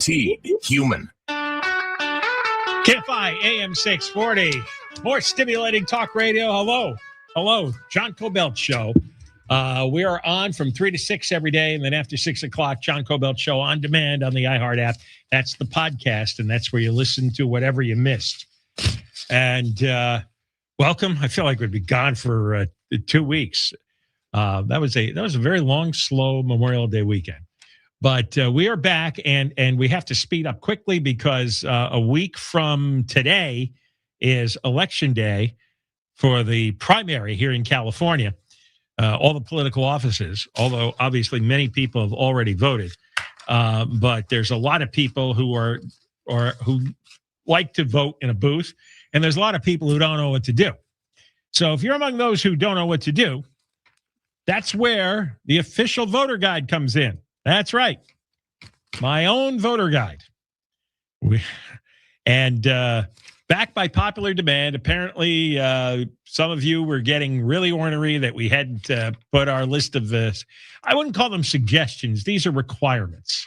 Human. KFI AM 640. More stimulating talk radio. Hello. John Kobylt Show. We are on from 3 to 6 every day. And then after 6 o'clock, John Kobylt Show on demand on the iHeart app. That's the podcast. And that's where you listen to whatever you missed. And welcome. I feel like we'd be gone for 2 weeks. That was a very long, slow Memorial Day weekend. But we are back, and we have to speed up quickly because a week from today is Election Day for the primary here in California. All the political offices, although obviously many people have already voted, but there's a lot of people who who like to vote in a booth, and there's a lot of people who don't know what to do. So if you're among those who don't know what to do, that's where the official voter guide comes in. That's right. My own voter guide. Back by popular demand, apparently some of you were getting really ornery that we hadn't put our list of this. I wouldn't call them suggestions. These are requirements.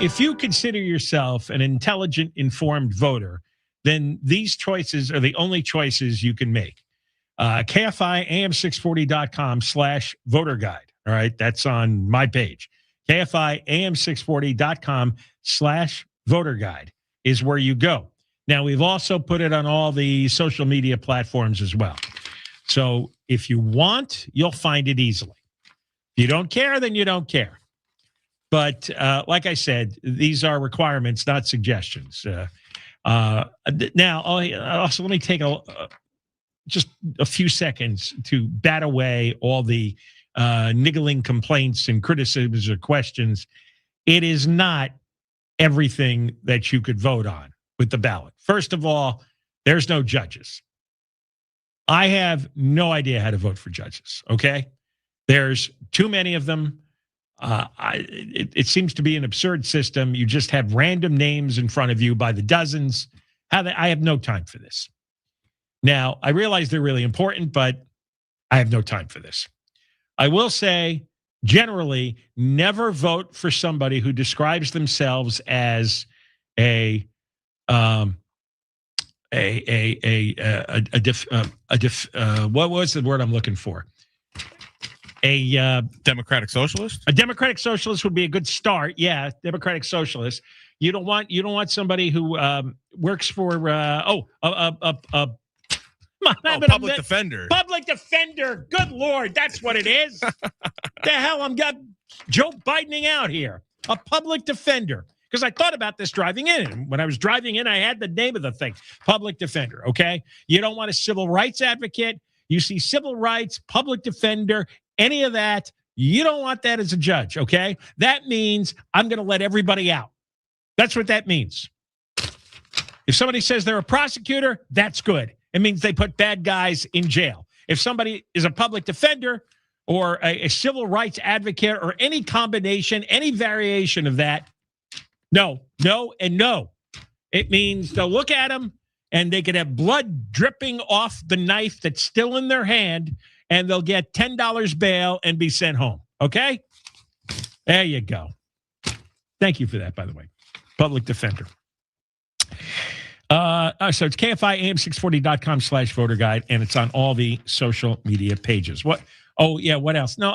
If you consider yourself an intelligent, informed voter, then these choices are the only choices you can make. KFIAM640.com/voter guide. All right, that's on my page. KFIAM640.com/voter guide is where you go. Now, we've also put it on all the social media platforms as well. So if you want, you'll find it easily. If you don't care, then you don't care. But like I said, these are requirements, not suggestions. Now, also let me take just a few seconds to bat away all the niggling complaints and criticisms or questions. It is not everything that you could vote on with the ballot. First of all, there's no judges. I have no idea how to vote for judges, okay? There's too many of them. It seems to be an absurd system. You just have random names in front of you by the dozens. I have no time for this. Now, I realize they're really important, but I have no time for this. I will say, generally, never vote for somebody who describes themselves as what was the word I'm looking for? A democratic socialist? A democratic socialist would be a good start. Yeah, democratic socialist. You don't want somebody who works for public defender. Public defender. Good Lord, that's what it is. The hell, I'm got Joe Bidening out here. A public defender. Because I thought about this driving in. When I was driving in, I had the name of the thing. Public defender, okay? You don't want a civil rights advocate. You see civil rights, public defender, any of that. You don't want that as a judge, okay? That means I'm going to let everybody out. That's what that means. If somebody says they're a prosecutor, that's good. It means they put bad guys in jail. If somebody is a public defender or a civil rights advocate or any combination, any variation of that, no, and no. It means they'll look at them and they could have blood dripping off the knife that's still in their hand, and they'll get $10 bail and be sent home. Okay? There you go. Thank you for that, by the way. Public defender. So it's KFIAM640.com/voter guide, and it's on all the social media pages. What? Oh, yeah, what else? No,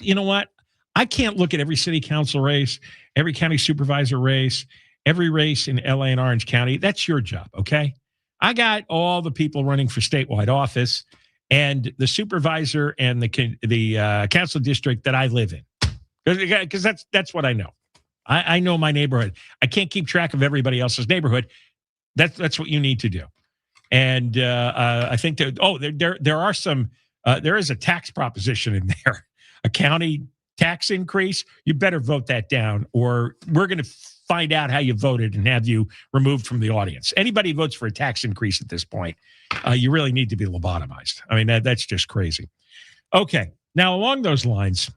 you know what? I can't look at every city council race, every county supervisor race, every race in LA and Orange County. That's your job, okay? I got all the people running for statewide office and the supervisor and the council district that I live in, because that's what I know. I know my neighborhood. I can't keep track of everybody else's neighborhood. That's what you need to do. And I think there are some. There is a tax proposition in there, a county tax increase. You better vote that down, or we're going to find out how you voted and have you removed from the audience. Anybody who votes for a tax increase at this point, you really need to be lobotomized. I mean, that's just crazy. Okay, now along those lines,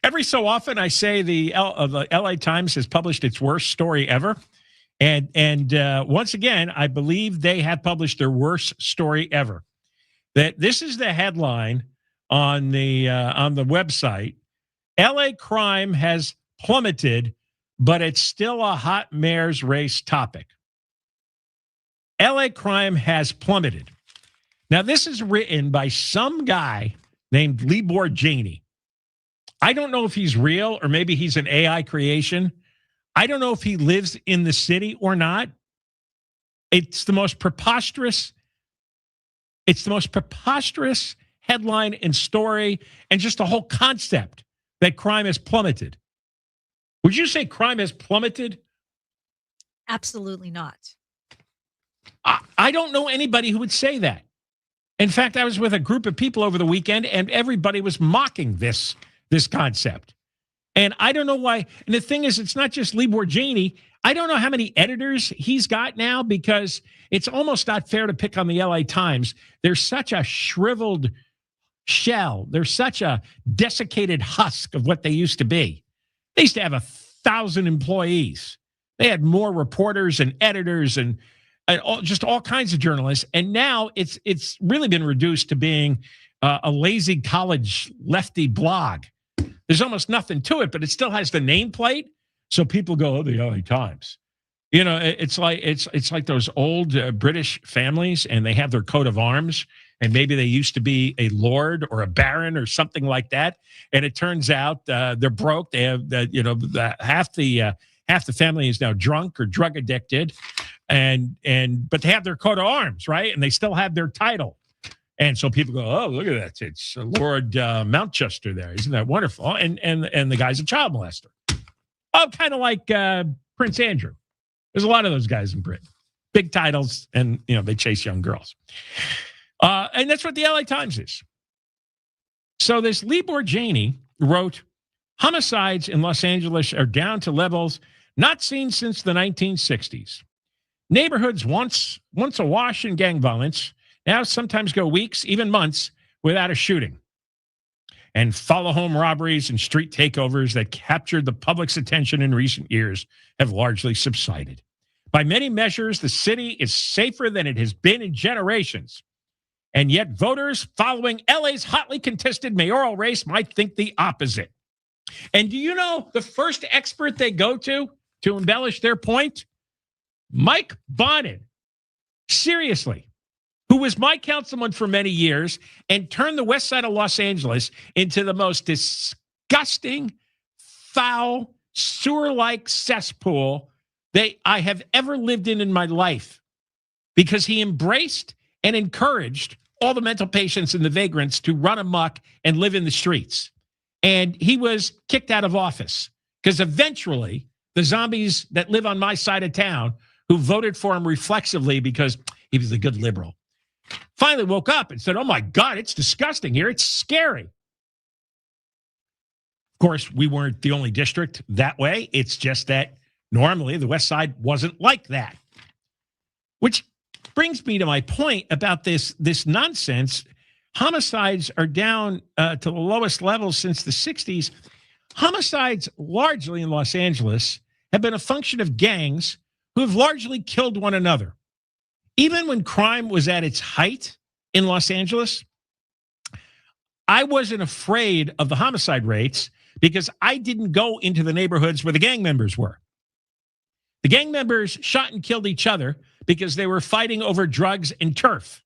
every so often I say the LA Times has published its worst story ever. And once again, I believe they have published their worst story ever. That this is the headline on the website, LA crime has plummeted, but it's still a hot mayor's race topic. LA crime has plummeted. Now, this is written by some guy named Leimert Park. I don't know if he's real or maybe he's an AI creation. I don't know if he lives in the city or not. It's the most preposterous. It's the most preposterous headline and story and just the whole concept that crime has plummeted. Would you say crime has plummeted? Absolutely not. I don't know anybody who would say that. In fact, I was with a group of people over the weekend and everybody was mocking this concept. And I don't know why. And the thing is, it's not just Leimert Park. I don't know how many editors he's got now because it's almost not fair to pick on the LA Times. They're such a shriveled shell. They're such a desiccated husk of what they used to be. They used to have 1,000 employees. They had more reporters and editors and just all kinds of journalists. And now it's really been reduced to being a lazy college lefty blog. There's almost nothing to it, but it still has the nameplate. So people go, oh, the LA Times. You know, it's like those old British families, and they have their coat of arms, and maybe they used to be a lord or a baron or something like that. And it turns out they're broke. They have half the family is now drunk or drug addicted, but they have their coat of arms, right? And they still have their title. And so people go, oh, look at that. It's Lord Mountchester there. Isn't that wonderful? And the guy's a child molester. Oh, kind of like Prince Andrew. There's a lot of those guys in Britain. Big titles, and they chase young girls. And that's what the LA Times is. So this Leimert Park wrote, homicides in Los Angeles are down to levels not seen since the 1960s. Neighborhoods once awash in gang violence now sometimes go weeks, even months, without a shooting. And follow-home robberies and street takeovers that captured the public's attention in recent years have largely subsided. By many measures, the city is safer than it has been in generations. And yet voters following LA's hotly contested mayoral race might think the opposite. And do you know the first expert they go to embellish their point? Mike Bonin. Seriously. Who was my councilman for many years and turned the west side of Los Angeles into the most disgusting, foul, sewer-like cesspool that I have ever lived in my life, because he embraced and encouraged all the mental patients and the vagrants to run amok and live in the streets. And he was kicked out of office because eventually the zombies that live on my side of town who voted for him reflexively because he was a good liberal finally woke up and said, oh my God, it's disgusting here. It's scary. Of course, we weren't the only district that way. It's just that normally the West Side wasn't like that. Which brings me to my point about this nonsense. Homicides are down to the lowest levels since the 60s. Homicides largely in Los Angeles have been a function of gangs who have largely killed one another. Even when crime was at its height in Los Angeles, I wasn't afraid of the homicide rates because I didn't go into the neighborhoods where the gang members were. The gang members shot and killed each other because they were fighting over drugs and turf.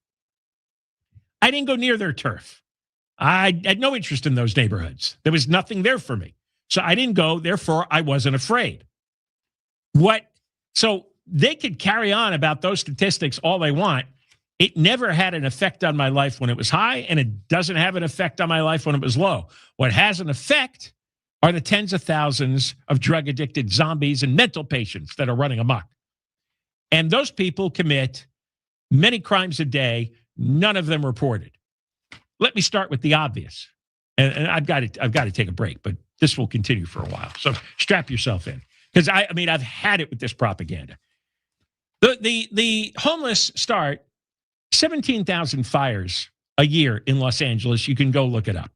I didn't go near their turf. I had no interest in those neighborhoods. There was nothing there for me. So I didn't go, therefore I wasn't afraid. So they could carry on about those statistics all they want. It never had an effect on my life when it was high, and it doesn't have an effect on my life when it was low. What has an effect are the tens of thousands of drug-addicted zombies and mental patients that are running amok. And those people commit many crimes a day, none of them reported. Let me start with the obvious. And I've got to take a break, but this will continue for a while. So strap yourself in. Because I've had it with this propaganda. The homeless start 17,000 fires a year in Los Angeles. You can go look it up.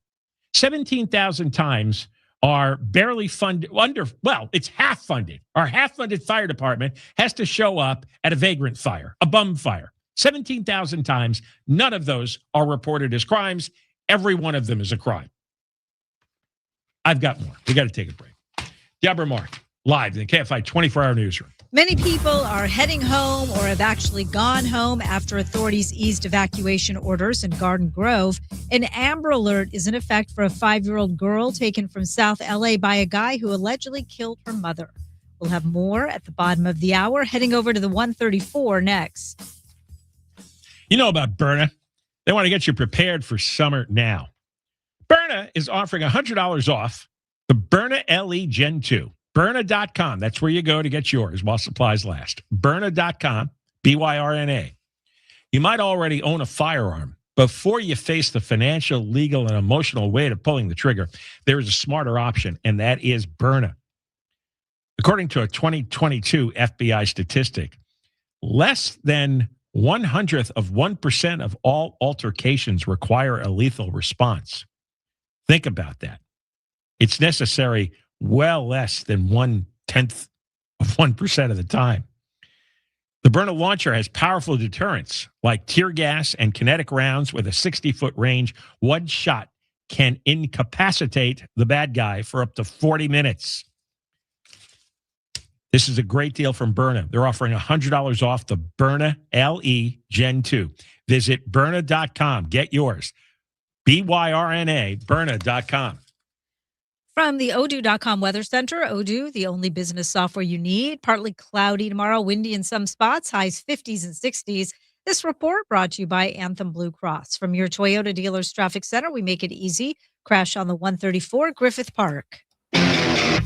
17,000 times are barely funded. It's half funded. Our half-funded fire department has to show up at a vagrant fire, a bum fire. 17,000 times. None of those are reported as crimes. Every one of them is a crime. I've got more. We got to take a break. Deborah Mark, live in the KFI 24-hour newsroom. Many people are heading home or have actually gone home after authorities eased evacuation orders in Garden Grove. An Amber Alert is in effect for a 5-year-old girl taken from South LA by a guy who allegedly killed her mother. We'll have more at the bottom of the hour, heading over to the 134 next. You know about Byrna. They want to get you prepared for summer now. Byrna is offering $100 off the Byrna LE Gen 2. Byrna.com. That's where you go to get yours while supplies last. Byrna.com, B-Y-R-N-A. You might already own a firearm. Before you face the financial, legal, and emotional weight of pulling the trigger, there is a smarter option, and that is Byrna. According to a 2022 FBI statistic, less than 0.01% of all altercations require a lethal response. Think about that. It's necessary well less than 0.1% of the time. The Byrna launcher has powerful deterrents like tear gas and kinetic rounds with a 60-foot range. One shot can incapacitate the bad guy for up to 40 minutes. This is a great deal from Byrna. They're offering $100 off the Byrna LE Gen 2. Visit Byrna.com. Get yours. B-Y-R-N-A, Byrna.com. From the Odoo.com Weather Center, Odoo, the only business software you need. Partly cloudy tomorrow, windy in some spots, highs 50s and 60s. This report brought to you by Anthem Blue Cross. From your Toyota dealer's traffic center, we make it easy. Crash on the 134 Griffith Park. This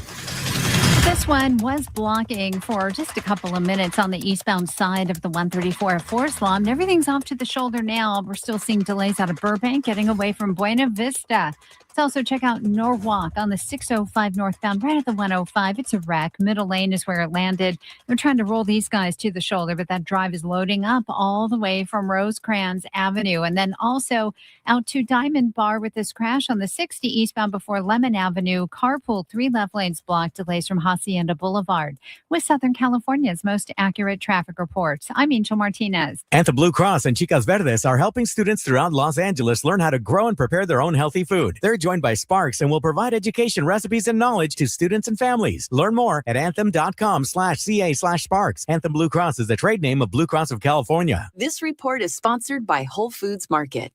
one was blocking for just a couple of minutes on the eastbound side of the 134 at Forest Lawn. Everything's off to the shoulder now. We're still seeing delays out of Burbank, getting away from Buena Vista. Let's also check out Norwalk on the 605 northbound, right at the 105. It's a wreck. Middle lane is where it landed. They're trying to roll these guys to the shoulder, but that drive is loading up all the way from Rosecrans Avenue. And then also out to Diamond Bar with this crash on the 60 eastbound before Lemon Avenue. Carpool, 3 left lanes blocked. Delays from Hacienda Boulevard. With Southern California's most accurate traffic reports, I'm Angel Martinez. Anthem Blue Cross and Chicas Verdes are helping students throughout Los Angeles learn how to grow and prepare their own healthy food. They're joined by Sparks and will provide education, recipes, and knowledge to students and families. Learn more at anthem.com/ca/Sparks. Anthem Blue Cross is the trade name of Blue Cross of California. This report is sponsored by Whole Foods Market.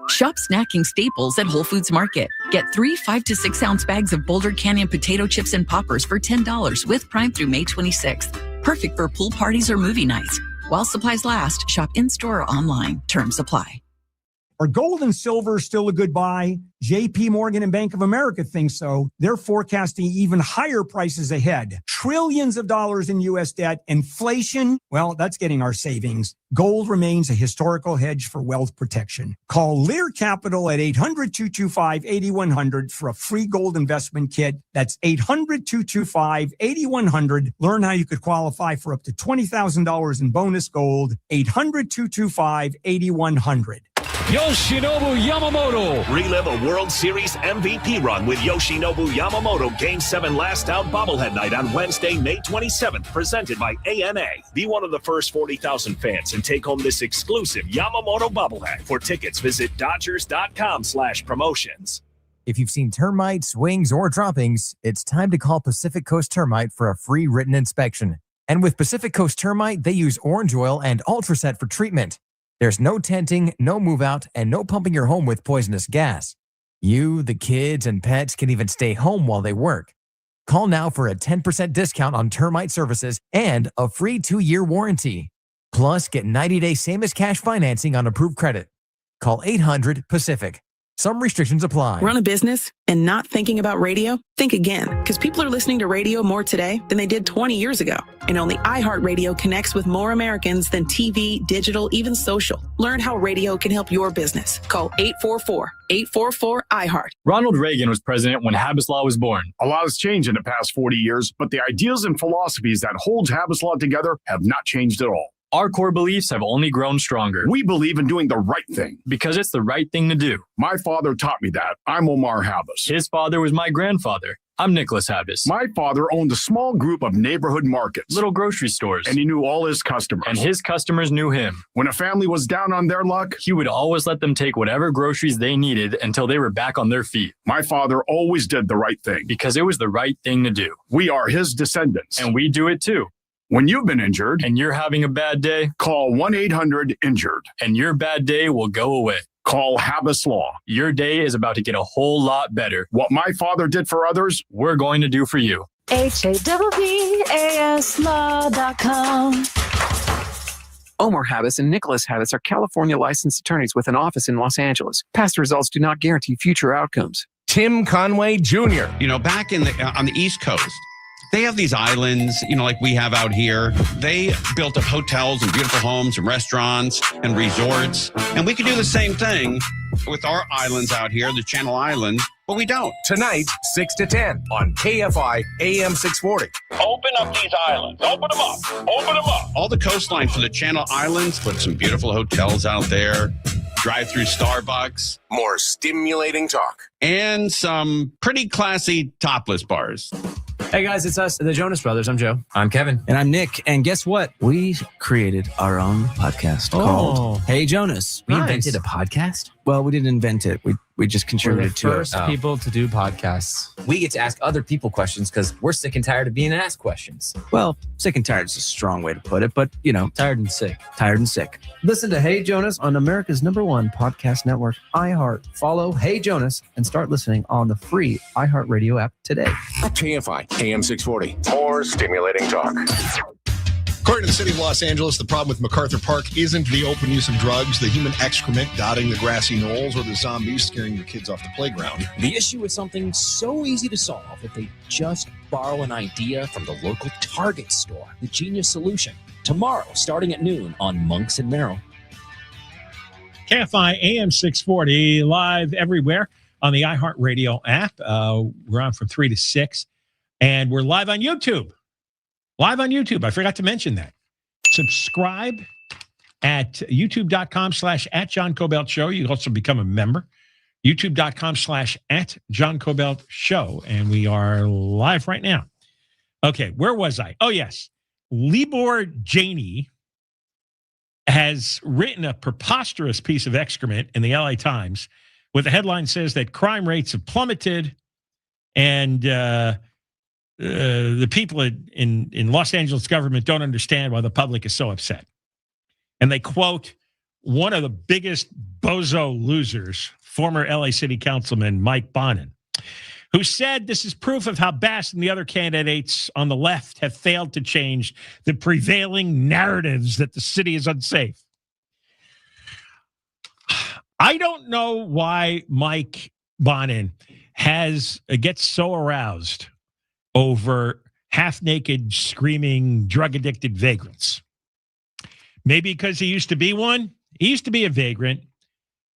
Shop snacking staples at Whole Foods Market. Get 3 5 to 6 ounce bags of Boulder Canyon potato chips and poppers for $10 with Prime through May 26th. Perfect for pool parties or movie nights. While supplies last, shop in-store or online. Terms apply. Are gold and silver still a good buy? JP Morgan and Bank of America think so. They're forecasting even higher prices ahead. Trillions of dollars in U.S. debt. Inflation, well, that's getting our savings. Gold remains a historical hedge for wealth protection. Call Lear Capital at 800-225-8100 for a free gold investment kit. That's 800-225-8100. Learn how you could qualify for up to $20,000 in bonus gold. 800-225-8100. Yoshinobu Yamamoto. Relive a World Series MVP run with Yoshinobu Yamamoto Game 7 Last Out Bobblehead Night on Wednesday, May 27th, presented by ANA. Be one of the first 40,000 fans and take home this exclusive Yamamoto bobblehead. For tickets, visit Dodgers.com/promotions. If you've seen termites, wings, or droppings, it's time to call Pacific Coast Termite for a free written inspection. And with Pacific Coast Termite, they use orange oil and Ultraset for treatment. There's no tenting, no move out, and no pumping your home with poisonous gas. You, the kids, and pets can even stay home while they work. Call now for a 10% discount on termite services and a free 2-year warranty. Plus, get 90-day same-as-cash financing on approved credit. Call 800-PACIFIC. Some restrictions apply. Run a business and not thinking about radio? Think again, because people are listening to radio more today than they did 20 years ago. And only iHeartRadio connects with more Americans than TV, digital, even social. Learn how radio can help your business. Call 844-844-iHeart. Ronald Reagan was president when Habas Law was born. A lot has changed in the past 40 years, but the ideas and philosophies that hold Habas Law together have not changed at all. Our core beliefs have only grown stronger. We believe in doing the right thing. Because it's the right thing to do. My father taught me that. I'm Omar Habas. His father was my grandfather. I'm Nicholas Habis. My father owned a small group of neighborhood markets. Little grocery stores. And he knew all his customers. And his customers knew him. When a family was down on their luck, he would always let them take whatever groceries they needed until they were back on their feet. My father always did the right thing. Because it was the right thing to do. We are his descendants. And we do it too. When you've been injured and you're having a bad day, call 1-800-INJURED. And your bad day will go away. Call Habis Law. Your day is about to get a whole lot better. What my father did for others, we're going to do for you. HABBASlaw.com. Omar Habis and Nicholas Habis are California licensed attorneys with an office in Los Angeles. Past results do not guarantee future outcomes. Tim Conway Jr. Back on the East Coast, they have these islands, like we have out here. They built up hotels and beautiful homes and restaurants and resorts. And we could do the same thing with our islands out here, the Channel Islands, but we don't. Tonight, 6 to 10 on KFI AM 640. Open up these islands. Open them up. Open them up. All the coastline for the Channel Islands, put some beautiful hotels out there, drive-through Starbucks. More stimulating talk. And some pretty classy topless bars. Hey guys, it's us, the Jonas Brothers. I'm Joe. I'm Kevin. And I'm Nick. And guess what? We created our own podcast called Hey Jonas. We invented a podcast? Well, we didn't invent it. We just contributed to it. We're the first people to do podcasts. We get to ask other people questions because we're sick and tired of being asked questions. Well, sick and tired is a strong way to put it, but tired and sick. Tired and sick. Listen to Hey Jonas on America's #1 podcast network, iHeart. Follow Hey Jonas and start listening on the free iHeartRadio app today. KFI AM 640. More stimulating talk. According to the city of Los Angeles, the problem with MacArthur Park isn't the open use of drugs, the human excrement dotting the grassy knolls, or the zombies scaring your kids off the playground. The issue is something so easy to solve if they just borrow an idea from the local Target store. The genius solution. Tomorrow, starting at noon on Monks and Merrill. KFI AM 640, live everywhere on the iHeartRadio app. We're on from 3 to 6, and we're live on YouTube. Live on YouTube. I forgot to mention that. Subscribe at youtube.com/@John Kobylt Show. You can also become a member. youtube.com/@John Kobylt Show. And we are live right now. Okay, where was I? Oh, yes. Libor Janey has written a preposterous piece of excrement in the LA Times with the headline says that crime rates have plummeted and the people in Los Angeles government don't understand why the public is so upset. And they quote one of the biggest bozo losers, former LA City Councilman Mike Bonin, who said this is proof of how Bass and the other candidates on the left have failed to change the prevailing narratives that the city is unsafe. I don't know why Mike Bonin gets so aroused over half-naked, screaming, drug-addicted vagrants. Maybe because he used to be one. He used to be a vagrant.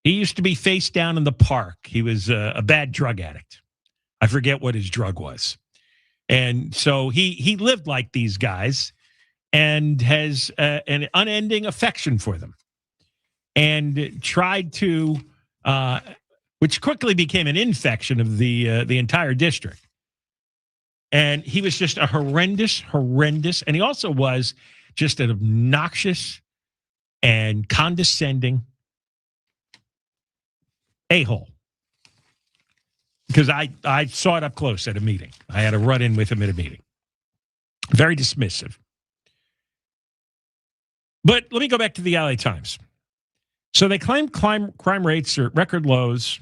He used to be face down in the park. He was a bad drug addict. I forget what his drug was. And so he lived like these guys and has an unending affection for them and tried to, which quickly became an infection of the entire district. And he was just a horrendous, and he also was just an obnoxious and condescending a-hole. Because I saw it up close at a meeting. I had a run-in with him at a meeting. Very dismissive. But let me go back to the LA Times. So they claim crime rates are at record lows.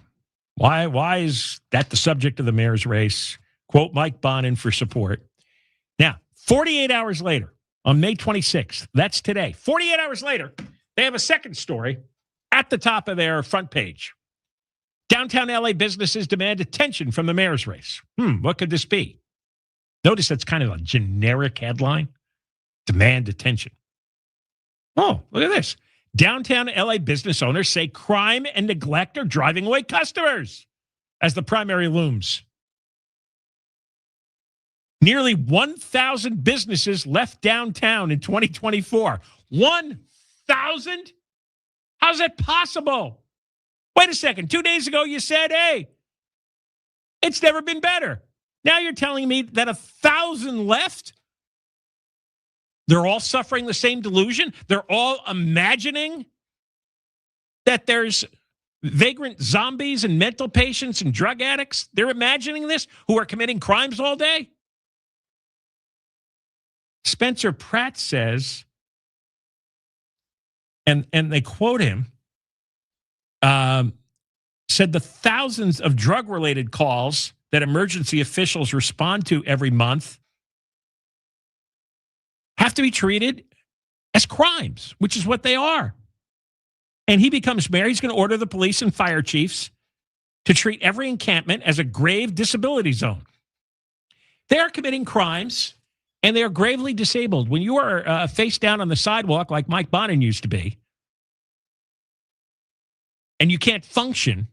Why is that the subject of the mayor's race? Quote Mike Bonin for support. Now, 48 hours later, on May 26th, that's today, 48 hours later, they have a second story at the top of their front page. Downtown LA businesses demand attention from the mayor's race. What could this be? Notice that's kind of a generic headline. Demand attention. Oh, look at this. Downtown LA business owners say crime and neglect are driving away customers as the primary looms. Nearly 1,000 businesses left downtown in 2024. 1,000? How's that possible? Wait a second. 2 days ago, you said, hey, it's never been better. Now you're telling me that 1,000 left? They're all suffering the same delusion? They're all imagining that there's vagrant zombies and mental patients and drug addicts? They're imagining this, who are committing crimes all day? Spencer Pratt says, and they quote him, said the thousands of drug-related calls that emergency officials respond to every month have to be treated as crimes, which is what they are. And he becomes mayor. He's going to order the police and fire chiefs to treat every encampment as a grave disability zone. They are committing crimes, and they are gravely disabled. When you are face down on the sidewalk like Mike Bonin used to be, and you can't function,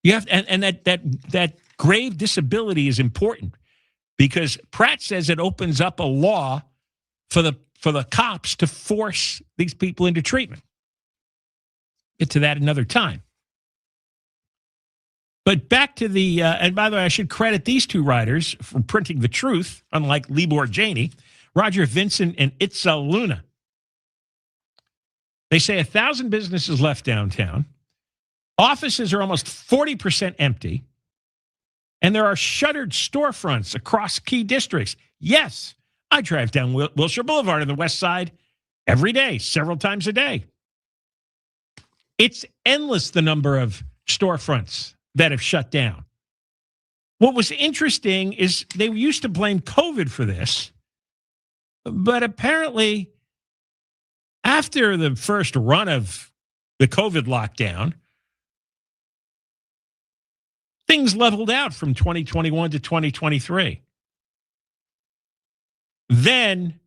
you have to, and that grave disability is important, because Pratt says it opens up a law for the cops to force these people into treatment. Get to that another time. But back to the, and by the way, I should credit these two writers for printing the truth, unlike Leimert Janey, Roger Vincent and Itza Luna. They say 1,000 businesses left downtown. Offices are almost 40% empty. And there are shuttered storefronts across key districts. Yes, I drive down Wilshire Boulevard on the west side every day, several times a day. It's endless, the number of storefronts that have shut down. What was interesting is they used to blame COVID for this, but apparently after the first run of the COVID lockdown, things leveled out from 2021 to 2023. Then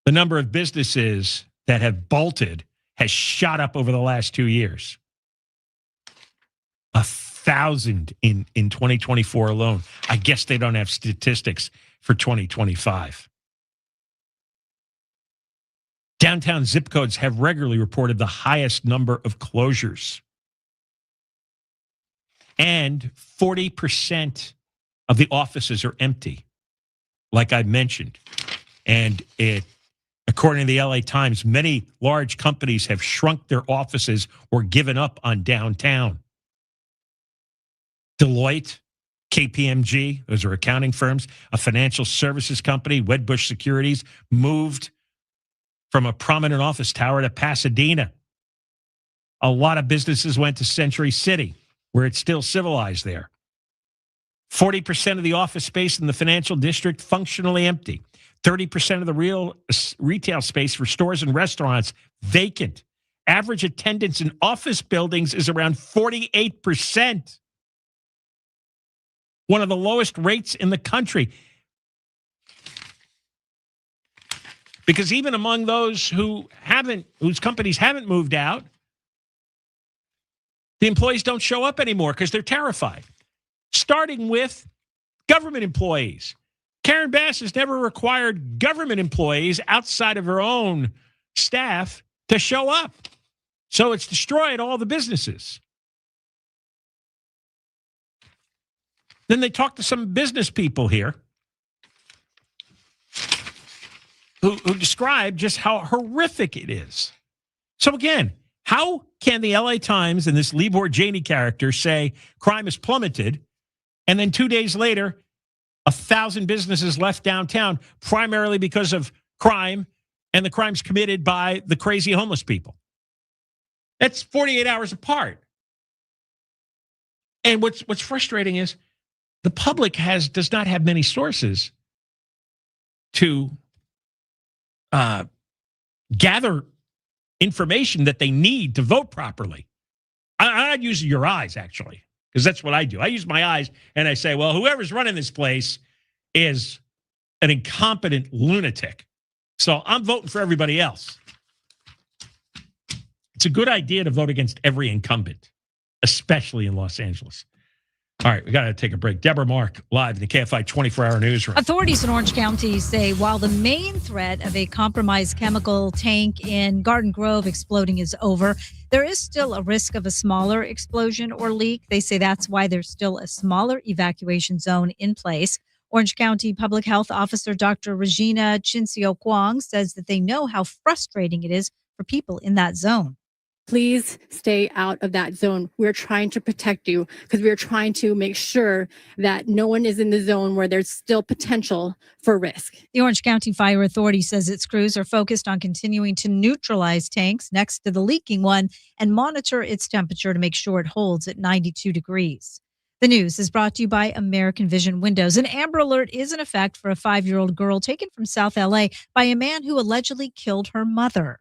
the number of businesses that have bolted has shot up over the last 2 years. 1,000 in 2024 alone. I guess they don't have statistics for 2025. Downtown zip codes have regularly reported the highest number of closures. And 40% of the offices are empty, like I mentioned. And according to the LA Times, many large companies have shrunk their offices or given up on downtown. Deloitte, KPMG, those are accounting firms, a financial services company, Wedbush Securities, moved from a prominent office tower to Pasadena. A lot of businesses went to Century City, where it's still civilized there. 40% of the office space in the financial district functionally empty. 30% of the retail space for stores and restaurants vacant. Average attendance in office buildings is around 48%. One of the lowest rates in the country. Because even among those whose companies haven't moved out, the employees don't show up anymore because they're terrified. Starting with government employees. Karen Bass has never required government employees outside of her own staff to show up. So it's destroyed all the businesses. Then they talked to some business people here who described just how horrific it is. So again, how can the LA Times and this Leimert Janey character say crime has plummeted, and then 2 days later, 1,000 businesses left downtown, primarily because of crime and the crimes committed by the crazy homeless people? That's 48 hours apart. And what's frustrating is the public does not have many sources to gather information that they need to vote properly. I'd use your eyes, actually, because that's what I do. I use my eyes and I say, well, whoever's running this place is an incompetent lunatic. So I'm voting for everybody else. It's a good idea to vote against every incumbent, especially in Los Angeles. All right, we got to take a break. Deborah Mark, live in the KFI 24-hour newsroom. Authorities in Orange County say while the main threat of a compromised chemical tank in Garden Grove exploding is over, there is still a risk of a smaller explosion or leak. They say that's why there's still a smaller evacuation zone in place. Orange County Public Health Officer Dr. Regina Chincio Kwong says that they know how frustrating it is for people in that zone. Please stay out of that zone. We're trying to protect you because we're trying to make sure that no one is in the zone where there's still potential for risk. The Orange County Fire Authority says its crews are focused on continuing to neutralize tanks next to the leaking one and monitor its temperature to make sure it holds at 92 degrees. The news is brought to you by American Vision Windows. An Amber Alert is in effect for a 5-year-old girl taken from South LA by a man who allegedly killed her mother.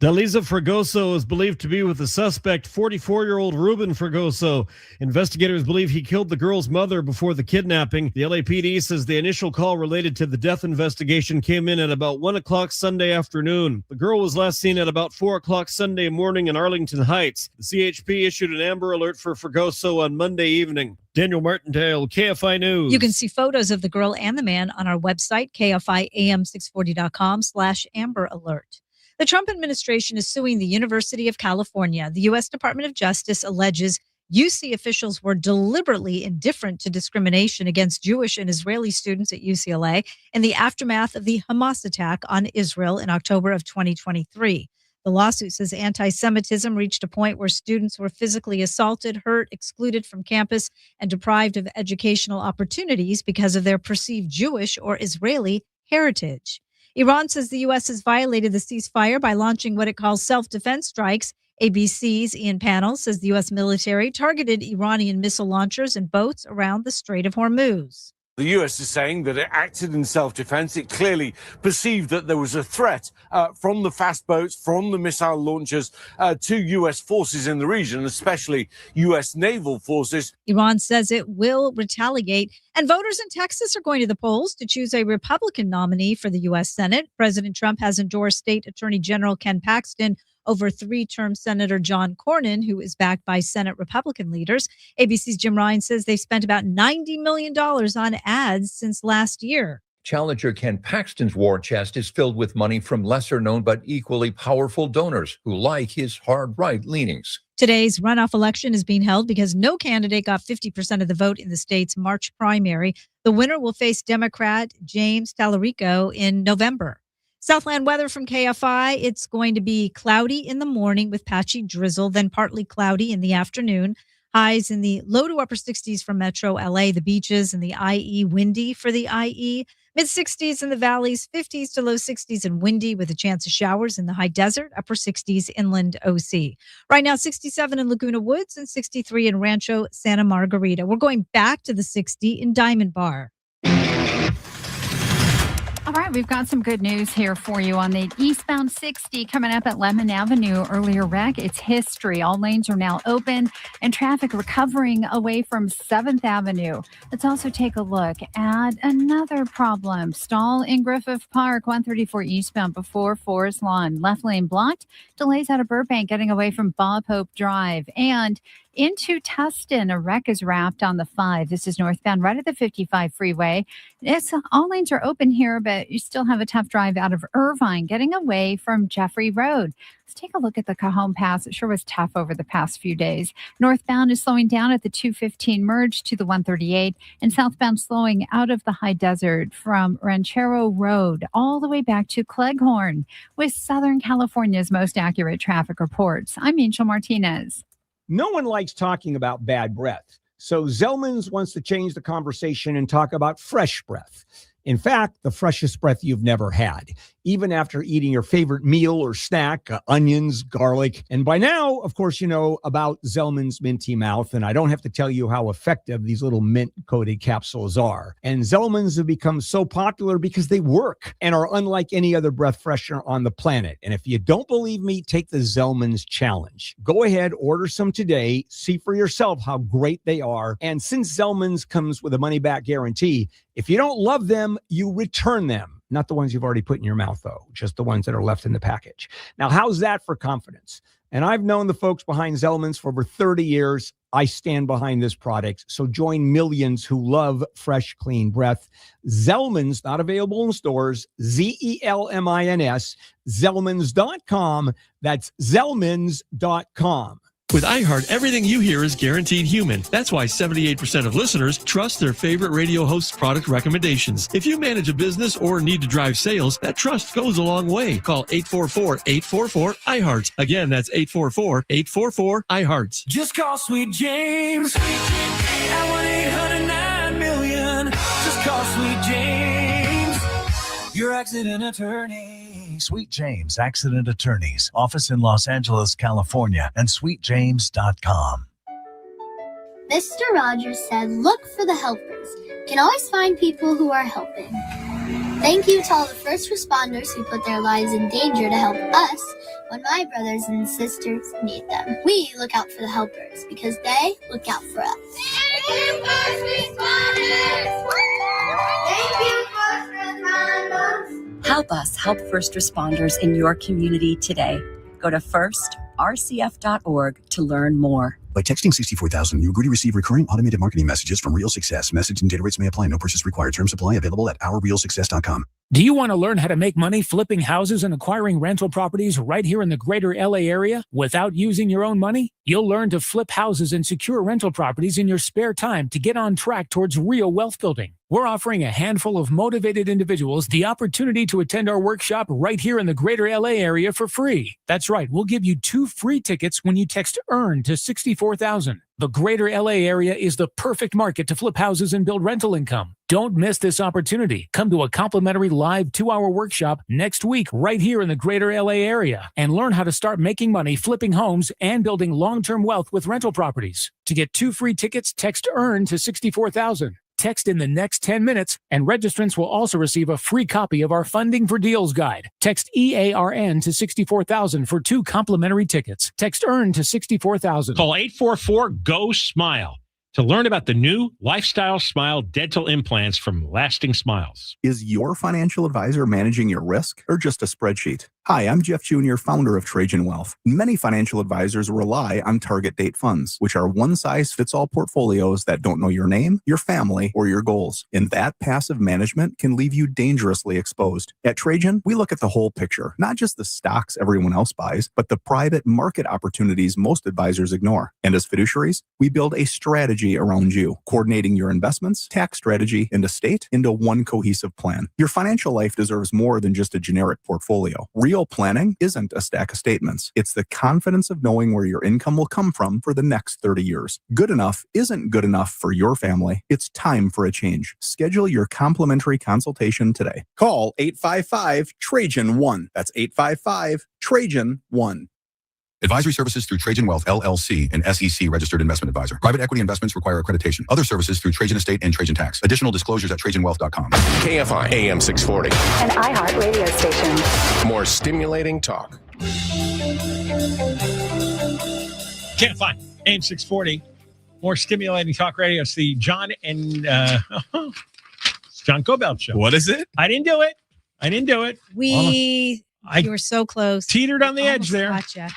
Daliza Fragoso is believed to be with the suspect, 44-year-old Ruben Fragoso. Investigators believe he killed the girl's mother before the kidnapping. The LAPD says the initial call related to the death investigation came in at about 1 o'clock Sunday afternoon. The girl was last seen at about 4 o'clock Sunday morning in Arlington Heights. The CHP issued an Amber Alert for Fragoso on Monday evening. Daniel Martindale, KFI News. You can see photos of the girl and the man on our website, KFIAM640.com/Amber Alert. The Trump administration is suing the University of California. The U.S. Department of Justice alleges UC officials were deliberately indifferent to discrimination against Jewish and Israeli students at UCLA in the aftermath of the Hamas attack on Israel in October of 2023. The lawsuit says anti-Semitism reached a point where students were physically assaulted, hurt, excluded from campus, and deprived of educational opportunities because of their perceived Jewish or Israeli heritage. Iran says the U.S. has violated the ceasefire by launching what it calls self-defense strikes. ABC's Ian Pannell says the U.S. military targeted Iranian missile launchers and boats around the Strait of Hormuz. The U.S. is saying that it acted in self-defense. It clearly perceived that there was a threat from the fast boats, from the missile launchers to U.S. forces in the region, especially U.S. naval forces. Iran says it will retaliate. And voters in Texas are going to the polls to choose a Republican nominee for the U.S. Senate. President Trump has endorsed State Attorney General Ken Paxton over 3-term Senator John Cornyn, who is backed by Senate Republican leaders. ABC's Jim Ryan says they've spent about $90 million on ads since last year. Challenger Ken Paxton's war chest is filled with money from lesser-known but equally powerful donors who like his hard-right leanings. Today's runoff election is being held because no candidate got 50% of the vote in the state's March primary. The winner will face Democrat James Tallarico in November. Southland weather from KFI. It's going to be cloudy in the morning with patchy drizzle, then partly cloudy in the afternoon. Highs in the low to upper 60s for Metro LA, the beaches and the IE, windy for the IE. Mid-60s in the valleys, 50s to low 60s and windy with a chance of showers in the high desert, upper 60s inland OC. Right now, 67 in Laguna Woods and 63 in Rancho Santa Margarita. We're going back to the 60 in Diamond Bar. All right, we've got some good news here for you on the eastbound 60 coming up at Lemon Avenue. Earlier wreck, it's history. All lanes are now open and traffic recovering away from 7th Avenue. Let's also take a look at another problem. Stall in Griffith Park, 134 eastbound before Forest Lawn. Left lane blocked. Delays out of Burbank getting away from Bob Hope Drive. And into Tustin, a wreck is wrapped on the 5. This is northbound right at the 55 freeway. All lanes are open here, but you still have a tough drive out of Irvine, getting away from Jeffrey Road. Let's take a look at the Cajon Pass. It sure was tough over the past few days. Northbound is slowing down at the 215 merge to the 138, and southbound slowing out of the high desert from Ranchero Road all the way back to Cleghorn. With Southern California's most accurate traffic reports, I'm Angel Martinez. No one likes talking about bad breath. So Zellman's wants to change the conversation and talk about fresh breath. In fact, the freshest breath you've never had, even after eating your favorite meal or snack, onions, garlic. And by now, of course, you know about Zellman's Minty Mouth, and I don't have to tell you how effective these little mint-coated capsules are. And Zellman's have become so popular because they work and are unlike any other breath freshener on the planet. And if you don't believe me, take the Zellman's challenge. Go ahead, order some today, see for yourself how great they are. And since Zellman's comes with a money-back guarantee, if you don't love them, you return them. Not the ones you've already put in your mouth, though, just the ones that are left in the package. Now, how's that for confidence? And I've known the folks behind Zellman's for over 30 years. I stand behind this product. So join millions who love fresh, clean breath. Zellman's, not available in stores. Zellmins, Zellmans.com. That's Zellmans.com. With iHeart, everything you hear is guaranteed human. That's why 78% of listeners trust their favorite radio host's product recommendations. If you manage a business or need to drive sales, that trust goes a long way. Call 844-844-iHeart. Again, that's 844-844-iHeart. Just call Sweet James at 1-800-9-million. Just call Sweet James, your accident attorney. Sweet James Accident Attorneys. Office in Los Angeles, California, and sweetjames.com. Mr. Rogers said, look for the helpers. You can always find people who are helping. Thank you to all the first responders who put their lives in danger to help us when my brothers and sisters need them. We look out for the helpers because they look out for us. Thank you, first responders! Thank you, first responders! Help us help first responders in your community today. Go to firstrcf.org to learn more. By texting 64,000, you agree to receive recurring automated marketing messages from Real Success. Message and data rates may apply. No purchase required. Terms apply. Available at ourrealsuccess.com. Do you want to learn how to make money flipping houses and acquiring rental properties right here in the greater LA area without using your own money? You'll learn to flip houses and secure rental properties in your spare time to get on track towards real wealth building. We're offering a handful of motivated individuals the opportunity to attend our workshop right here in the greater LA area for free. That's right. We'll give you 2 free tickets when you text EARN to 64,000. The greater LA area is the perfect market to flip houses and build rental income. Don't miss this opportunity. Come to a complimentary live 2-hour workshop next week right here in the greater LA area and learn how to start making money flipping homes and building long-term wealth with rental properties. To get 2 free tickets, text EARN to 64,000. Text in the next 10 minutes, and registrants will also receive a free copy of our Funding for Deals guide. Text EARN to 64,000 for 2 complimentary tickets. Text EARN to 64,000. Call 844-GO-SMILE to learn about the new Lifestyle Smile dental implants from Lasting Smiles. Is your financial advisor managing your risk or just a spreadsheet? Hi, I'm Jeff Jr., founder of Trajan Wealth. Many financial advisors rely on target date funds, which are one-size-fits-all portfolios that don't know your name, your family, or your goals. And that passive management can leave you dangerously exposed. At Trajan, we look at the whole picture, not just the stocks everyone else buys, but the private market opportunities most advisors ignore. And as fiduciaries, we build a strategy around you, coordinating your investments, tax strategy, and estate into one cohesive plan. Your financial life deserves more than just a generic portfolio. Real planning isn't a stack of statements. It's the confidence of knowing where your income will come from for the next 30 years. Good enough isn't good enough for your family. It's time for a change. Schedule your complimentary consultation today. Call 855-TRAJAN-1. That's 855-TRAJAN-1. Advisory services through Trajan Wealth, LLC, an SEC registered investment advisor. Private equity investments require accreditation. Other services through Trajan Estate and Trajan Tax. Additional disclosures at TrajanWealth.com. KFI AM 640. An iHeart radio station. More stimulating talk. KFI AM 640. More stimulating talk radio. It's the John Kobylt Show. What is it? I didn't do it. You were so close. Teetered on the edge there. Gotcha.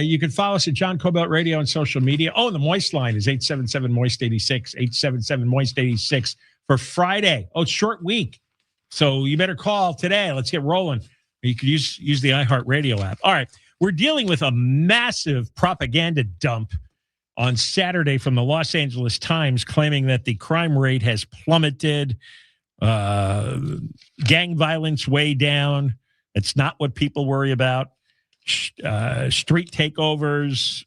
You can follow us at John Kobylt Radio on social media. Oh, the Moist line is 877-MOIST-86, 877-MOIST-86 for Friday. Oh, it's short week. So you better call today. Let's get rolling. You could use the iHeart Radio app. All right. We're dealing with a massive propaganda dump on Saturday from the Los Angeles Times claiming that the crime rate has plummeted, gang violence way down. It's not what people worry about. Street takeovers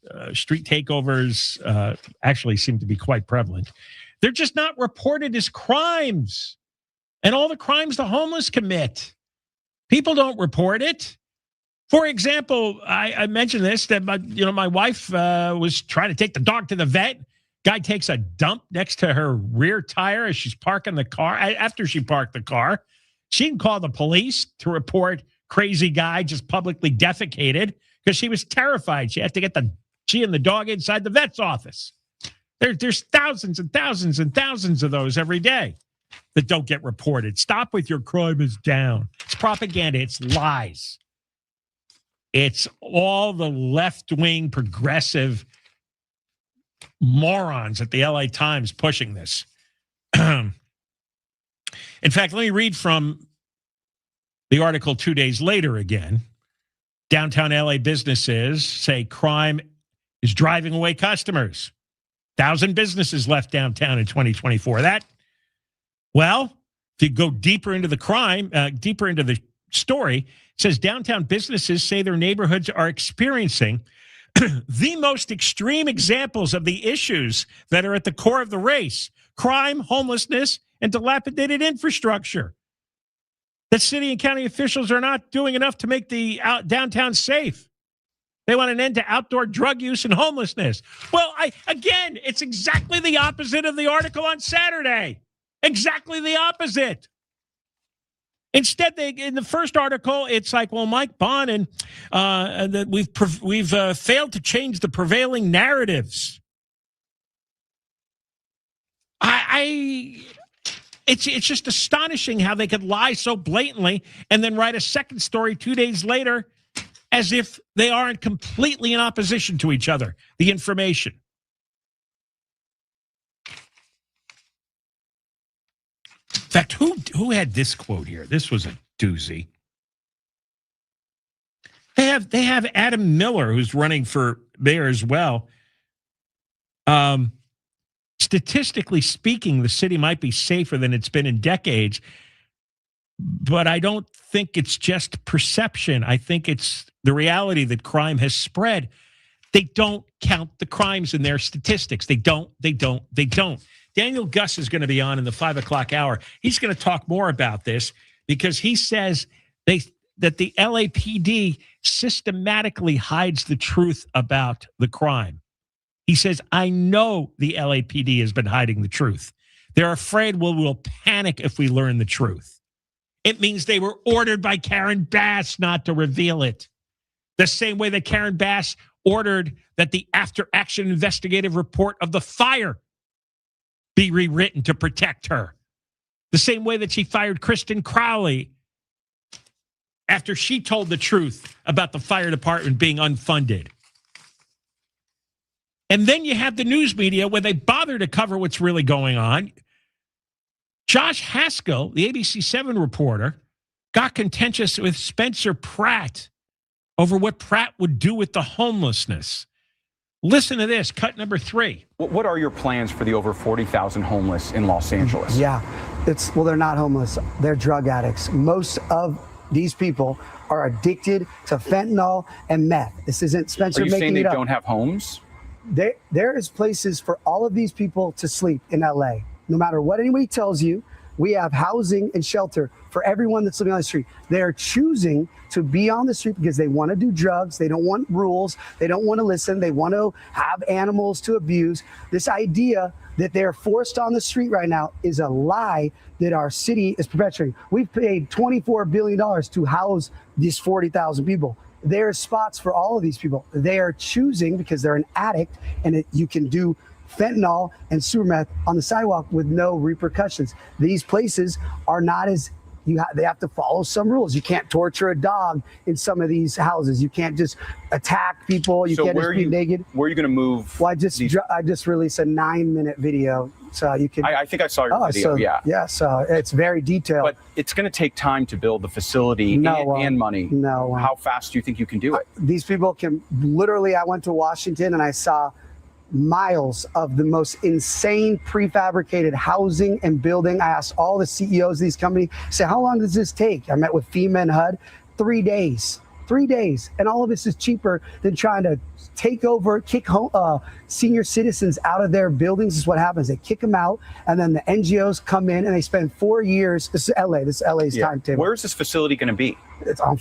actually seem to be quite prevalent. They're just not reported as crimes. And all the crimes the homeless commit, people don't report it. For example, I mentioned this, that my wife was trying to take the dog to the vet. Guy takes a dump next to her rear tire as she's parking the car. After she parked the car, she didn't call the police to report crazy guy just publicly defecated because she was terrified. She had to get she and the dog inside the vet's office. There's thousands and thousands and thousands of those every day that don't get reported. Stop with your crime is down. It's propaganda. It's lies. It's all the left-wing progressive morons at the LA Times pushing this. In fact, let me read from the article 2 days later again. Downtown LA businesses say crime is driving away customers. 1,000 businesses left downtown in 2024. Well, if you go deeper into the crime, deeper into the story, it says downtown businesses say their neighborhoods are experiencing the most extreme examples of the issues that are at the core of the race: crime, homelessness, and dilapidated infrastructure. That city and county officials are not doing enough to make the downtown safe. They want an end to outdoor drug use and homelessness. Well, again, it's exactly the opposite of the article on Saturday. Exactly the opposite. Instead, in the first article, it's like, well, Mike Bonin, that we've failed to change the prevailing narratives. It's just astonishing how they could lie so blatantly and then write a second story 2 days later as if they aren't completely in opposition to each other, the information. In fact, who had this quote here? This was a doozy. They have Adam Miller, who's running for mayor as well. Statistically speaking, the city might be safer than it's been in decades, but I don't think it's just perception. I think it's the reality that crime has spread. They don't count the crimes in their statistics. They don't. Daniel Gus is going to be on in the 5 o'clock hour. He's going to talk more about this because he says that the LAPD systematically hides the truth about the crime. He says, I know the LAPD has been hiding the truth. They're afraid we'll panic if we learn the truth. It means they were ordered by Karen Bass not to reveal it. The same way that Karen Bass ordered that the after-action investigative report of the fire be rewritten to protect her. The same way that she fired Kristen Crowley after she told the truth about the fire department being unfunded. And then you have the news media where they bother to cover what's really going on. Josh Haskell, the ABC7 reporter, got contentious with Spencer Pratt over what Pratt would do with the homelessness. Listen to this, cut number 3. What are your plans for the over 40,000 homeless in Los Angeles? Yeah, they're not homeless. They're drug addicts. Most of these people are addicted to fentanyl and meth. This isn't Spencer making it up. Are you saying they don't have homes? There is places for all of these people to sleep in LA. No matter what anybody tells you, we have housing and shelter for everyone that's living on the street. They're choosing to be on the street because they want to do drugs. They don't want rules. They don't want to listen. They want to have animals to abuse. This idea that they're forced on the street right now is a lie that our city is perpetuating. We've paid $24 billion to house these 40,000 people. There's spots for all of these people. They are choosing because they're an addict, and you can do fentanyl and sewer meth on the sidewalk with no repercussions. These places are not as they have to follow some rules. You can't torture a dog in some of these houses. You can't just attack people. You can't just be naked. Where are you going to move? Well, I just released a 9-minute video, so you can. I think I saw your video. Yeah, so it's very detailed. But it's going to take time to build the facility and money. No. How fast do you think you can do it? These people can literally. I went to Washington and I saw miles of the most insane prefabricated housing and building. I asked all the CEOs of these companies, say, how long does this take? I met with FEMA and HUD, 3 days. 3 days. And all of this is cheaper than trying to take over, kick senior citizens out of their buildings. This is what happens. They kick them out, and then the NGOs come in and they spend 4 years. This is LA. This is LA's timetable. Where is this facility going to be? It's on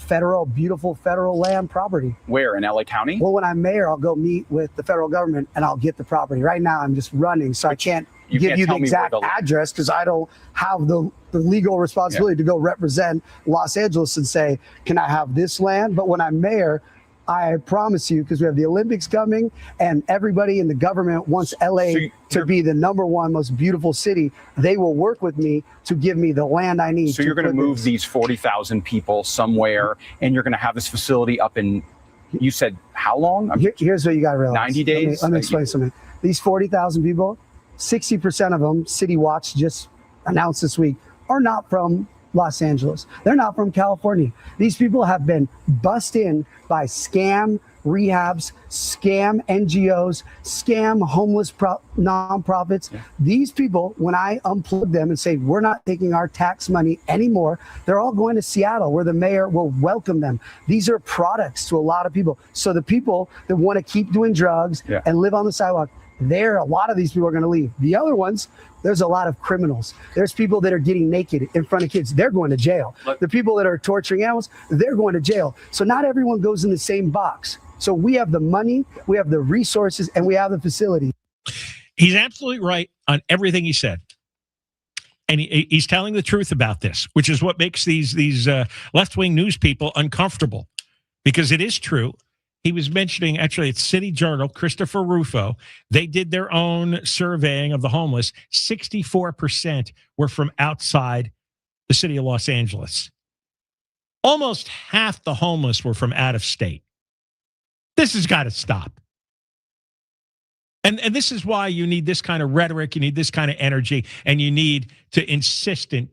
beautiful federal land property. Where, in LA County? Well, when I'm mayor, I'll go meet with the federal government and I'll get the property. Right now, I'm just running, so I can't give you the exact address because I don't have the legal responsibility to go represent Los Angeles and say, can I have this land? But when I'm mayor, I promise you, because we have the Olympics coming and everybody in the government wants LA to be the #1 most beautiful city, they will work with me to give me the land I need. So you're going to move these 40,000 people somewhere and you're going to have this facility up in, you said how long? Here's what you got to realize. 90 days? Let me explain something. these 40,000 people, 60% of them, City Watch just announced this week, are not from Los Angeles. They're not from California. These people have been bussed in by scam rehabs, scam NGOs, scam homeless nonprofits. Yeah. These people, when I unplug them and say, we're not taking our tax money anymore, they're all going to Seattle where the mayor will welcome them. These are products to a lot of people. So the people that want to keep doing drugs and live on the sidewalk, a lot of these people are going to leave. The other ones, there's a lot of criminals. There's people that are getting naked in front of kids. They're going to jail. The people that are torturing animals, they're going to jail. So not everyone goes in the same box. So we have the money, we have the resources, and we have the facility. He's absolutely right on everything he said. And he's telling the truth about this, which is what makes these left-wing news people uncomfortable, because it is true. He was mentioning, actually, it's City Journal, Christopher Rufo. They did their own surveying of the homeless. 64% were from outside the city of Los Angeles. Almost half the homeless were from out of state. This has got to stop. And this is why you need this kind of rhetoric, you need this kind of energy, and you need to insistent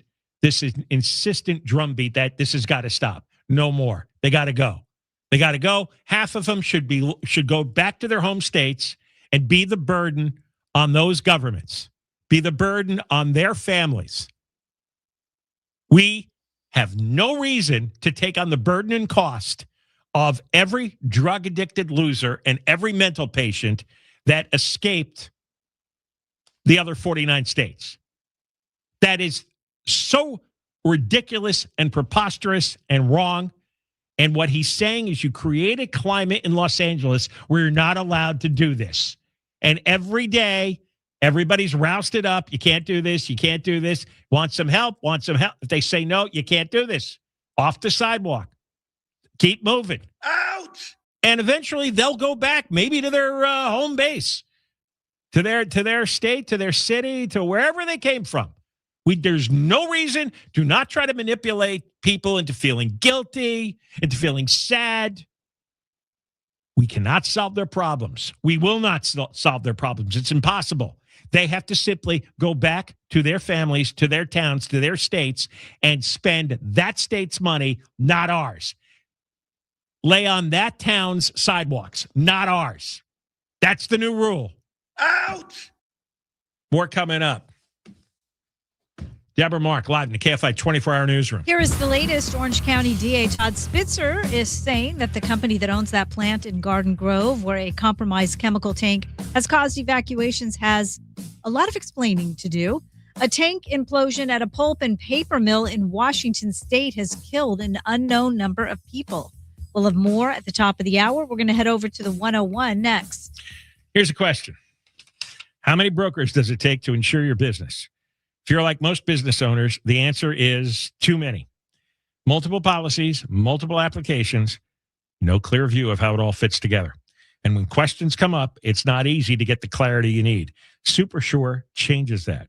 drumbeat that this has got to stop. No more. They got to go. They got to go. Half of them should go back to their home states and be the burden on those governments, be the burden on their families. We have no reason to take on the burden and cost of every drug-addicted loser and every mental patient that escaped the other 49 states. That is so ridiculous and preposterous and wrong. And what he's saying is you create a climate in Los Angeles where you're not allowed to do this. And every day, everybody's rousted up. You can't do this. You can't do this. Want some help? Want some help? If they say no, you can't do this. Off the sidewalk. Keep moving. Ouch! And eventually they'll go back maybe to their home base, to their state, to their city, to wherever they came from. There's no reason. Do not try to manipulate people into feeling guilty, into feeling sad. We cannot solve their problems. We will not solve their problems. It's impossible. They have to simply go back to their families, to their towns, to their states, and spend that state's money, not ours. Lay on that town's sidewalks, not ours. That's the new rule. Ouch! More coming up. Deborah Mark, live in the KFI 24-hour newsroom. Here is the latest. Orange County DA Todd Spitzer is saying that the company that owns that plant in Garden Grove, where a compromised chemical tank has caused evacuations, has a lot of explaining to do. A tank implosion at a pulp and paper mill in Washington state has killed an unknown number of people. We'll have more at the top of the hour. We're going to head over to the 101 next. Here's a question. How many brokers does it take to insure your business? If you're like most business owners, the answer is too many. Multiple policies, multiple applications, no clear view of how it all fits together. And when questions come up, it's not easy to get the clarity you need. SuperSure changes that.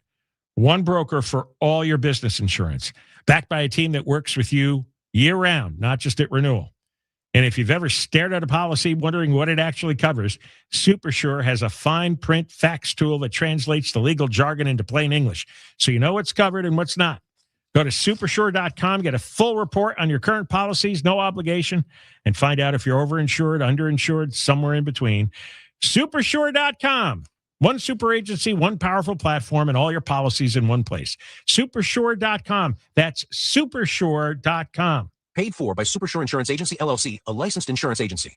One broker for all your business insurance, backed by a team that works with you year-round, not just at renewal. And if you've ever stared at a policy wondering what it actually covers, SuperSure has a fine print fax tool that translates the legal jargon into plain English, so you know what's covered and what's not. Go to supersure.com, get a full report on your current policies, no obligation, and find out if you're overinsured, underinsured, somewhere in between. Supersure.com. One super agency, one powerful platform, and all your policies in one place. Supersure.com. That's supersure.com. Paid for by SuperSure Insurance Agency, LLC, a licensed insurance agency.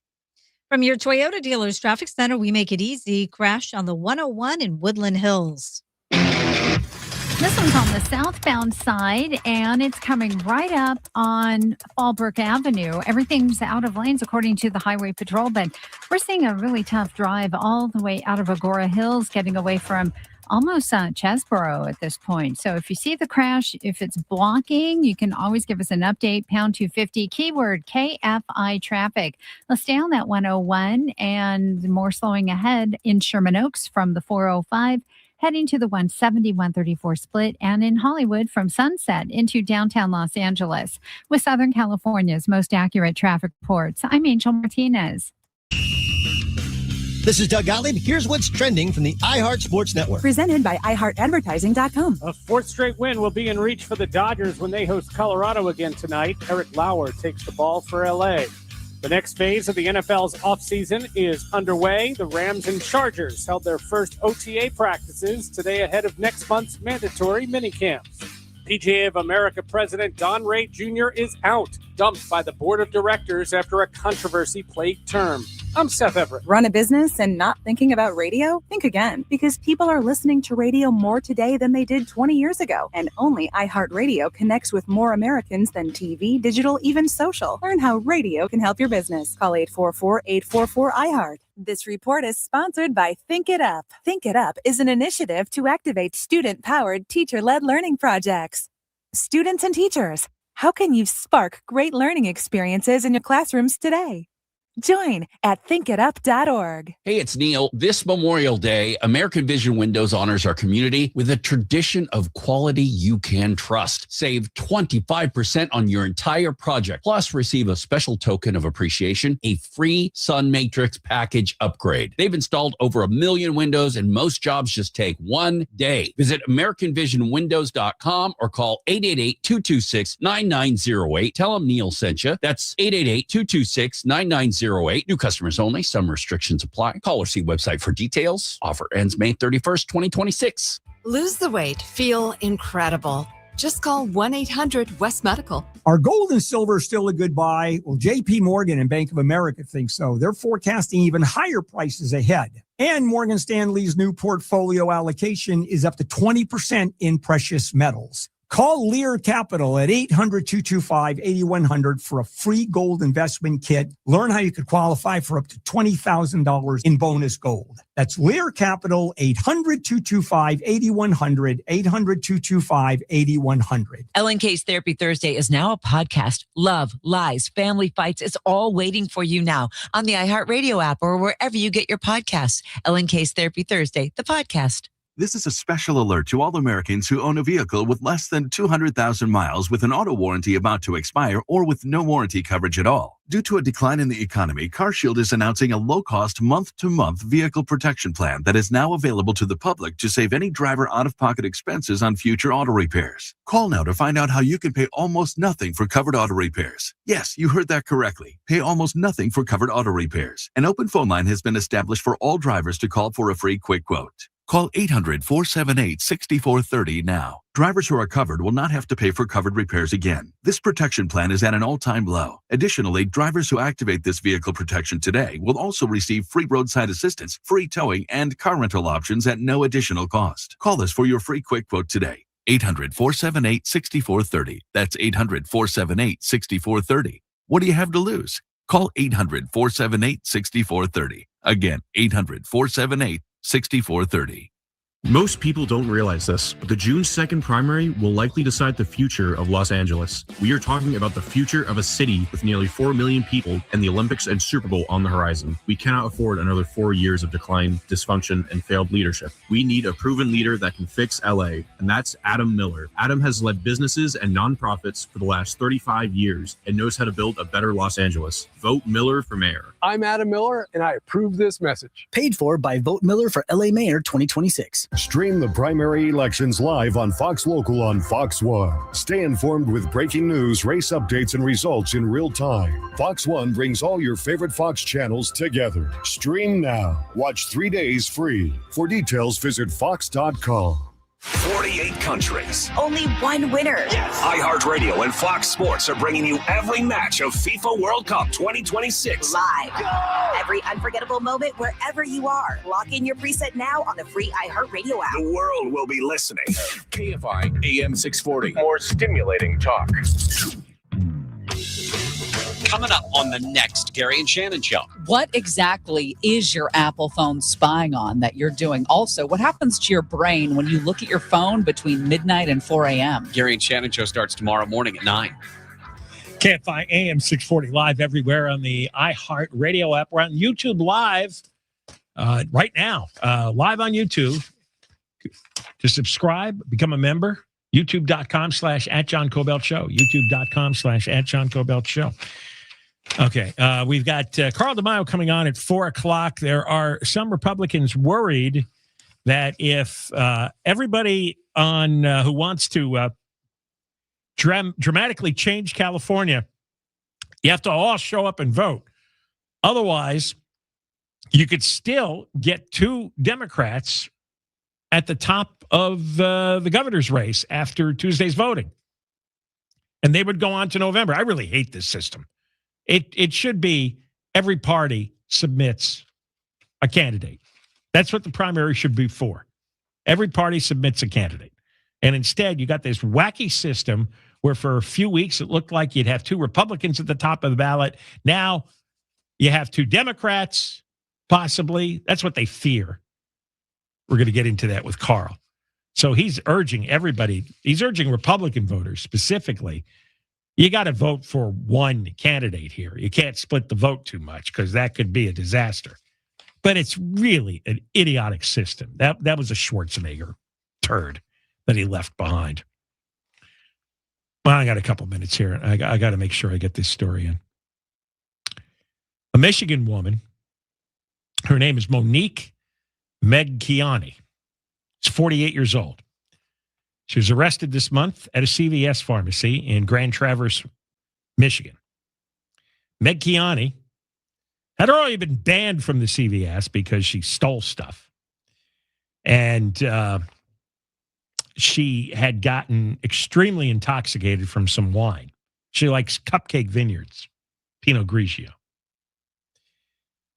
From your Toyota dealer's traffic center, we make it easy. Crash on the 101 in Woodland Hills. This one's on the southbound side, and it's coming right up on Fallbrook Avenue. Everything's out of lanes, according to the Highway Patrol, but we're seeing a really tough drive all the way out of Agora Hills, getting away from almost Chesborough at this point. So if you see the crash, if it's blocking, you can always give us an update, pound 250, keyword KFI traffic. Let's stay on that 101 and more slowing ahead in Sherman Oaks from the 405, heading to the 170, 134 split, and in Hollywood from Sunset into downtown Los Angeles. With Southern California's most accurate traffic reports, I'm Angel Martinez. This is Doug Gottlieb. Here's what's trending from the iHeart Sports Network. Presented by iHeartAdvertising.com. A fourth straight win will be in reach for the Dodgers when they host Colorado again tonight. Eric Lauer takes the ball for L.A. The next phase of the NFL's offseason is underway. The Rams and Chargers held their first OTA practices today ahead of next month's mandatory minicamps. PGA of America President Don Ray Jr. is out, dumped by the board of directors after a controversy-plagued term. I'm Seth Everett. Run a business and not thinking about radio? Think again, because people are listening to radio more today than they did 20 years ago. And only iHeartRadio connects with more Americans than TV, digital, even social. Learn how radio can help your business. Call 844-844-iHeart. This report is sponsored by Think It Up. Think It Up is an initiative to activate student-powered, teacher-led learning projects. Students and teachers, how can you spark great learning experiences in your classrooms today? Join at thinkitup.org. Hey, it's Neil. This Memorial Day, American Vision Windows honors our community with a tradition of quality you can trust. Save 25% on your entire project, plus receive a special token of appreciation, a free Sun Matrix package upgrade. They've installed over 1 million windows, and most jobs just take 1 day. Visit AmericanVisionWindows.com or call 888-226-9908. Tell them Neil sent you. That's 888-226-9908. New customers only. Some restrictions apply. Call or see website for details. Offer ends May 31st, 2026. Lose the weight. Feel incredible. Just call 1-800-WEST Medical. Are gold and silver still a good buy? Well, JP Morgan and Bank of America think so. They're forecasting even higher prices ahead. And Morgan Stanley's new portfolio allocation is up to 20% in precious metals. Call Lear Capital at 800-225-8100 for a free gold investment kit. Learn how you could qualify for up to $20,000 in bonus gold. That's Lear Capital, 800-225-8100, 800-225-8100. LNK's Therapy Thursday is now a podcast. Love, lies, family fights, it's all waiting for you now on the iHeartRadio app or wherever you get your podcasts. LNK's Therapy Thursday, the podcast. This is a special alert to all Americans who own a vehicle with less than 200,000 miles with an auto warranty about to expire or with no warranty coverage at all. Due to a decline in the economy, CarShield is announcing a low-cost month-to-month vehicle protection plan that is now available to the public to save any driver out-of-pocket expenses on future auto repairs. Call now to find out how you can pay almost nothing for covered auto repairs. Yes, you heard that correctly. Pay almost nothing for covered auto repairs. An open phone line has been established for all drivers to call for a free quick quote. Call 800-478-6430 now. Drivers who are covered will not have to pay for covered repairs again. This protection plan is at an all-time low. Additionally, drivers who activate this vehicle protection today will also receive free roadside assistance, free towing, and car rental options at no additional cost. Call us for your free quick quote today. 800-478-6430. That's 800-478-6430. What do you have to lose? Call 800-478-6430. Again, 800-478-6430. Most people don't realize this, but the June 2nd primary will likely decide the future of Los Angeles. We are talking about the future of a city with nearly 4 million people and the Olympics and Super Bowl on the horizon. We cannot afford another 4 years of decline, dysfunction, and failed leadership. We need a proven leader that can fix LA, and that's Adam Miller. Adam has led businesses and nonprofits for the last 35 years and knows how to build a better Los Angeles. Vote Miller for mayor. I'm Adam Miller, and I approve this message. Paid for by Vote Miller for LA Mayor 2026. Stream the primary elections live on Fox Local on Fox One. Stay informed with breaking news, race updates, and results in real time. Fox One brings all your favorite Fox channels together. Stream now. Watch 3 days free. For details, visit fox.com. 48 countries. Only one winner. Yes. iHeartRadio and Fox Sports are bringing you every match of FIFA World Cup 2026. Live. Go! Every unforgettable moment wherever you are. Lock in your preset now on the free iHeartRadio app. The world will be listening. KFI AM 640. More stimulating talk. Coming up on the next Gary and Shannon show. What exactly is your Apple phone spying on that you're doing? Also, what happens to your brain when you look at your phone between midnight and 4 a.m.? Gary and Shannon show starts tomorrow morning at 9. KFI AM 640 live everywhere on the iHeart Radio app. We're on YouTube live right now, live on YouTube. To subscribe, become a member, youtube.com/@John Kobylt Show, youtube.com/@John Kobylt Show. Okay. We've got Carl DeMaio coming on at 4 o'clock. There are some Republicans worried that if everybody on who wants to dramatically change California, you have to all show up and vote. Otherwise, you could still get 2 Democrats at the top of the governor's race after Tuesday's voting. And they would go on to November. I really hate this system. It should be every party submits a candidate. That's what the primary should be for. Every party submits a candidate. And instead, you got this wacky system where for a few weeks it looked like you'd have 2 Republicans at the top of the ballot. Now you have 2 Democrats, possibly. That's what they fear. We're going to get into that with Carl. So he's urging everybody, he's urging Republican voters specifically, you got to vote for one candidate here. You can't split the vote too much because that could be a disaster. But it's really an idiotic system. That was a Schwarzenegger turd that he left behind. Well, I got a couple minutes here. I got to make sure I get this story in. A Michigan woman, her name is Monique Megkiani. She's 48 years old. She was arrested this month at a CVS pharmacy in Grand Traverse, Michigan. Megkiani had already been banned from the CVS because she stole stuff. And she had gotten extremely intoxicated from some wine. She likes Cupcake Vineyards, Pinot Grigio.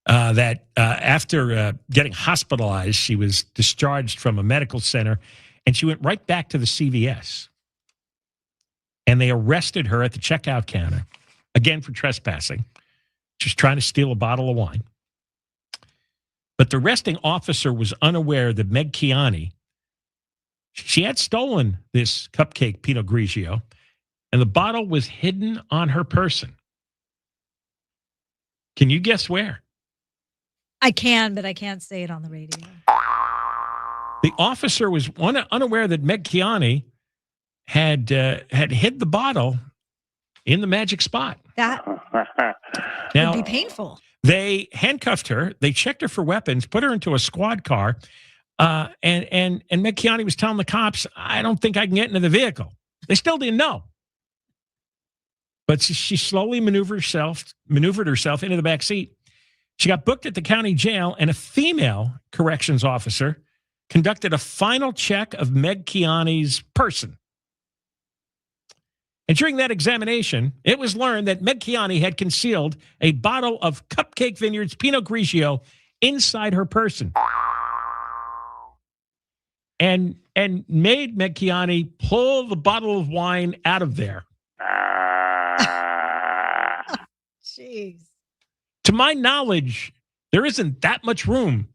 After getting hospitalized, she was discharged from a medical center, and she went right back to the CVS. And they arrested her at the checkout counter, again for trespassing. She was trying to steal a bottle of wine. But the arresting officer was unaware that Megkiani, she had stolen this Cupcake Pinot Grigio, and the bottle was hidden on her person. Can you guess where? I can, but I can't say it on the radio. The officer was unaware that Megkiani had hid the bottle in the magic spot. That now, would be painful. They handcuffed her. They checked her for weapons, put her into a squad car, and Megkiani was telling the cops, "I don't think I can get into the vehicle." They still didn't know, but she slowly maneuvered herself into the back seat. She got booked at the county jail, and a female corrections officer conducted a final check of Megkiani's person. And during that examination, it was learned that Megkiani had concealed a bottle of Cupcake Vineyards Pinot Grigio inside her person. And made Megkiani pull the bottle of wine out of there. Jeez. To my knowledge, there isn't that much room.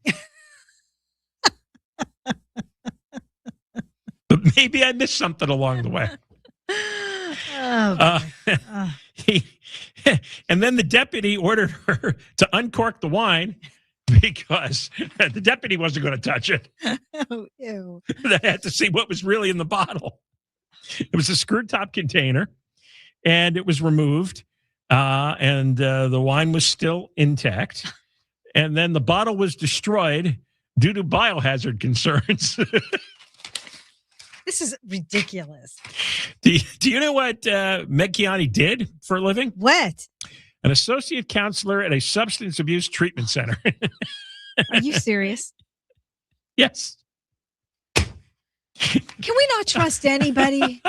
But maybe I missed something along the way. And then the deputy ordered her to uncork the wine because the deputy wasn't going to touch it. Oh, ew. They had to see what was really in the bottle. It was a screw top container, and it was removed. And the wine was still intact. And then the bottle was destroyed due to biohazard concerns. This is ridiculous. Do you know what Megkiani did for a living? What? An associate counselor at a substance abuse treatment center. Are you serious? Yes. Can we not trust anybody?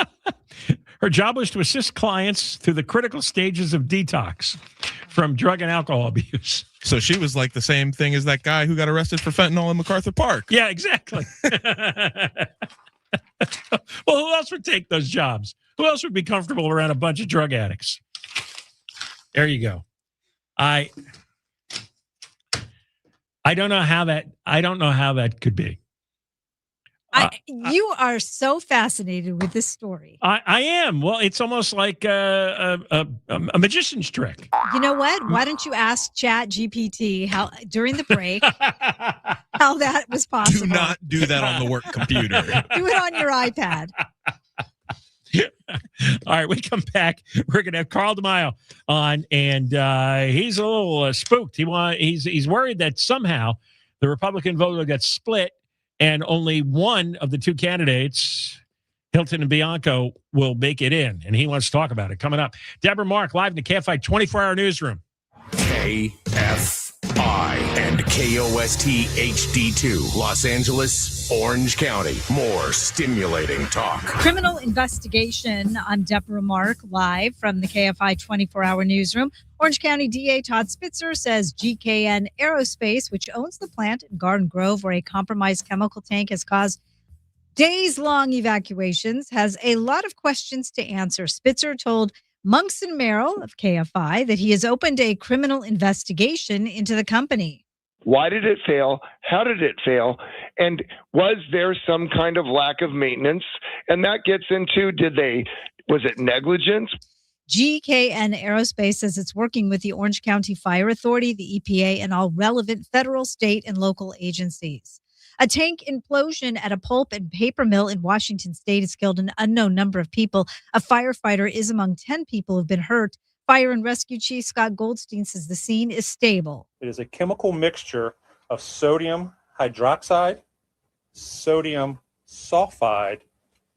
Her job was to assist clients through the critical stages of detox from drug and alcohol abuse. So she was like the same thing as that guy who got arrested for fentanyl in MacArthur Park. Yeah, exactly. Well, who else would take those jobs? Who else would be comfortable around a bunch of drug addicts? There you go. I don't know how that could be. You are so fascinated with this story. I am. Well, it's almost like a magician's trick. You know what? Why don't you ask Chat GPT how during the break how that was possible? Do not do that on the work computer. Do it on your iPad. All right, we come back. We're going to have Carl DeMaio on, and he's a little spooked. He's worried that somehow the Republican vote will get split, and only one of the two candidates, Hilton and Bianco, will make it in, and he wants to talk about it. Coming up, Deborah Mark live in the KFI 24-hour newsroom. KFI and KOST HD2, Los Angeles, Orange County. More stimulating talk. Criminal investigation. I'm Deborah Mark, live from the KFI 24-hour newsroom. Orange County DA Todd Spitzer says GKN Aerospace, which owns the plant in Garden Grove where a compromised chemical tank has caused days-long evacuations, has a lot of questions to answer. Spitzer told Monks and Merrill of KFI that he has opened a criminal investigation into the company. Why did it fail? How did it fail? And was there some kind of lack of maintenance? And that gets into, was it negligence? GKN Aerospace says it's working with the Orange County Fire Authority, the EPA, and all relevant federal, state, and local agencies. A tank implosion at a pulp and paper mill in Washington state has killed an unknown number of people. A firefighter is among 10 people who have been hurt. Fire and Rescue Chief Scott Goldstein says the scene is stable. It is a chemical mixture of sodium hydroxide, sodium sulfide,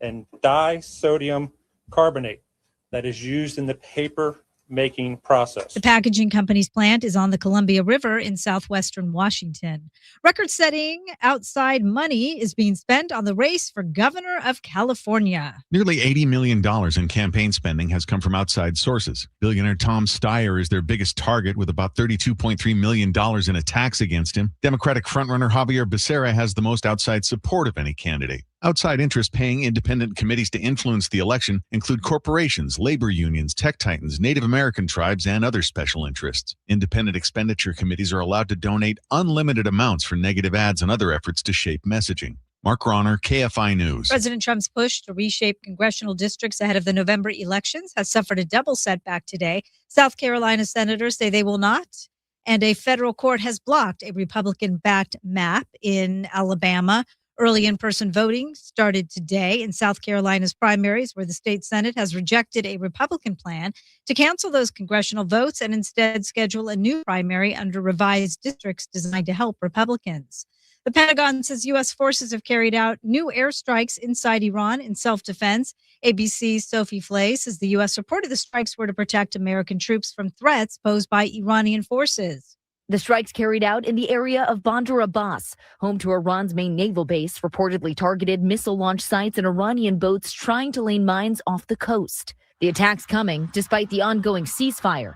and disodium carbonate that is used in the paper making process. The packaging company's plant is on the Columbia River in southwestern Washington. Record-setting outside money is being spent on the race for governor of California. Nearly $80 million in campaign spending has come from outside sources. Billionaire Tom Steyer is their biggest target with about $32.3 million in attacks against him. Democratic frontrunner Javier Becerra has the most outside support of any candidate. Outside interests paying independent committees to influence the election include corporations, labor unions, tech titans, Native American tribes, and other special interests. Independent expenditure committees are allowed to donate unlimited amounts for negative ads and other efforts to shape messaging. Mark Ronner, KFI News. President Trump's push to reshape congressional districts ahead of the November elections has suffered a double setback today. South Carolina senators say they will not, and a federal court has blocked a Republican-backed map in Alabama. Early in-person voting started today in South Carolina's primaries, where the state Senate has rejected a Republican plan to cancel those congressional votes and instead schedule a new primary under revised districts designed to help Republicans. The Pentagon says U.S. forces have carried out new airstrikes inside Iran in self-defense. ABC's Sophie Flay says the U.S. reported the strikes were to protect American troops from threats posed by Iranian forces. The strikes carried out in the area of Bandar Abbas, home to Iran's main naval base, reportedly targeted missile launch sites and Iranian boats trying to lay mines off the coast. The attacks coming despite the ongoing ceasefire.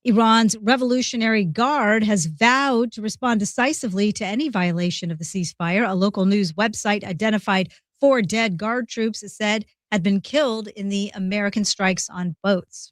Iran's Revolutionary Guard has vowed to respond decisively to any violation of the ceasefire. A local news website identified 4 dead Guard troops, it said, had been killed in the American strikes on boats.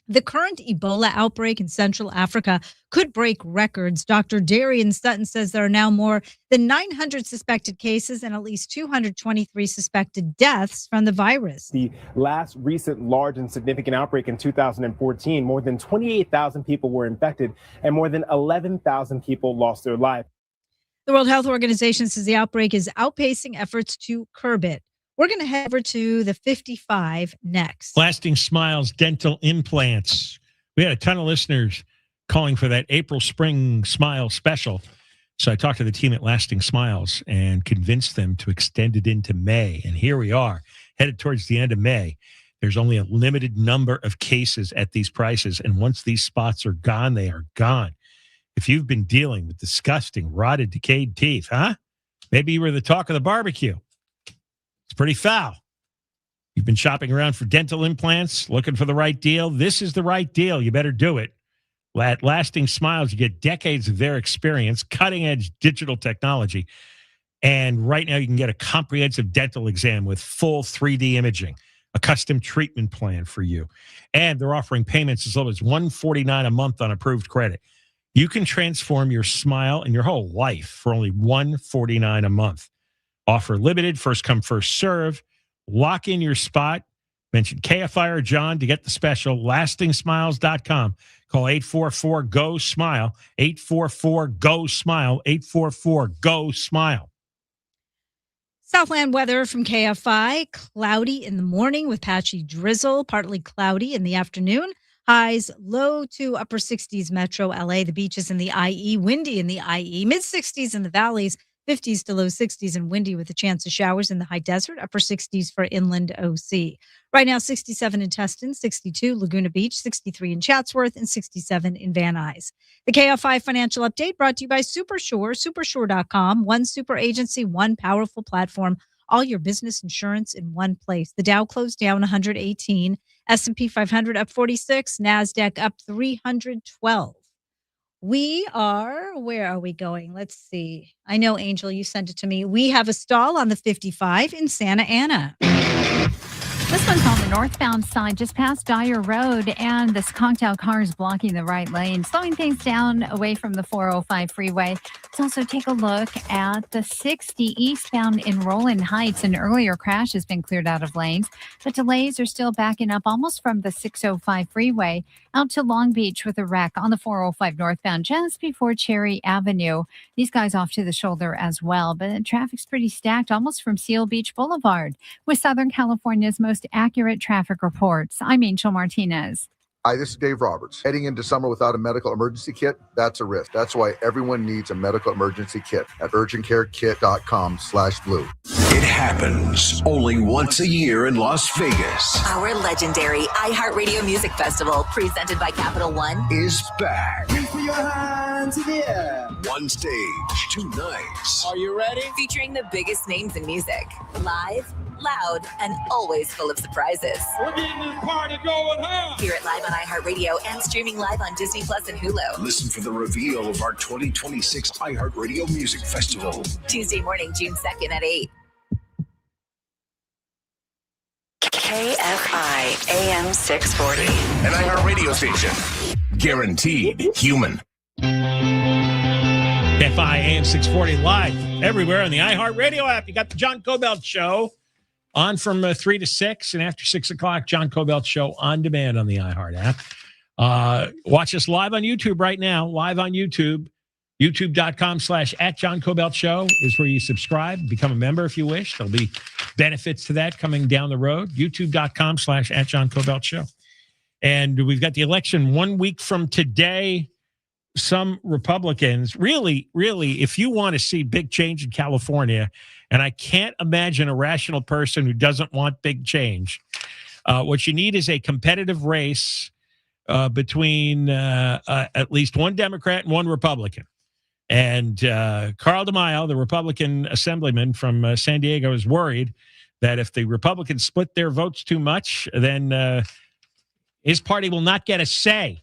The current Ebola outbreak in Central Africa could break records. Dr. Darian Sutton says there are now more than 900 suspected cases and at least 223 suspected deaths from the virus. The last recent large and significant outbreak in 2014, more than 28,000 people were infected and more than 11,000 people lost their life. The World Health Organization says the outbreak is outpacing efforts to curb it. We're going to head over to the 55 next. Lasting Smiles dental implants. We had a ton of listeners calling for that April Spring Smile special. So I talked to the team at Lasting Smiles and convinced them to extend it into May. And here we are, headed towards the end of May. There's only a limited number of cases at these prices. And once these spots are gone, they are gone. If you've been dealing with disgusting, rotted, decayed teeth, maybe you were the talk of the barbecue. It's pretty foul. You've been shopping around for dental implants, looking for the right deal. This is the right deal. You better do it. At Lasting Smiles, you get decades of their experience, cutting-edge digital technology. And right now you can get a comprehensive dental exam with full 3D imaging, a custom treatment plan for you. And they're offering payments as low as $149 a month on approved credit. You can transform your smile and your whole life for only $149 a month. Offer limited, first come, first serve. Lock in your spot. Mention KFI or John to get the special. LastingSmiles.com. Call 844-GO-SMILE. 844-GO-SMILE. 844-GO-SMILE. Southland weather from KFI. Cloudy in the morning with patchy drizzle, partly cloudy in the afternoon. Highs low to upper 60s metro LA. The beaches in the IE, windy in the IE, mid 60s in the valleys, 50s to low 60s and windy with a chance of showers in the high desert, upper 60s for inland OC. Right now, 67 in Tustin, 62 Laguna Beach, 63 in Chatsworth, and 67 in Van Nuys. The KFI financial update brought to you by Supershore, supershore.com. One super agency, one powerful platform, all your business insurance in one place. The Dow closed down 118, S&P 500 up 46, NASDAQ up 312. Where are we going? Let's see. I know, Angel, you sent it to me. We have a stall on the 55 in Santa Ana. This one's on the northbound side, just past Dyer Road, and this conked out car is blocking the right lane, slowing things down away from the 405 freeway. Let's also take a look at the 60 eastbound in Roland Heights. An earlier crash has been cleared out of lanes, but delays are still backing up almost from the 605 freeway out to Long Beach with a wreck on the 405 northbound just before Cherry Avenue. These guys off to the shoulder as well, but traffic's pretty stacked almost from Seal Beach Boulevard. With Southern California's most accurate traffic reports, I'm Angel Martinez. Hi, this is Dave Roberts. Heading into summer without a medical emergency kit, that's a risk. That's why everyone needs a medical emergency kit at urgentcarekit.com/blue. It happens only once a year in Las Vegas. Our legendary iHeartRadio Music Festival, presented by Capital One, Is back. Put your hands in the air. One stage, 2 nights. Are you ready? featuring the biggest names in music. Live, loud, and always full of surprises. We're getting this party going, huh? Hear it live on iHeartRadio and streaming live on Disney Plus and Hulu. Listen for the reveal of our 2026 iHeartRadio Music Festival. Tuesday morning, June 2nd at 8. KFI AM 640. An iHeartRadio station. Guaranteed human. KFI AM 640 live everywhere on the iHeartRadio app. You got the John Kobylt Show on from 3 to 6, and after 6 o'clock, John Kobylt Show on demand on the iHeart app. Watch us live on YouTube right now, live on YouTube. YouTube.com/@John Kobylt Show is where you subscribe, become a member if you wish. There'll be benefits to that coming down the road. YouTube.com/@John Kobylt Show. And we've got the election 1 week from today. Some Republicans, really, if you want to see big change in California, and I can't imagine a rational person who doesn't want big change, what you need is a competitive race between at least one Democrat and one Republican. And Carl DeMaio, the Republican assemblyman from San Diego, is worried that if the Republicans split their votes too much, then his party will not get a say.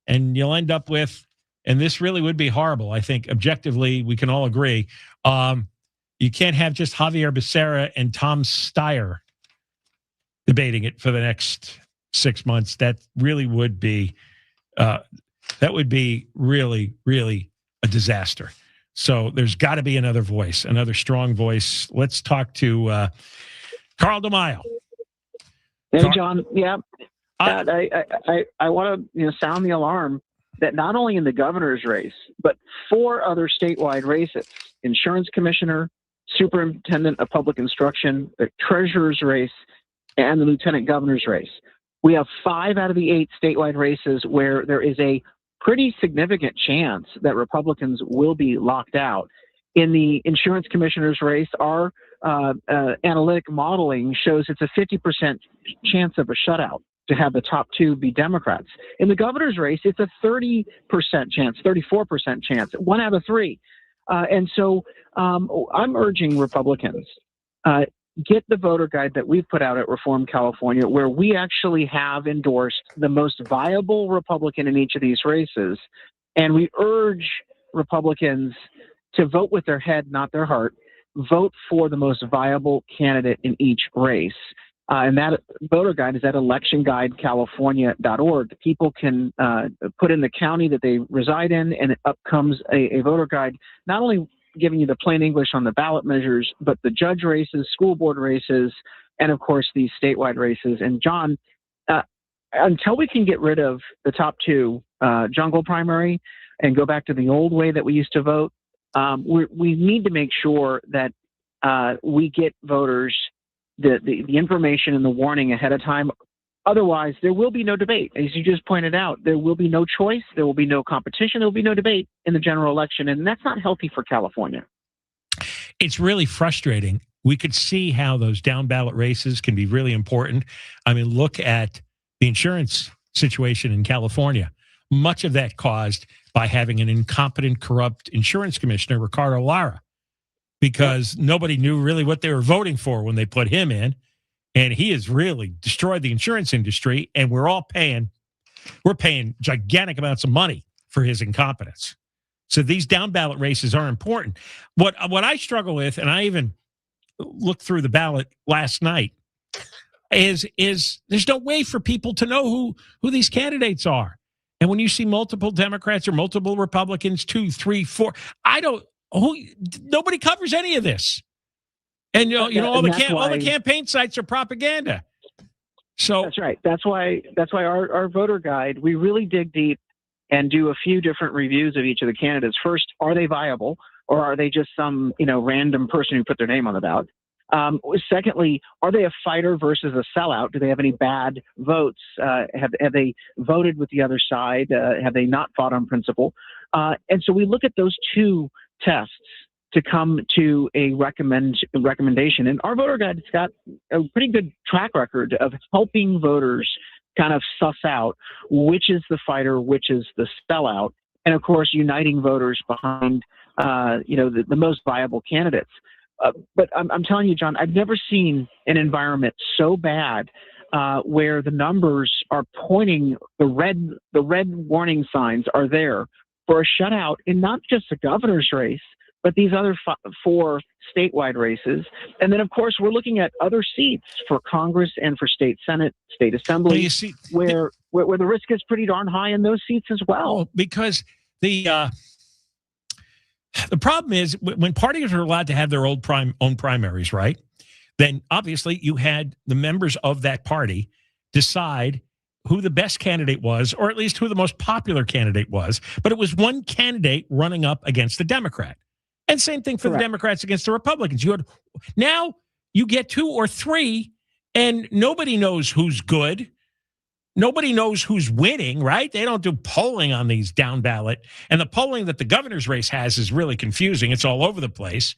And you'll end up with, and this really would be horrible, I think, objectively, we can all agree, you can't have just Javier Becerra and Tom Steyer debating it for the next 6 months. That really would be, really, really a disaster. So there's got to be another voice, another strong voice. Let's talk to Carl DeMaio. Hey, John. Yeah. I want to sound the alarm that not only in the governor's race, but 4 other statewide races, insurance commissioner, superintendent of public instruction, the treasurer's race, and the lieutenant governor's race. We have 5 out of the 8 statewide races where there is a pretty significant chance that Republicans will be locked out. In the insurance commissioner's race, our analytic modeling shows it's a 50% chance of a shutout to have the top 2 be Democrats. In the governor's race, it's a 30% chance, 34% chance, 1 out of 3. And so I'm urging Republicans, get the voter guide that we've put out at Reform California, where we actually have endorsed the most viable Republican in each of these races. And we urge Republicans to vote with their head, not their heart. Vote for the most viable candidate in each race. And that voter guide is at electionguidecalifornia.org. People can put in the county that they reside in, and up comes a voter guide, not only giving you the plain English on the ballot measures, but the judge races, school board races, and of course these statewide races. And John, until we can get rid of the top 2 jungle primary and go back to the old way that we used to vote, we need to make sure that we get voters the information and the warning ahead of time. Otherwise, there will be no debate. As you just pointed out, there will be no choice. There will be no competition. There will be no debate in the general election. And that's not healthy for California. It's really frustrating. We could see how those down ballot races can be really important. I mean, look at the insurance situation in California. Much of that caused by having an incompetent, corrupt insurance commissioner, Ricardo Lara, because nobody knew really what they were voting for when they put him in. And he has really destroyed the insurance industry. And we're paying gigantic amounts of money for his incompetence. So these down ballot races are important. What I struggle with, and I even looked through the ballot last night, is there's no way for people to know who these candidates are. And when you see multiple Democrats or multiple Republicans, 2, 3, 4, nobody covers any of this. And all the campaign sites are propaganda. So that's right. That's why our voter guide, we really dig deep and do a few different reviews of each of the candidates. First, are they viable, or are they just some random person who put their name on the ballot? Secondly, are they a fighter versus a sellout? Do they have any bad votes? Have they voted with the other side? Have they not fought on principle? And so we look at those two tests to come to a recommendation. And our voter guide's got a pretty good track record of helping voters kind of suss out which is the fighter, which is the sellout, and of course uniting voters behind the most viable candidates. But I'm telling you, John, I've never seen an environment so bad where the numbers are pointing, the red warning signs are there for a shutout in not just the governor's race, but these other 4 statewide races. And then, of course, we're looking at other seats for Congress and for state Senate, state Assembly, where the risk is pretty darn high in those seats as well. Because the problem is when parties are allowed to have their own primaries, right? Then obviously you had the members of that party decide who the best candidate was, or at least who the most popular candidate was. But it was one candidate running up against the Democrat. And same thing for the Democrats against the Republicans. Now you get 2 or 3, and nobody knows who's good. Nobody knows who's winning, right? They don't do polling on these down ballot. And the polling that the governor's race has is really confusing. It's all over the place.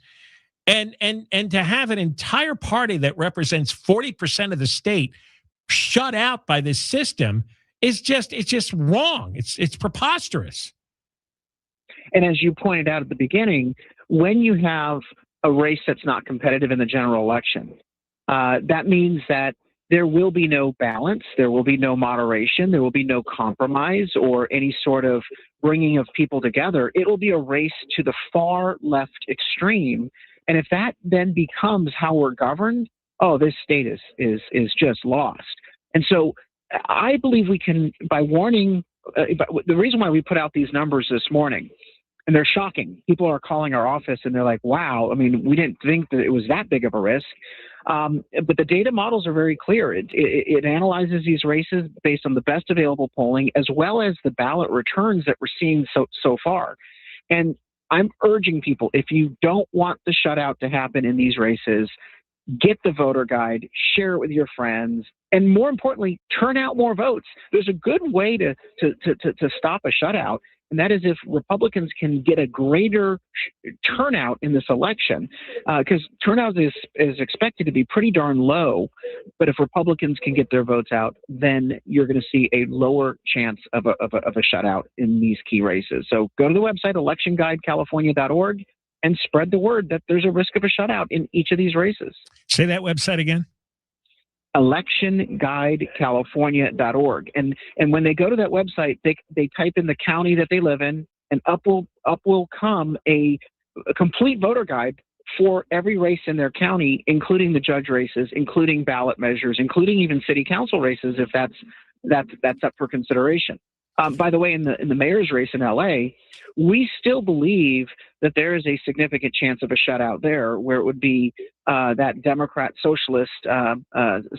And to have an entire party that represents 40% of the state shut out by this system is just wrong. It's preposterous. And as you pointed out at the beginning, when you have a race that's not competitive in the general election, that means that there will be no balance, there will be no moderation, there will be no compromise or any sort of bringing of people together. It will be a race to the far left extreme. And if that then becomes how we're governed, this state is just lost. And so I believe we can, by warning, the reason why we put out these numbers this morning, and they're shocking. People are calling our office and they're like, wow, I mean, we didn't think that it was that big of a risk. But the data models are very clear. It analyzes these races based on the best available polling, as well as the ballot returns that we're seeing so far. And I'm urging people, if you don't want the shutout to happen in these races, get the voter guide, share it with your friends, and more importantly, turn out more votes. There's a good way to stop a shutout, and that is if Republicans can get a greater turnout in this election, because turnout is expected to be pretty darn low. But if Republicans can get their votes out, then you're going to see a lower chance of a shutout in these key races. So go to the website, electionguidecalifornia.org, and spread the word that there's a risk of a shutout in each of these races. Say that website again. electionguidecalifornia.org. And when they go to that website, they type in the county that they live in, and up will come a complete voter guide for every race in their county, including the judge races, including ballot measures, including even city council races, if that's up for consideration. By the way, in the mayor's race in LA, we still believe that there is a significant chance of a shutout there, where it would be that Democrat socialist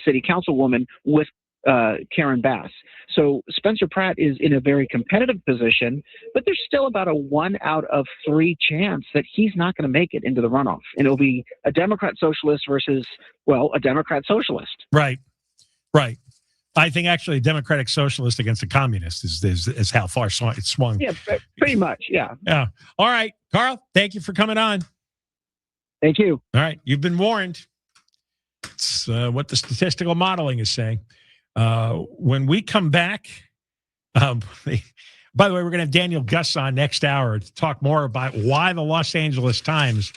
city councilwoman with Karen Bass. So Spencer Pratt is in a very competitive position, but there's still about a 1 out of 3 chance that he's not going to make it into the runoff. And it'll be a Democrat socialist versus, well, a Democrat socialist. Right. I think actually a Democratic socialist against a communist is how far it swung. Yeah, pretty much. Yeah. Yeah. All right, Carl, thank you for coming on. Thank you. All right. You've been warned. It's what the statistical modeling is saying. When we come back, by the way, we're going to have Daniel Gus on next hour to talk more about why the Los Angeles Times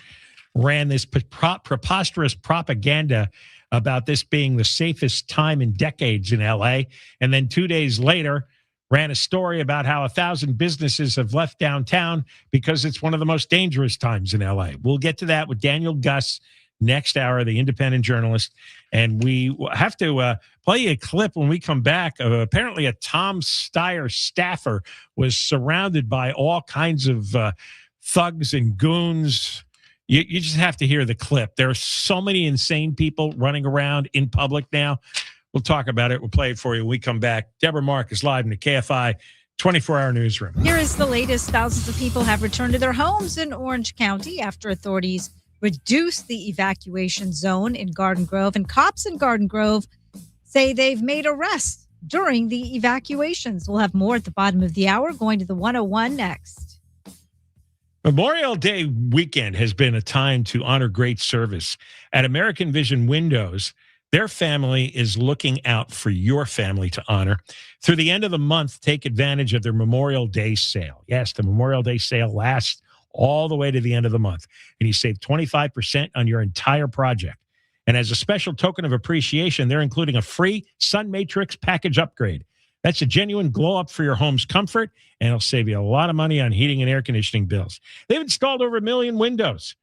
ran this preposterous propaganda about this being the safest time in decades in L.A. And then 2 days later, ran a story about how 1,000 businesses have left downtown because it's one of the most dangerous times in L.A. We'll get to that with Daniel Gus next hour, the independent journalist. And we have to play you a clip when we come back. Apparently a Tom Steyer staffer was surrounded by all kinds of thugs and goons. You just have to hear the clip. There are so many insane people running around in public now. We'll talk about it. We'll play it for you when we come back. Deborah Mark is live in the KFI 24-hour newsroom. Here is the latest. Thousands of people have returned to their homes in Orange County after authorities reduced the evacuation zone in Garden Grove. And cops in Garden Grove say they've made arrests during the evacuations. We'll have more at the bottom of the hour, going to the 101 next. Memorial Day weekend has been a time to honor great service. At American Vision Windows, their family is looking out for your family to honor. Through the end of the month, take advantage of their Memorial Day sale. Yes, the Memorial Day sale lasts all the way to the end of the month, and you save 25% on your entire project. And as a special token of appreciation, they're including a free Sun Matrix package upgrade. That's a genuine glow up for your home's comfort, and it'll save you a lot of money on heating and air conditioning bills. They've installed over 1 million windows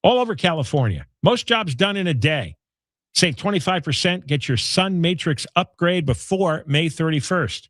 all over California. Most jobs done in a day. Save 25%. Get your Sun Matrix upgrade before May 31st.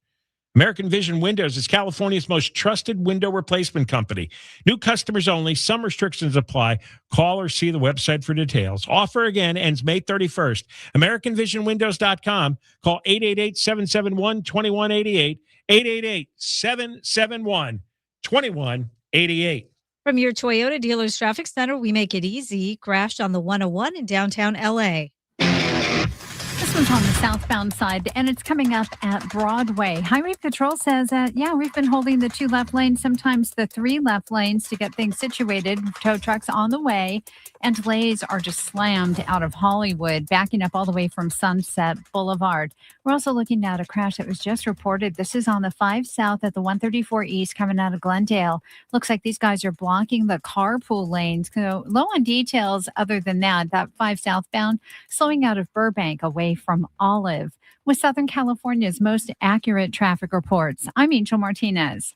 American Vision Windows is California's most trusted window replacement company. New customers only. Some restrictions apply. Call or see the website for details. Offer again ends May 31st. AmericanVisionWindows.com. Call 888-771-2188. 888-771-2188. From your Toyota Dealers Traffic Center, we make it easy. Crashed on the 101 in downtown L.A. This one's on the southbound side, and it's coming up at Broadway. Highway Patrol says we've been holding the 2 left lanes, sometimes the 3 left lanes to get things situated. Tow trucks on the way, and delays are just slammed out of Hollywood, backing up all the way from Sunset Boulevard. We're also looking at a crash that was just reported. This is on the 5 South at the 134 East coming out of Glendale. Looks like these guys are blocking the carpool lanes. So low on details other than that 5 southbound slowing out of Burbank away from Olive. With Southern California's most accurate traffic reports, I'm Angel Martinez.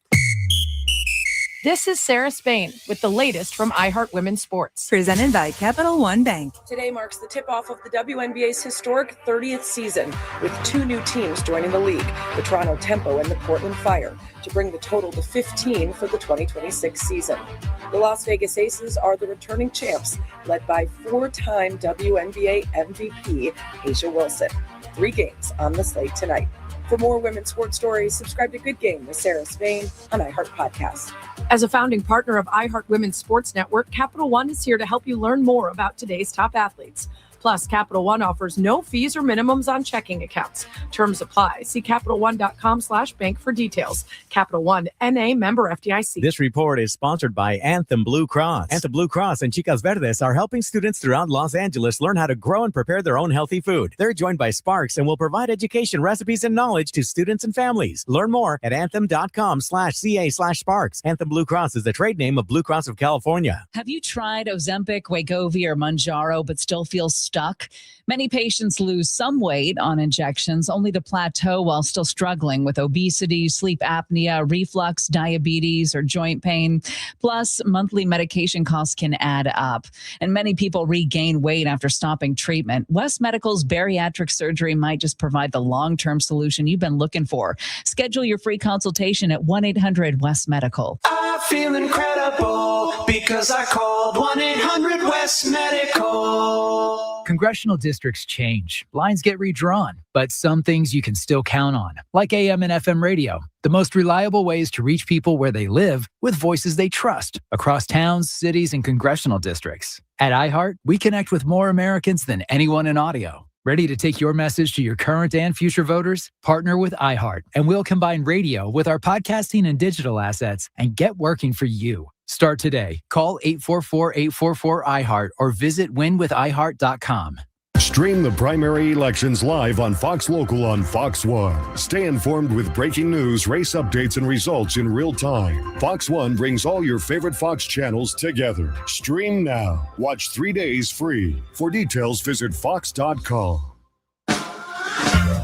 This is Sarah Spain with the latest from iHeart Women's Sports. Presented by Capital One Bank. Today marks the tip-off of the WNBA's historic 30th season, with 2 new teams joining the league, the Toronto Tempo and the Portland Fire, to bring the total to 15 for the 2026 season. The Las Vegas Aces are the returning champs, led by 4-time WNBA MVP A'ja Wilson. 3 games on the slate tonight. For more women's sports stories, subscribe to Good Game with Sarah Spain on iHeart Podcast. As a founding partner of iHeart Women's Sports Network, Capital One is here to help you learn more about today's top athletes. Plus, Capital One offers no fees or minimums on checking accounts. Terms apply. See CapitalOne.com/bank for details. Capital One, N.A. member FDIC. This report is sponsored by Anthem Blue Cross. Anthem Blue Cross and Chicas Verdes are helping students throughout Los Angeles learn how to grow and prepare their own healthy food. They're joined by Sparks and will provide education, recipes, and knowledge to students and families. Learn more at anthem.com/ca/Sparks. Anthem Blue Cross is the trade name of Blue Cross of California. Have you tried Ozempic, Wegovy, or Mounjaro but still feel stuck? Many patients lose some weight on injections only to plateau while still struggling with obesity, sleep apnea, reflux, diabetes, or joint pain. Plus, monthly medication costs can add up. And many people regain weight after stopping treatment. West Medical's bariatric surgery might just provide the long-term solution you've been looking for. Schedule your free consultation at 1-800-WEST-MEDICAL. I feel incredible because I called 1-800-WEST-MEDICAL. Congressional districts change, lines get redrawn, but some things you can still count on, like AM and FM radio, the most reliable ways to reach people where they live with voices they trust across towns, cities, and congressional districts. At iHeart, we connect with more Americans than anyone in audio. Ready to take your message to your current and future voters? Partner with iHeart, and we'll combine radio with our podcasting and digital assets and get working for you. Start today. Call 844-844-iHeart or visit winwithiheart.com. Stream the primary elections live on Fox Local on Fox One. Stay informed with breaking news, race updates, and results in real time. Fox One brings all your favorite Fox channels together. Stream now. Watch 3 days free. For details, visit fox.com.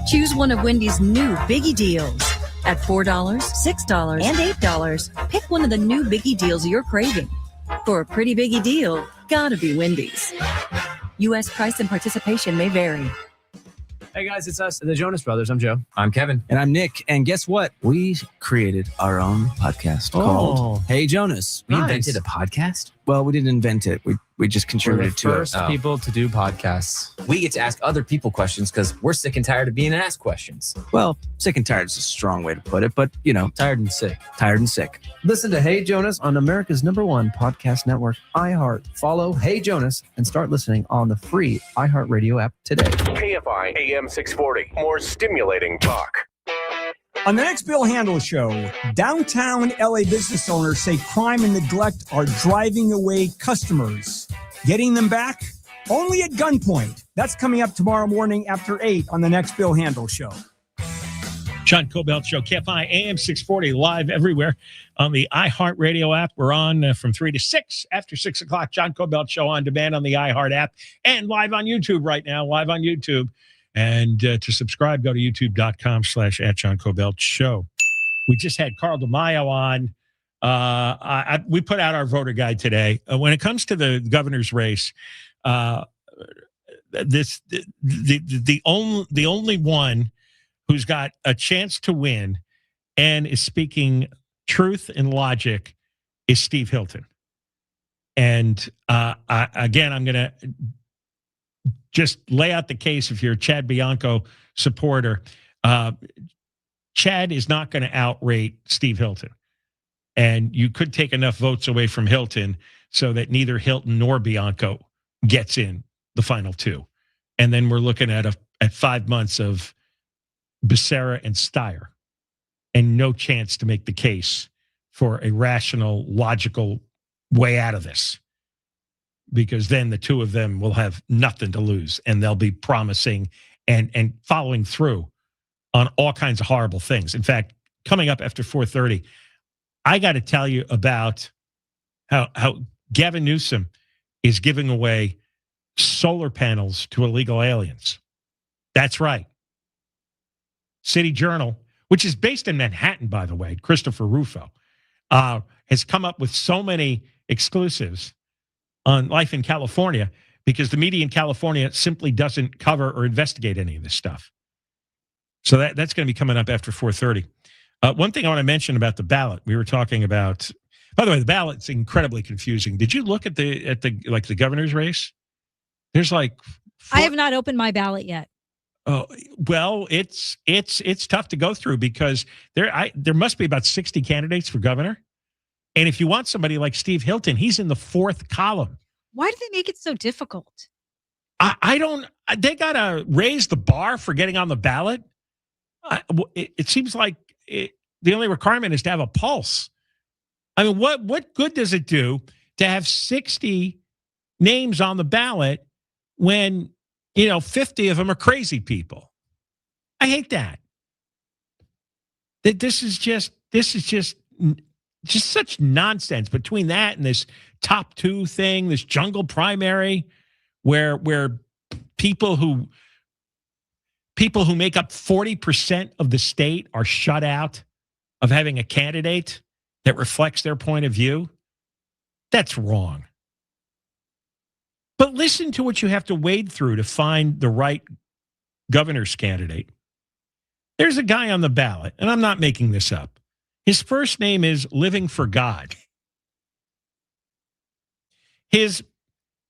Choose one of Wendy's new Biggie Deals. At $4, $6, and $8, pick one of the new Biggie Deals you're craving. For a pretty Biggie deal, gotta be Wendy's. U.S. price and participation may vary. Hey guys, it's us, the Jonas Brothers. I'm Joe. I'm Kevin. And I'm Nick. And guess what? We created our own podcast called Hey Jonas. We invented a podcast? Well, we didn't invent it. We just contributed to it. First people to do podcasts. We get to ask other people questions because we're sick and tired of being asked questions. Well, sick and tired is a strong way to put it, but tired and sick. Tired and sick. Listen to Hey Jonas on America's #1 podcast network, iHeart. Follow Hey Jonas and start listening on the free iHeartRadio app today. KFI AM 640. More stimulating talk. On the next Bill Handel Show, downtown LA business owners say crime and neglect are driving away customers. Getting them back? Only at gunpoint. That's coming up tomorrow morning after 8 on the next Bill Handel Show. John Kobylt Show, KFI AM 640, live everywhere on the iHeartRadio app. We're on from 3 to 6. After 6 o'clock, John Kobylt Show on demand on the iHeart app and live on YouTube right now, live on YouTube. And to subscribe, go to youtube.com/@JohnKobyltShow. We just had Carl DeMaio on. We put out our voter guide today. When it comes to the governor's race, the only one who's got a chance to win and is speaking truth and logic is Steve Hilton. And again, I'm going to just lay out the case if you're a Chad Bianco supporter. Chad is not going to outrate Steve Hilton. And you could take enough votes away from Hilton so that neither Hilton nor Bianco gets in the final two. And then we're looking at 5 months of Becerra and Steyer and no chance to make the case for a rational, logical way out of this. Because then the two of them will have nothing to lose and they'll be promising and following through on all kinds of horrible things. In fact, coming up after 4:30, I got to tell you about how Gavin Newsom is giving away solar panels to illegal aliens. That's right. City Journal, which is based in Manhattan, by the way, Christopher Rufo, has come up with so many exclusives on life in California because the media in California simply doesn't cover or investigate any of this stuff. So that's going to be coming up after 4:30. One thing I want to mention about the ballot, we were talking about, by the way, the ballot's incredibly confusing. Did you look at the governor's race? There's I have not opened my ballot yet. Oh, well, it's tough to go through because there must be about 60 candidates for governor. And if you want somebody like Steve Hilton, he's in the 4th column. Why do they make it so difficult? I don't, they got to raise the bar for getting on the ballot. It seems like the only requirement is to have a pulse. I mean, what good does it do to have 60 names on the ballot when, 50 of them are crazy people? I hate that. This is just such nonsense between that and this top 2 thing, this jungle primary where people who make up 40% of the state are shut out of having a candidate that reflects their point of view. That's wrong. But listen to what you have to wade through to find the right governor's candidate. There's a guy on the ballot, and I'm not making this up. His first name is Living for God. His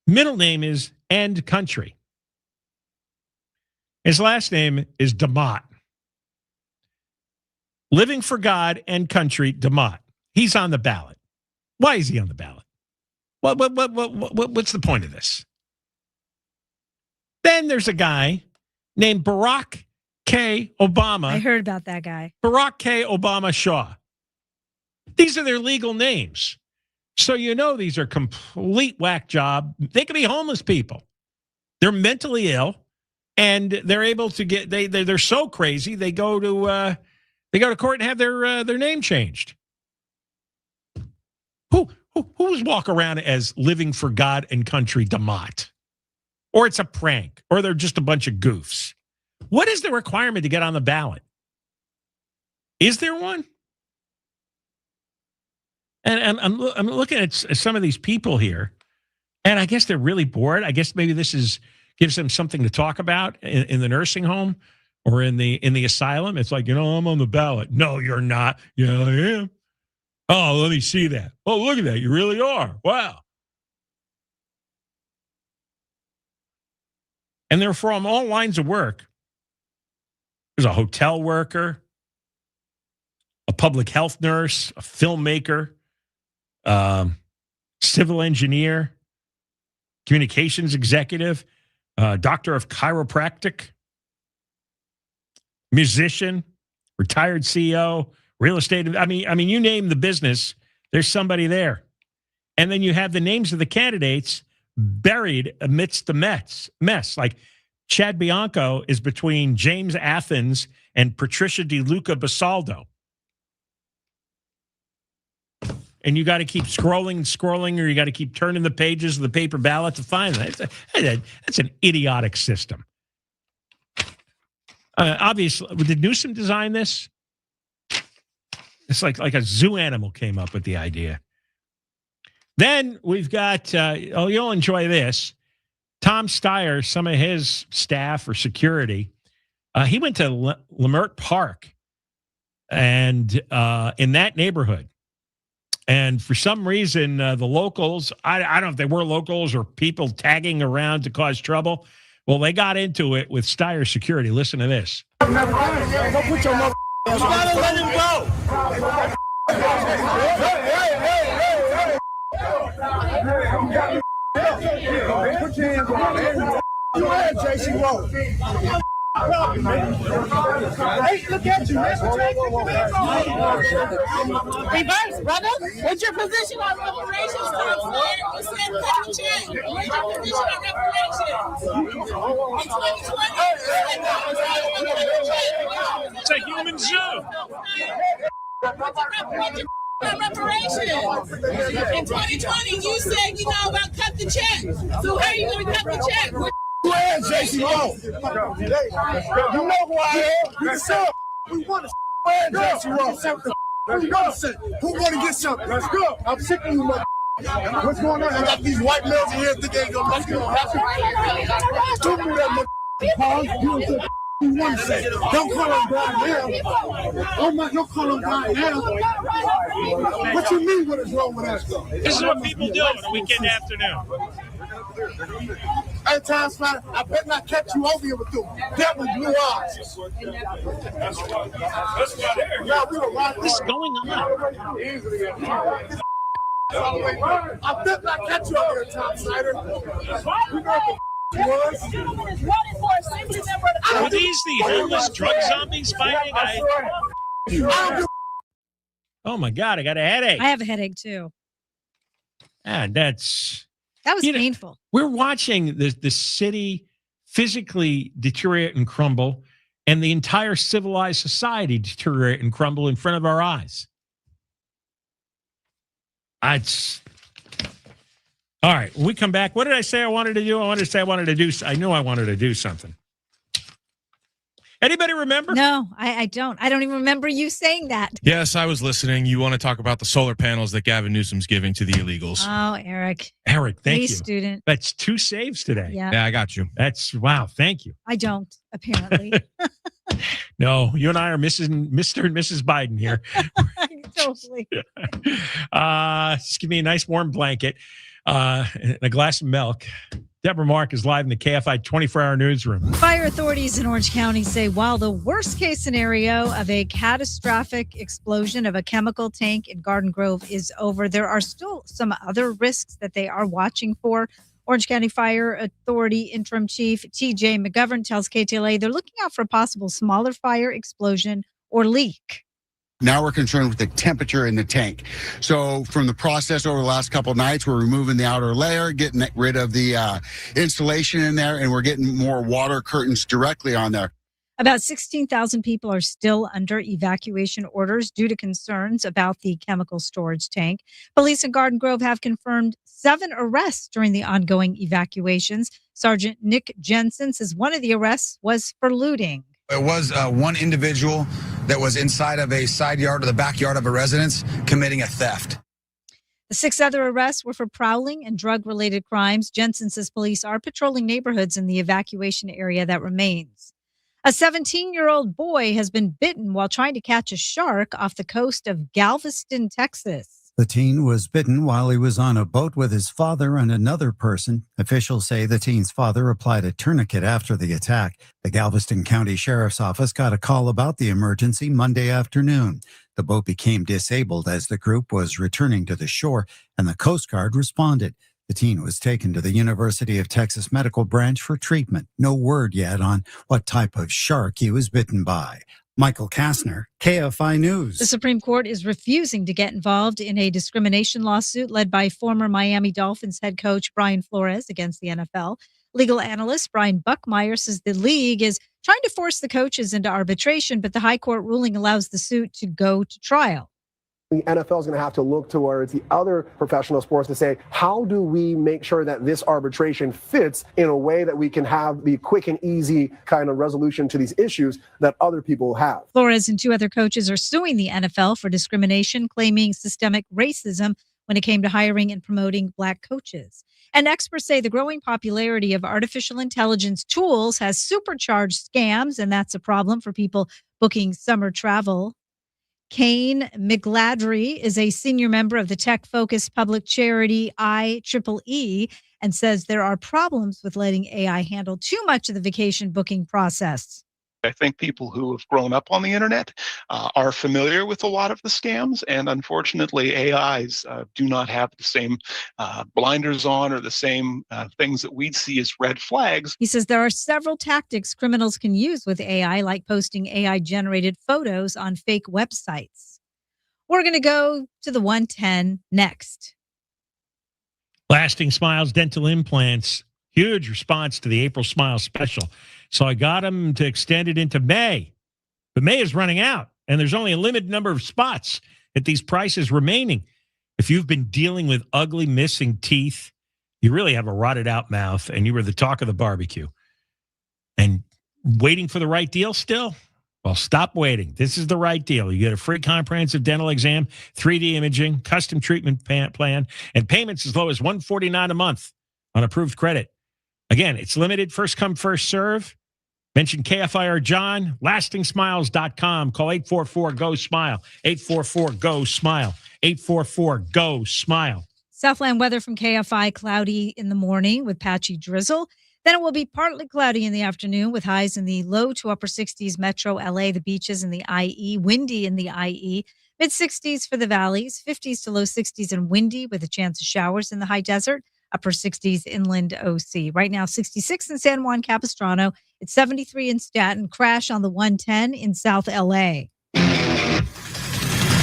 middle name is End Country. His last name is DeMaio. Living for God and Country, DeMaio. He's on the ballot. Why is he on the ballot? What's the point of this? Then there's a guy named Barack K. Obama. I heard about that guy. Barack K. Obama Shaw. These are their legal names. So you know these are complete whack job. They could be homeless people. They're mentally ill, and they're able to get. They're so crazy they go to court and have their name changed. Who's walk around as Living for God and Country DeMaio? Or it's a prank, or they're just a bunch of goofs. What is the requirement to get on the ballot? Is there one? And I'm looking at some of these people here, and I guess they're really bored. I guess maybe this gives them something to talk about in the nursing home or in the asylum. It's like, I'm on the ballot. No, you're not. Yeah, I am. Oh, let me see that. Oh, look at that. You really are. Wow. And they're from all lines of work. There's a hotel worker, a public health nurse, a filmmaker, civil engineer, communications executive, doctor of chiropractic, musician, retired CEO, real estate. I mean, you name the business, there's somebody there. And then you have the names of the candidates buried amidst the mess. Like Chad Bianco is between James Athens and Patricia DeLuca Basaldo. And you got to keep scrolling, or you got to keep turning the pages of the paper ballot to find that. That's an idiotic system. Obviously, did Newsom design this? It's like a zoo animal came up with the idea. Then we've got, you'll enjoy this. Tom Steyer, some of his staff or security, he went to Leimert Park and in that neighborhood. And for some reason, the locals, I don't know if they were locals or people tagging around to cause trouble. Well, they got into it with Steyer security. Listen to this. Don't put your mother. You gotta let him go. Hey. Put your hands on him. You had JC Rowe. Hey, look at you. Reverse, brother. What's your position on reparations, Tom Steyer? You said cut the check. What's your position on reparations? In 2020, it's a human zoo. Reparations. In 2020, you said about cut the check. So how are you going to cut the check? Who is JC Rowe? You know who I am. You said we want to JC Rowe. Who want to get something? Let's go. I'm sick of you, mother. What's going on? I got these white males in here think they ain't gonna happen. Don't do that, mother. You want to say? Don't call him down now. Oh my! Don't call him down now. What you mean? What is wrong with us? This is what people do on a weekend afternoon. Hey, Tom Steyer, I bet not catch you over here with them devil blue eyes. What's going on? I bet not catch you over here, Tom Steyer. Are these the homeless drug zombies fighting? Oh my God, I got a headache. I have a headache too. And that was painful. We're watching the city physically deteriorate and crumble, and the entire civilized society deteriorate and crumble in front of our eyes. All right, when we come back, what did I say I wanted to do? I knew I wanted to do something. Anybody remember? No, I don't. I don't even remember you saying that. Yes, I was listening. You want to talk about the solar panels that Gavin Newsom's giving to the illegals. Oh, Eric, thank you. Student. That's 2 saves today. Yeah, I got you. Wow, thank you. I don't, apparently. No, you and I are Mr. and Mrs. Biden here. Totally. Just give me a nice warm blanket and a glass of milk. Deborah Mark is live in the KFI 24-hour newsroom. Fire authorities in Orange County say while the worst-case scenario of a catastrophic explosion of a chemical tank in Garden Grove is over, there are still some other risks that they are watching for. Orange County Fire Authority Interim Chief T.J. McGovern tells KTLA they're looking out for a possible smaller fire, explosion, or leak. Now we're concerned with the temperature in the tank. So from the process over the last couple of nights, we're removing the outer layer, getting rid of the insulation in there, and we're getting more water curtains directly on there. About 16,000 people are still under evacuation orders due to concerns about the chemical storage tank. Police in Garden Grove have confirmed 7 arrests during the ongoing evacuations. Sergeant Nick Jensen says one of the arrests was for looting. It was one individual that was inside of a side yard or the backyard of a residence committing a theft. The 6 other arrests were for prowling and drug-related crimes. Jensen says police are patrolling neighborhoods in the evacuation area that remains. A 17-year-old boy has been bitten while trying to catch a shark off the coast of Galveston, Texas. The teen was bitten while he was on a boat with his father and another person. Officials say the teen's father applied a tourniquet after the attack. The Galveston County Sheriff's Office got a call about the emergency Monday afternoon. The boat became disabled as the group was returning to the shore, and the Coast Guard responded. The teen was taken to the University of Texas Medical Branch for treatment. No word yet on what type of shark he was bitten by. Michael Kastner, KFI News. The Supreme Court is refusing to get involved in a discrimination lawsuit led by former Miami Dolphins head coach Brian Flores against the NFL. Legal analyst Brian Buckmeyer says the league is trying to force the coaches into arbitration, but the high court ruling allows the suit to go to trial. The NFL is going to have to look towards the other professional sports to say, how do we make sure that this arbitration fits in a way that we can have the quick and easy kind of resolution to these issues that other people have? Flores and 2 other coaches are suing the NFL for discrimination, claiming systemic racism when it came to hiring and promoting Black coaches. And experts say the growing popularity of artificial intelligence tools has supercharged scams, and that's a problem for people booking summer travel. Kane McGladrey is a senior member of the tech-focused public charity IEEE and says there are problems with letting AI handle too much of the vacation booking process. I think people who have grown up on the internet are familiar with a lot of the scams, and unfortunately AIs do not have the same blinders on or the same things that we'd see as red flags. He says there are several tactics criminals can use with AI, like posting AI-generated photos on fake websites. We're going to go to the 110 next. Lasting Smiles Dental Implants. Huge response to the April Smile special. So I got them to extend it into May. But May is running out, and there's only a limited number of spots at these prices remaining. If you've been dealing with ugly missing teeth, you really have a rotted out mouth, and you were the talk of the barbecue. And waiting for the right deal still? Well, stop waiting. This is the right deal. You get a free comprehensive dental exam, 3D imaging, custom treatment plan, and payments as low as $149 a month on approved credit. Again, it's limited, first come, first serve. Mention KFI or John, lastingsmiles.com. Call 844-GO-SMILE, 844-GO-SMILE, 844-GO-SMILE. Southland weather from KFI, cloudy in the morning with patchy drizzle. Then it will be partly cloudy in the afternoon with highs in the low to upper 60s, Metro LA, the beaches in the IE, windy in the IE, mid 60s for the valleys, 50s to low 60s and windy with a chance of showers in the high desert. Upper 60s inland OC. Right now, 66 in San Juan Capistrano. It's 73 in Staten. Crash on the 110 in South LA.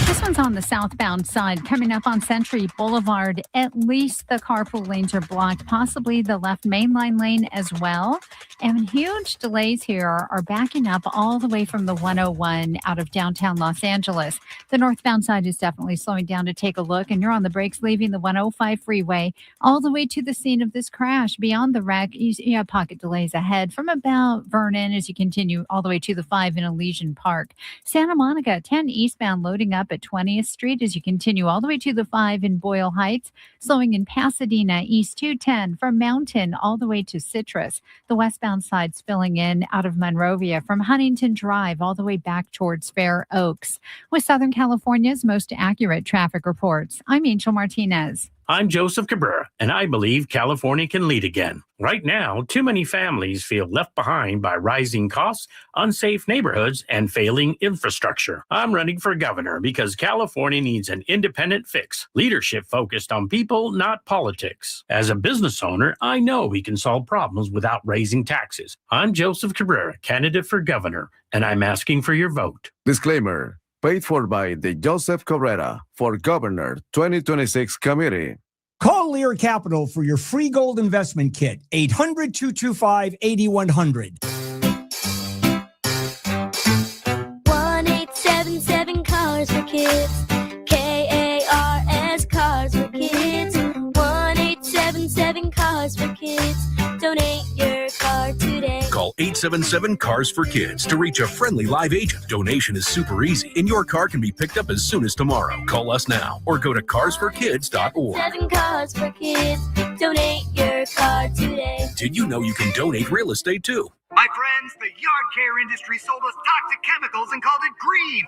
This one's on the southbound side, coming up on Century Boulevard. At least the carpool lanes are blocked, possibly the left mainline lane as well. And huge delays here are backing up all the way from the 101 out of downtown Los Angeles. The northbound side is definitely slowing down to take a look, and you're on the brakes leaving the 105 freeway all the way to the scene of this crash. Beyond the wreck, you have pocket delays ahead from about Vernon as you continue all the way to the 5 in Elysian Park. Santa Monica, 10 eastbound loading up at 20th Street as you continue all the way to the 5 in Boyle Heights, slowing in Pasadena, East 210 from Mountain all the way to Citrus. The westbound side spilling in out of Monrovia from Huntington Drive all the way back towards Fair Oaks. With Southern California's most accurate traffic reports, I'm Angel Martinez. I'm Joseph Cabrera, and I believe California can lead again. Right now, too many families feel left behind by rising costs, unsafe neighborhoods, and failing infrastructure. I'm running for governor because California needs an independent fix, leadership focused on people, not politics. As a business owner, I know we can solve problems without raising taxes. I'm Joseph Cabrera, candidate for governor, and I'm asking for your vote. Disclaimer. Paid for by the Joseph Cabrera for Governor 2026 Committee. Call Lear Capital for your free gold investment kit. 800-225-8100. 1877 Cars for Kids. KARS Cars for Kids. 1877 Cars for Kids. Donate your car today. Call 877 Cars for Kids to reach a friendly live agent. Donation is super easy, and your car can be picked up as soon as tomorrow. Call us now or go to carsforkids.org. 7 Cars for Kids. Donate your car today. Did you know you can donate real estate too? My friends, the yard care industry sold us toxic chemicals and called it green.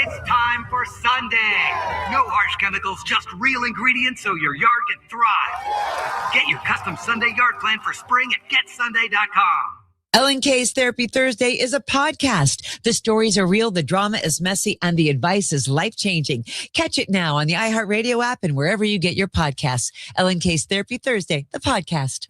It's time for Sunday. No harsh chemicals, just real ingredients so your yard can thrive. Get your custom Sunday yard plan for spring at getsunday.com. LNK's Therapy Thursday is a podcast. The stories are real, the drama is messy, and the advice is life-changing. Catch it now on the iHeartRadio app and wherever you get your podcasts. LNK's Therapy Thursday, the podcast.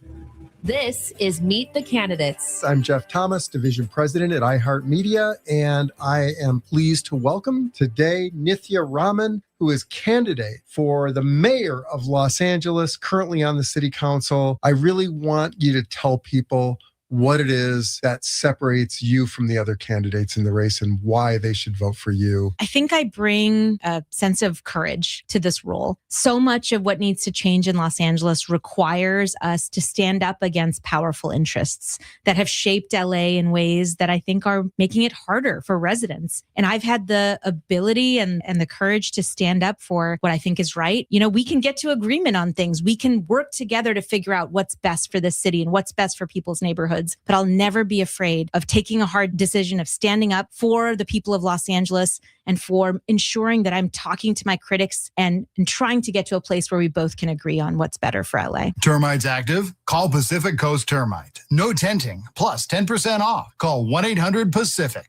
This is Meet the Candidates. I'm Jeff Thomas, Division President at iHeartMedia, and I am pleased to welcome today Nithya Raman, who is candidate for the mayor of Los Angeles, currently on the city council. I really want you to tell people what it is that separates you from the other candidates in the race and why they should vote for you. I think I bring a sense of courage to this role. So much of what needs to change in Los Angeles requires us to stand up against powerful interests that have shaped LA in ways that I think are making it harder for residents. And I've had the ability and the courage to stand up for what I think is right. You know, we can get to agreement on things. We can work together to figure out what's best for this city and what's best for people's neighborhoods. But I'll never be afraid of taking a hard decision, of standing up for the people of Los Angeles and for ensuring that I'm talking to my critics and trying to get to a place where we both can agree on what's better for LA. Termites active? Call Pacific Coast Termite. No tenting, plus 10% off. Call 1-800-PACIFIC.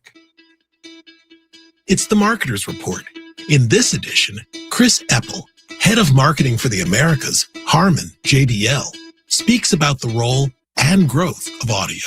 It's the Marketer's Report. In this edition, Chris Eppel, head of marketing for the Americas, Harman JDL, speaks about the role and growth of audio.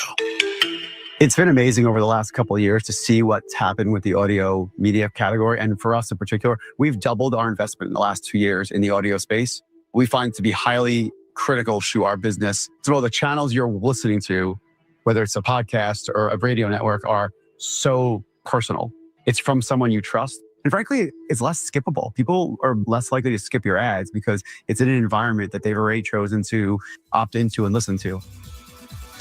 It's been amazing over the last couple of years to see what's happened with the audio media category. And for us in particular, we've doubled our investment in the last 2 years in the audio space. We find it to be highly critical to our business. So the channels you're listening to, whether it's a podcast or a radio network, are so personal. It's from someone you trust. And frankly, it's less skippable. People are less likely to skip your ads because it's in an environment that they've already chosen to opt into and listen to.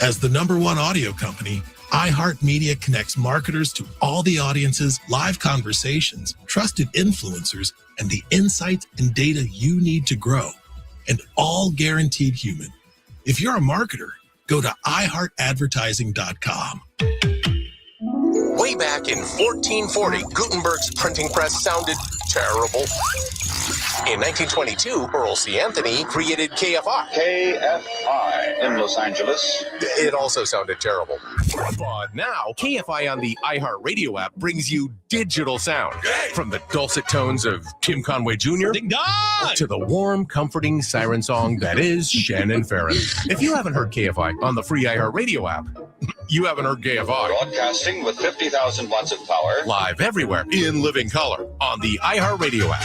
As the #1 audio company, iHeartMedia connects marketers to all the audiences, live conversations, trusted influencers, and the insights and data you need to grow. And all guaranteed human. If you're a marketer, go to iHeartAdvertising.com. Way back in 1440, Gutenberg's printing press sounded terrible. In 1922, Earl C. Anthony created KFI. KFI in Los Angeles. It also sounded terrible. But now, KFI on the iHeartRadio app brings you digital sound. From the dulcet tones of Tim Conway Jr. to the warm, comforting siren song that is Shannon Farren. If you haven't heard KFI on the free iHeartRadio app, you haven't heard KFI. Broadcasting with 50,000 watts of power. Live everywhere in living color on the iHeartRadio app.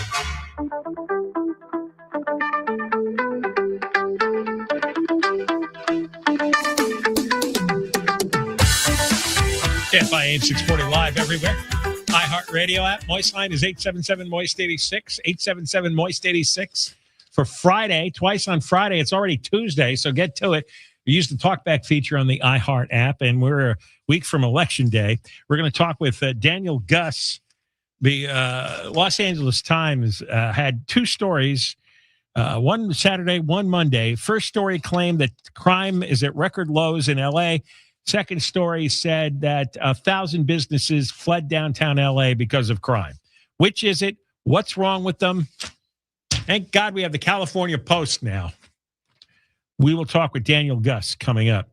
KFI 8640 live everywhere. iHeartRadio app. Moist line is 877-MOIST-86. 877-MOIST-86 for Friday. Twice on Friday. It's already Tuesday, so get to it. We use the talkback feature on the iHeart app, and we're a week from Election Day. We're going to talk with Daniel Gus. The Los Angeles Times had two stories, one Saturday, one Monday. First story claimed that crime is at record lows in L.A., second story said that 1,000 businesses fled downtown LA because of crime. Which is it? What's wrong with them? Thank God we have the California Post now. We will talk with Daniel Gus coming up.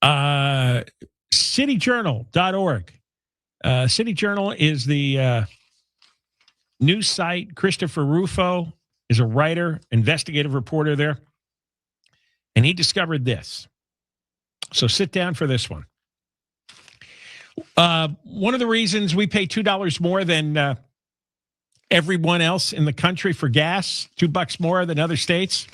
cityjournal.org. City Journal is the news site. Christopher Rufo is a writer, investigative reporter there. And he discovered this. So sit down for this one. One of the reasons we pay $2 more than everyone else in the country for gas, $2 more than other states,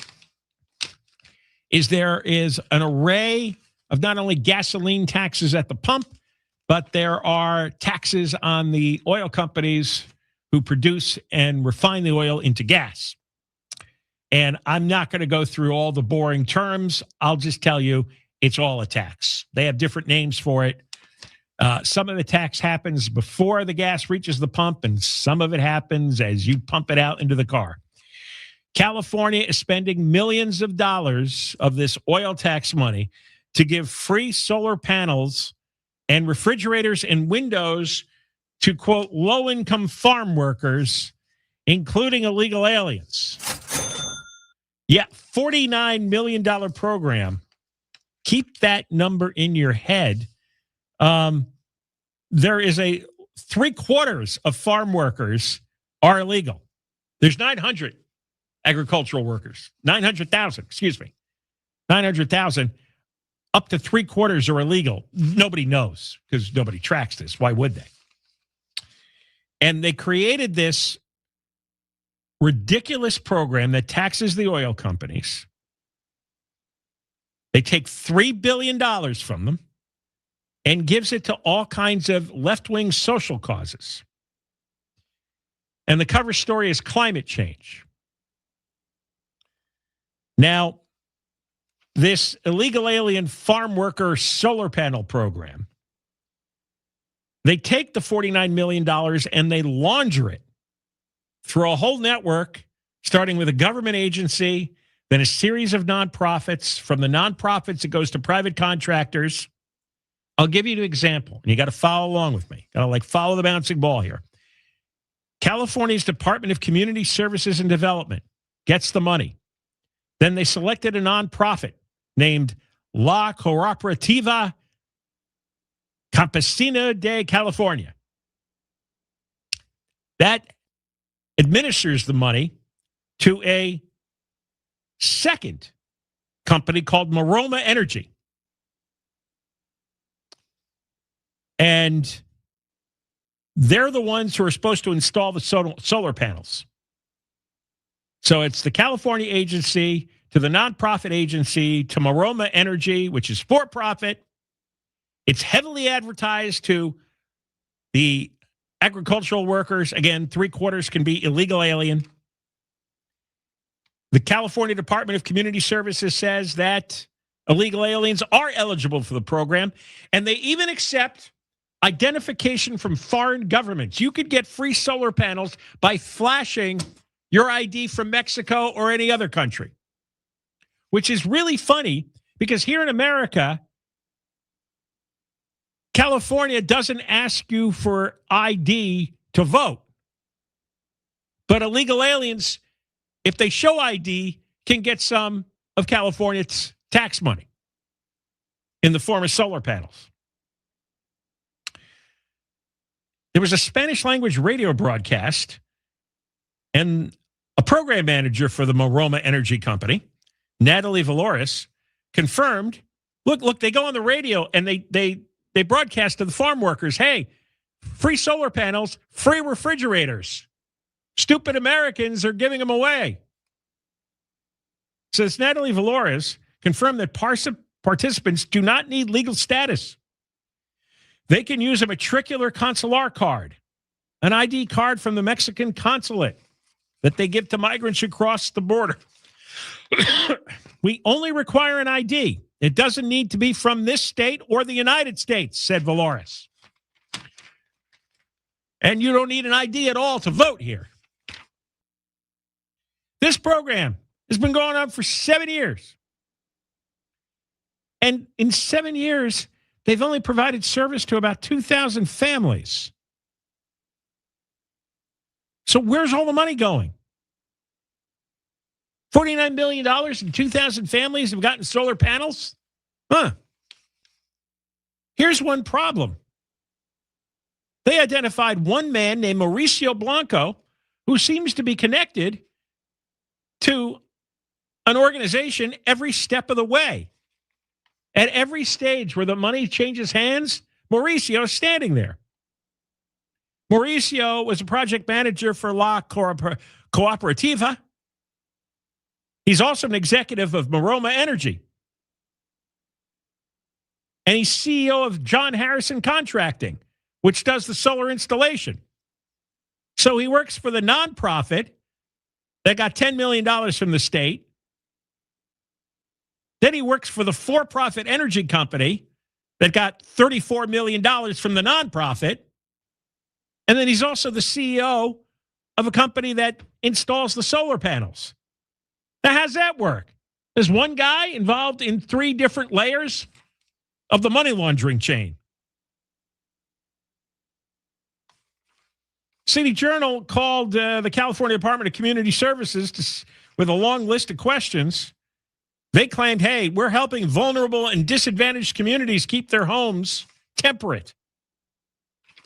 is there is an array of not only gasoline taxes at the pump, but there are taxes on the oil companies who produce and refine the oil into gas. And I'm not going to go through all the boring terms. I'll just tell you it's all a tax. They have different names for it. Some of the tax happens before the gas reaches the pump, and some of it happens as you pump it out into the car. California is spending millions of dollars of this oil tax money to give free solar panels and refrigerators and windows to, quote, low-income farm workers, including illegal aliens. Yeah, $49 million program. Keep that number in your head. There is a 3/4 of farm workers are illegal. There's 900 agricultural workers, 900,000, excuse me, 900,000. Up to 3/4 are illegal. Nobody knows because nobody tracks this. Why would they? And they created this ridiculous program that taxes the oil companies. They take $3 billion from them and gives it to all kinds of left-wing social causes. And the cover story is climate change. Now, this illegal alien farm worker solar panel program, they take the $49 million and they launder it through a whole network, starting with a government agency, then a series of nonprofits. From the nonprofits, it goes to private contractors. I'll give you an example, and you got to follow along with me. Got to follow the bouncing ball here. California's Department of Community Services and Development gets the money. Then they selected a nonprofit named La Cooperativa Campesina de California. That administers the money to a second company called Maroma Energy. And they're the ones who are supposed to install the solar panels. So it's the California agency to the nonprofit agency to Maroma Energy, which is for profit. It's heavily advertised to the agricultural workers. Again, 3/4 can be illegal alien. The California Department of Community Services says that illegal aliens are eligible for the program, and they even accept identification from foreign governments. You could get free solar panels by flashing your ID from Mexico or any other country, which is really funny because here in America, California doesn't ask you for ID to vote. But illegal aliens, if they show ID, can get some of California's tax money in the form of solar panels. There was a Spanish language radio broadcast, and a program manager for the Maroma Energy Company, Natalie Valores, confirmed, look, they go on the radio and they broadcast to the farm workers, hey, free solar panels, free refrigerators. Stupid Americans are giving them away. So this Natalie Valores confirmed that participants do not need legal status. They can use a matricular consular card, an ID card from the Mexican consulate that they give to migrants who cross the border. We only require an ID. It doesn't need to be from this state or the United States, said Valores. And you don't need an ID at all to vote here. This program has been going on for 7 years. And in 7 years, they've only provided service to about 2,000 families. So where's all the money going? $49 million and 2,000 families have gotten solar panels? Huh. Here's one problem. They identified one man named Mauricio Blanco who seems to be connected to an organization every step of the way. At every stage where the money changes hands, Mauricio is standing there. Mauricio was a project manager for La Cooperativa. He's also an executive of Maroma Energy. And he's CEO of John Harrison Contracting, which does the solar installation. So he works for the nonprofit that got $10 million from the state. Then he works for the for-profit energy company that got $34 million from the nonprofit. And then he's also the CEO of a company that installs the solar panels. Now, how's that work? There's one guy involved in 3 different layers of the money laundering chain. City Journal called the California Department of Community Services with a long list of questions. They claimed, hey, we're helping vulnerable and disadvantaged communities keep their homes temperate.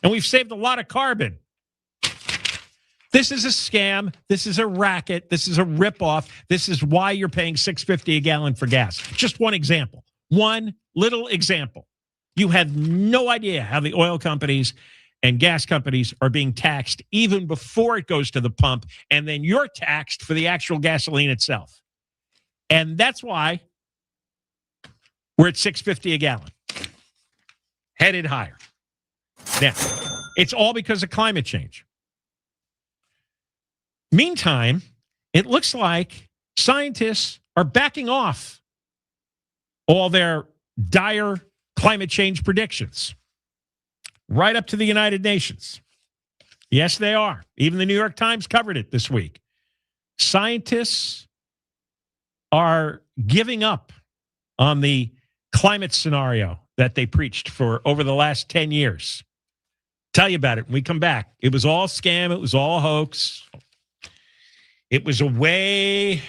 And we've saved a lot of carbon. This is a scam. This is a racket. This is a ripoff. This is why you're paying $6.50 a gallon for gas. Just one example. One little example. You have no idea how the oil companies and gas companies are being taxed even before it goes to the pump, and then you're taxed for the actual gasoline itself. And that's why we're at $6.50 a gallon. Headed higher. Now, it's all because of climate change. Meantime, it looks like scientists are backing off all their dire climate change predictions right up to the United Nations. Yes, they are. Even the New York Times covered it this week. Scientists are giving up on the climate scenario that they preached for over the last 10 years. Tell you about it when we come back. It was all scam. It was all hoax. It was a way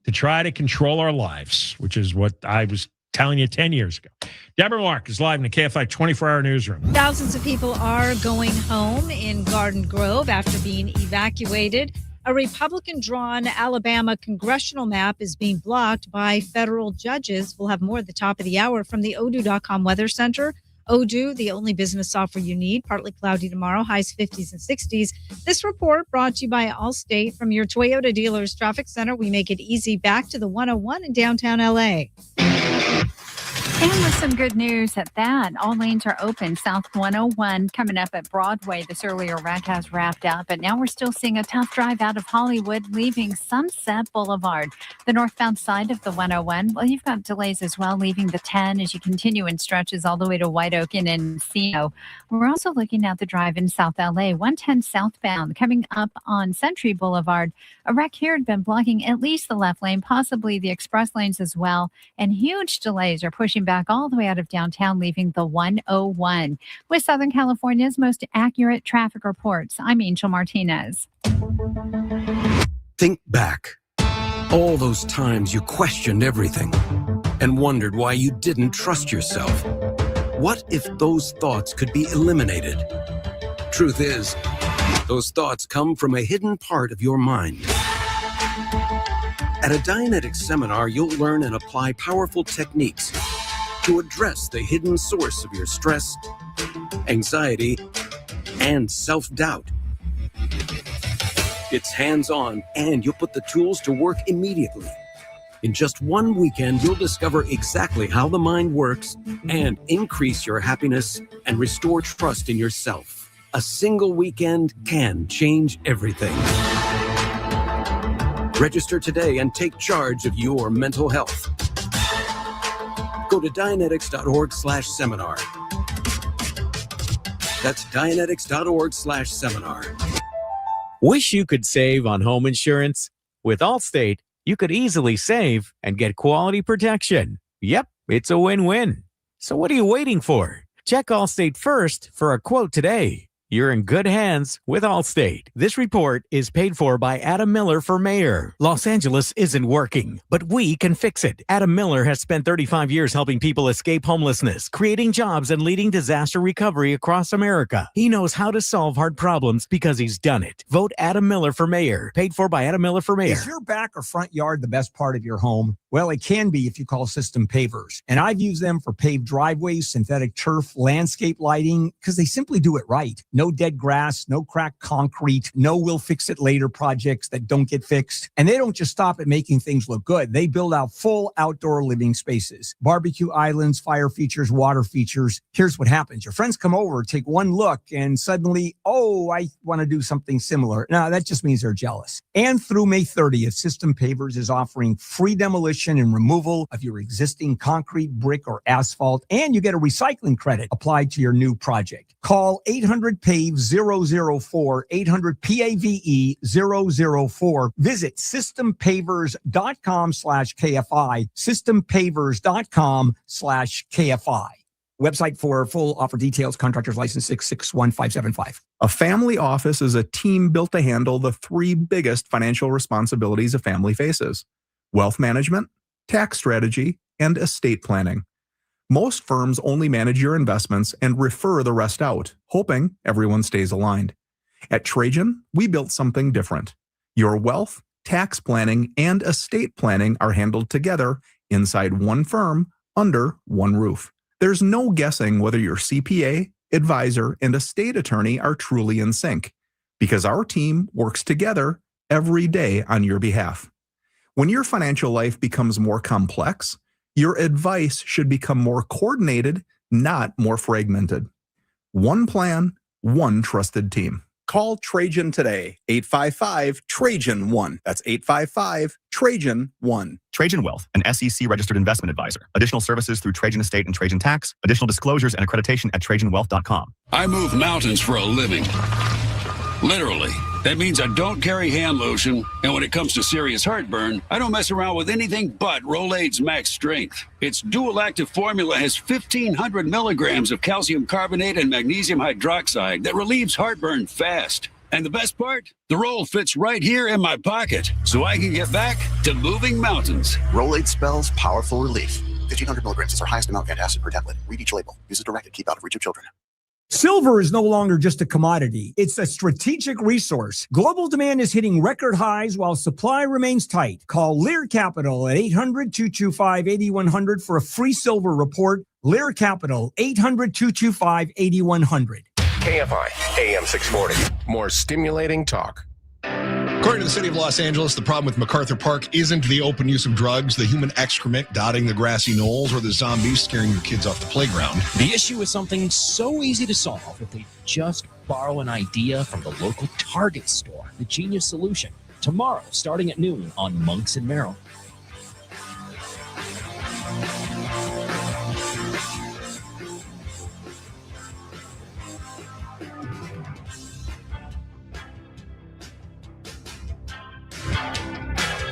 to try to control our lives, which is what I was telling you 10 years ago. Deborah Mark is live in the KFI 24-hour newsroom. Thousands of people are going home in Garden Grove after being evacuated. A Republican-drawn Alabama congressional map is being blocked by federal judges. We'll have more at the top of the hour from the Odoo.com Weather Center. Odoo, the only business software you need. Partly cloudy tomorrow, highs 50s and 60s. This report brought to you by Allstate from your Toyota dealers traffic center. We make it easy back to the 101 in downtown LA. And with some good news at that, all lanes are open. South 101 coming up at Broadway. This earlier wreck has wrapped up, but now we're still seeing a tough drive out of Hollywood, leaving Sunset Boulevard. The northbound side of the 101, well, you've got delays as well, leaving the 10 as you continue in stretches all the way to White Oak and Encino. We're also looking at the drive in South LA, 110 southbound, coming up on Century Boulevard. A wreck here had been blocking at least the left lane, possibly the express lanes as well, and huge delays are pushing back all the way out of downtown, leaving the 101. With Southern California's most accurate traffic reports, I'm Angel Martinez. Think back. All those times you questioned everything and wondered why you didn't trust yourself. What if those thoughts could be eliminated? Truth is, those thoughts come from a hidden part of your mind. At a Dianetics seminar, you'll learn and apply powerful techniques to address the hidden source of your stress, anxiety, and self-doubt. It's hands-on, and you'll put the tools to work immediately. In just one weekend, you'll discover exactly how the mind works and increase your happiness and restore trust in yourself. A single weekend can change everything. Register today and take charge of your mental health. Go to Dianetics.org/seminar. That's Dianetics.org/seminar. Wish you could save on home insurance? With Allstate, you could easily save and get quality protection. Yep, it's a win-win. So what are you waiting for? Check Allstate first for a quote today. you're in good hands with Allstate. This report is paid for by Adam Miller for mayor. Los Angeles isn't working, but we can fix it. Adam Miller has spent 35 years helping people escape homelessness, creating jobs, and leading disaster recovery across America. He knows how to solve hard problems because he's done it. Vote Adam Miller for mayor. Paid for by Adam Miller for mayor. Is your back or front yard the best part of your home? Well, it can be if you call System Pavers. And I've used them for paved driveways, synthetic turf, landscape lighting, because they simply do it right. No dead grass, no cracked concrete, no we'll fix it later projects that don't get fixed. And they don't just stop at making things look good. They build out full outdoor living spaces, barbecue islands, fire features, water features. Here's what happens. Your friends come over, take one look, and suddenly, oh, I want to do something similar. No, that just means they're jealous. And through May 30th, System Pavers is offering free demolition and removal of your existing concrete, brick, or asphalt, and you get a recycling credit applied to your new project. Call 800-PAVE-004, 800-PAVE-004. Visit systempavers.com/KFI, systempavers.com/KFI. Website for full offer details, contractor's license 661-575. A family office is a team built to handle the three biggest financial responsibilities a family faces: wealth management, tax strategy, and estate planning. Most firms only manage your investments and refer the rest out, hoping everyone stays aligned. At Trajan, we built something different. Your wealth, tax planning, and estate planning are handled together inside one firm under one roof. There's no guessing whether your CPA, advisor, and estate attorney are truly in sync, because our team works together every day on your behalf. When your financial life becomes more complex, your advice should become more coordinated, not more fragmented. One plan, one trusted team. Call Trajan today, 855-TRAJAN-1. That's 855-TRAJAN-1. Trajan Wealth, an SEC-registered investment advisor. Additional services through Trajan Estate and Trajan Tax. Additional disclosures and accreditation at TrajanWealth.com. I move mountains for a living. Literally. That means I don't carry hand lotion, and when it comes to serious heartburn, I don't mess around with anything but Rolaids Max Strength. Its dual-active formula has 1,500 milligrams of calcium carbonate and magnesium hydroxide that relieves heartburn fast. And the best part? The roll fits right here in my pocket, so I can get back to moving mountains. Rolaids spells powerful relief. 1,500 milligrams is our highest amount of antacid per tablet. Read each label. Use as directed. Keep out of reach of children. Silver is no longer just a commodity. It's a strategic resource. Global demand is hitting record highs while supply remains tight. Call Lear Capital at 800-225-8100 for a free silver report. Lear Capital, 800-225-8100. KFI, AM 640. More stimulating talk. According to the city of Los Angeles, the problem with MacArthur Park isn't the open use of drugs, the human excrement dotting the grassy knolls, or the zombies scaring your kids off the playground. The issue is something so easy to solve if they just borrow an idea from the local Target store. The genius solution. Tomorrow, starting at noon on Monks and Merrill.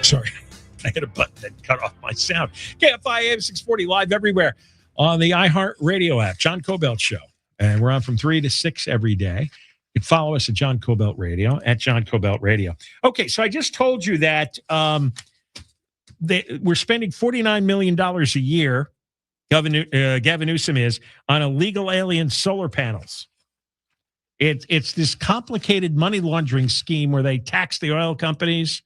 Sorry, I hit a button that cut off my sound. KFI AM 640 live everywhere on the iHeart Radio app. John Kobylt Show. And we're on from 3 to 6 every day. You can follow us at John Kobylt Radio, at John Kobylt Radio. Okay, so I just told you that we're spending $49 million a year, Gavin Newsom is, on illegal alien solar panels. It's this complicated money laundering scheme where they tax the oil companies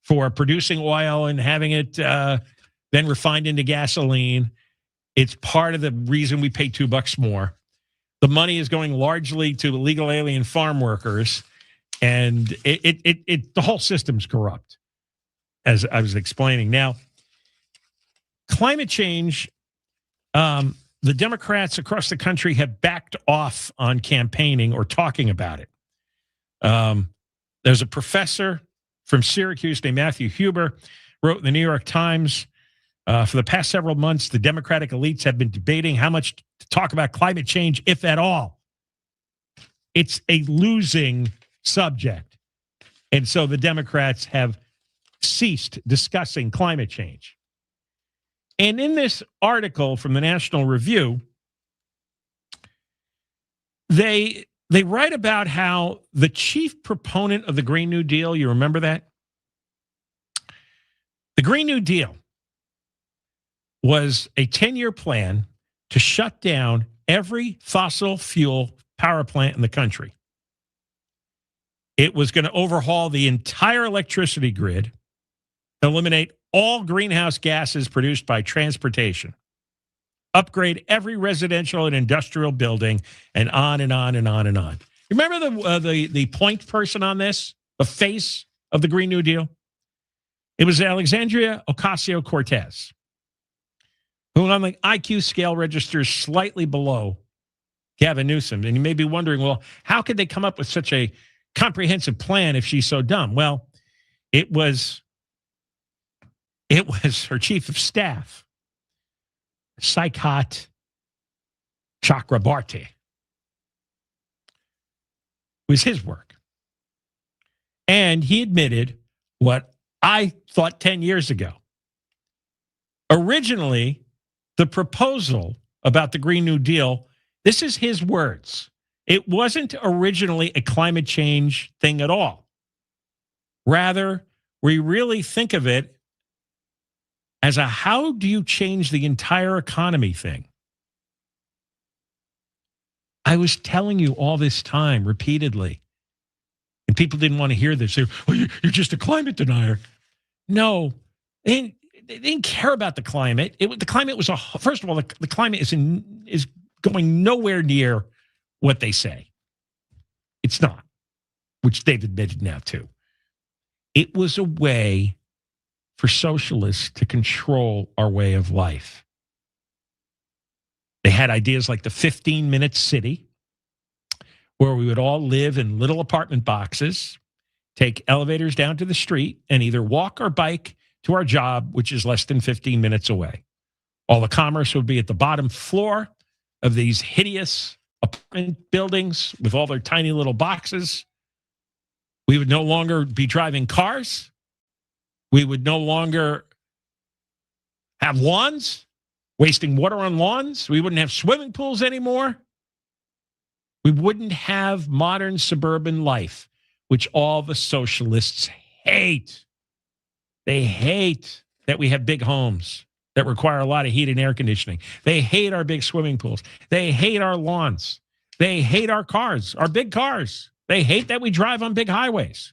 for producing oil and having it then refined into gasoline. It's part of the reason we pay $2 more. The money is going largely to illegal alien farm workers, and the whole system's corrupt, as I was explaining. Now, climate change, the Democrats across the country have backed off on campaigning or talking about it. There's a professor from Syracuse named Matthew Huber, wrote in the New York Times, for the past several months, the Democratic elites have been debating how much to talk about climate change, if at all. It's a losing subject. And so the Democrats have ceased discussing climate change. And in this article from the National Review, they they write about how the chief proponent of the Green New Deal, you remember that? The Green New Deal was a 10-year plan to shut down every fossil fuel power plant in the country. It was going to overhaul the entire electricity grid, eliminate all greenhouse gases produced by transportation, upgrade every residential and industrial building, and on and on and on and on. Remember the point person on this, the face of the Green New Deal? It was Alexandria Ocasio-Cortez, who on the IQ scale registers slightly below Gavin Newsom. And you may be wondering, well, how could they come up with such a comprehensive plan if she's so dumb? Well, it was her chief of staff, Saikat Chakrabarti. It was his work. And he admitted what I thought 10 years ago. Originally, the proposal about the Green New Deal, this is his words. It wasn't originally a climate change thing at all. Rather, we really think of it as a how do you change the entire economy thing. I was telling you all this time repeatedly, and people didn't want to hear this. They were, well, you're just a climate denier. No, they didn't care about the climate. The climate was first of all, the climate is going nowhere near what they say. It's not, which they've admitted now too. It was a way for socialists to control our way of life. They had ideas like the 15-minute city, where we would all live in little apartment boxes, take elevators down to the street, and either walk or bike to our job, which is less than 15 minutes away. All the commerce would be at the bottom floor of these hideous apartment buildings with all their tiny little boxes. We would no longer be driving cars. We would no longer have lawns, wasting water on lawns. We wouldn't have swimming pools anymore. We wouldn't have modern suburban life, which all the socialists hate. They hate that we have big homes that require a lot of heat and air conditioning. They hate our big swimming pools. They hate our lawns. They hate our cars, our big cars. They hate that we drive on big highways.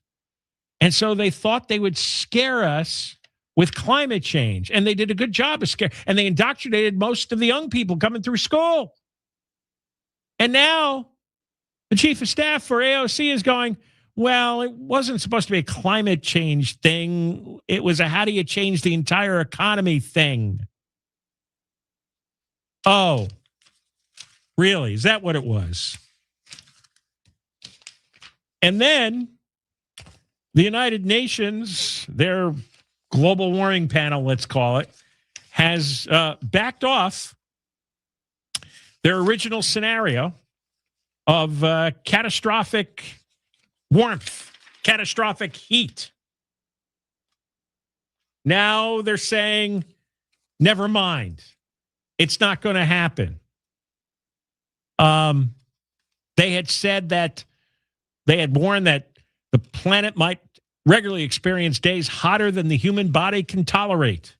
And so they thought they would scare us with climate change. And they did a good job of scaring. And they indoctrinated most of the young people coming through school. And now the chief of staff for AOC is going, well, it wasn't supposed to be a climate change thing. It was a how do you change the entire economy thing. Oh, really? Is that what it was? And then the United Nations, their global warming panel, let's call it, has backed off their original scenario of catastrophic warmth, catastrophic heat. Now they're saying, never mind. It's not going to happen. They had said that they had warned that the planet might regularly experience days hotter than the human body can tolerate.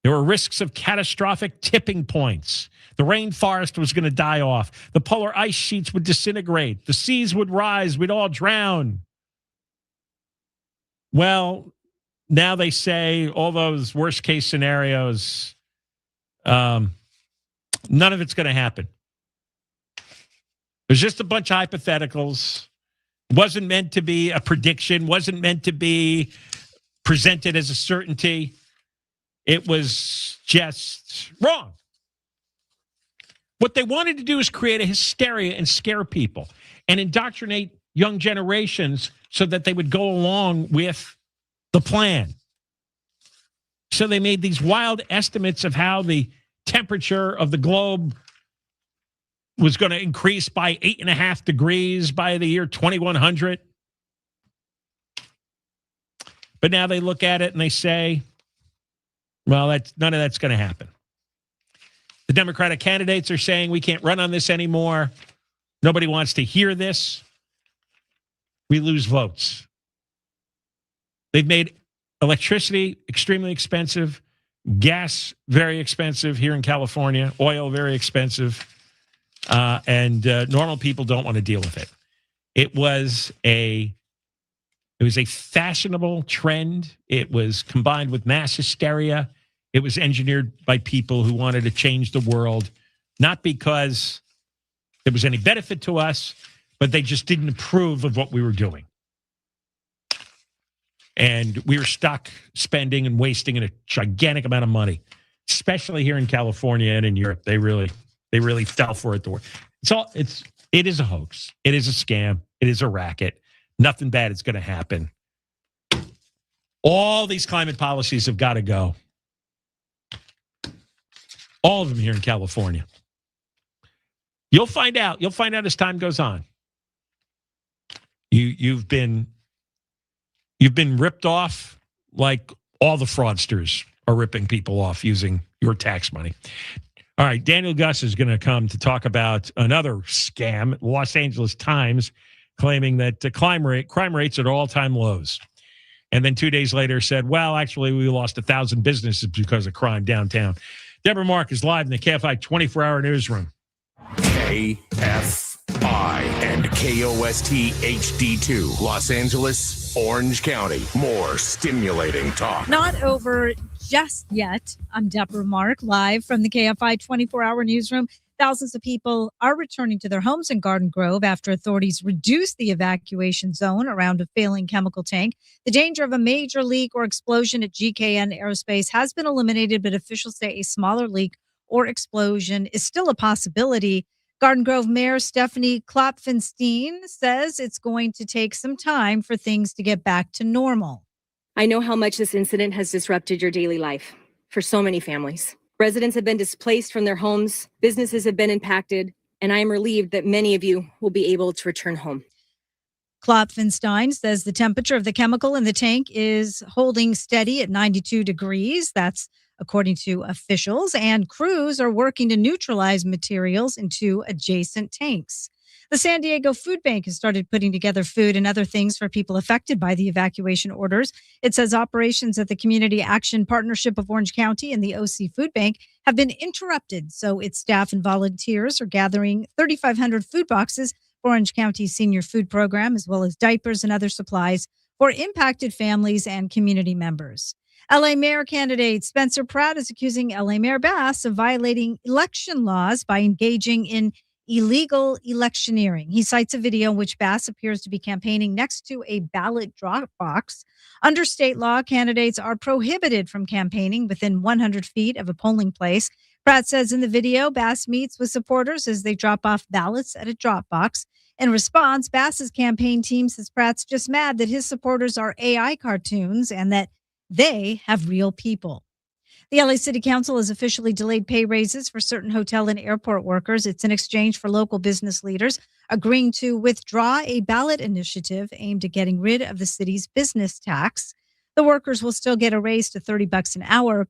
There were risks of catastrophic tipping points. The rainforest was going to die off. The polar ice sheets would disintegrate. The seas would rise. We'd all drown. Well, now they say all those worst case scenarios, none of it's going to happen. There's just a bunch of hypotheticals. Wasn't meant to be a prediction. Wasn't meant to be presented as a certainty. It was just wrong. What they wanted to do is create a hysteria and scare people and indoctrinate young generations so that they would go along with the plan. So they made these wild estimates of how the temperature of the globe was going to increase by 8.5 degrees by the year 2100. But now they look at it and they say, well, none of that's going to happen. The Democratic candidates are saying we can't run on this anymore. Nobody wants to hear this. We lose votes. They've made electricity extremely expensive, gas very expensive here in California, oil very expensive, and normal people don't want to deal with it. It was a fashionable trend. It was combined with mass hysteria. It was engineered by people who wanted to change the world, not because there was any benefit to us, but they just didn't approve of what we were doing. And we were stuck spending and wasting a gigantic amount of money, especially here in California and in Europe. They really fell for it. It is a hoax. It is a scam. It is a racket. Nothing bad is going to happen. All these climate policies have got to go. All of them here in California. You'll find out. You'll find out as time goes on. You've been ripped off like all the fraudsters are ripping people off using your tax money. All right, Daniel Gus is going to come to talk about another scam. Los Angeles Times claiming that crime rates are at all-time lows. And then 2 days later said, well, actually, we lost 1,000 businesses because of crime downtown. Deborah Mark is live in the KFI 24-hour newsroom. KFI and KOST HD2, Los Angeles, Orange County. More stimulating talk. Not over just yet. I'm Deborah Mark, live from the KFI 24-hour newsroom. Thousands of people are returning to their homes in Garden Grove after authorities reduced the evacuation zone around a failing chemical tank. The danger of a major leak or explosion at GKN Aerospace has been eliminated, but officials say a smaller leak or explosion is still a possibility. Garden Grove Mayor Stephanie Klopfenstein says it's going to take some time for things to get back to normal. I know how much this incident has disrupted your daily life for so many families. Residents have been displaced from their homes, businesses have been impacted, and I am relieved that many of you will be able to return home. Klopfenstein says the temperature of the chemical in the tank is holding steady at 92 degrees. That's according to officials, and crews are working to neutralize materials into adjacent tanks. The San Diego Food Bank has started putting together food and other things for people affected by the evacuation orders. It says operations at the Community Action Partnership of Orange County and the OC Food Bank have been interrupted, so its staff and volunteers are gathering 3,500 food boxes for Orange County's senior food program, as well as diapers and other supplies for impacted families and community members. LA mayor candidate Spencer Pratt is accusing LA Mayor Bass of violating election laws by engaging in illegal electioneering. He cites a video in which Bass appears to be campaigning next to a ballot drop box. Under state law, candidates are prohibited from campaigning within 100 feet of a polling place. Pratt says in the video, Bass meets with supporters as they drop off ballots at a drop box. In response, Bass's campaign team says Pratt's just mad that his supporters are AI cartoons and that they have real people. The LA City Council has officially delayed pay raises for certain hotel and airport workers. It's in exchange for local business leaders agreeing to withdraw a ballot initiative aimed at getting rid of the city's business tax. The workers will still get a raise to $30 an hour,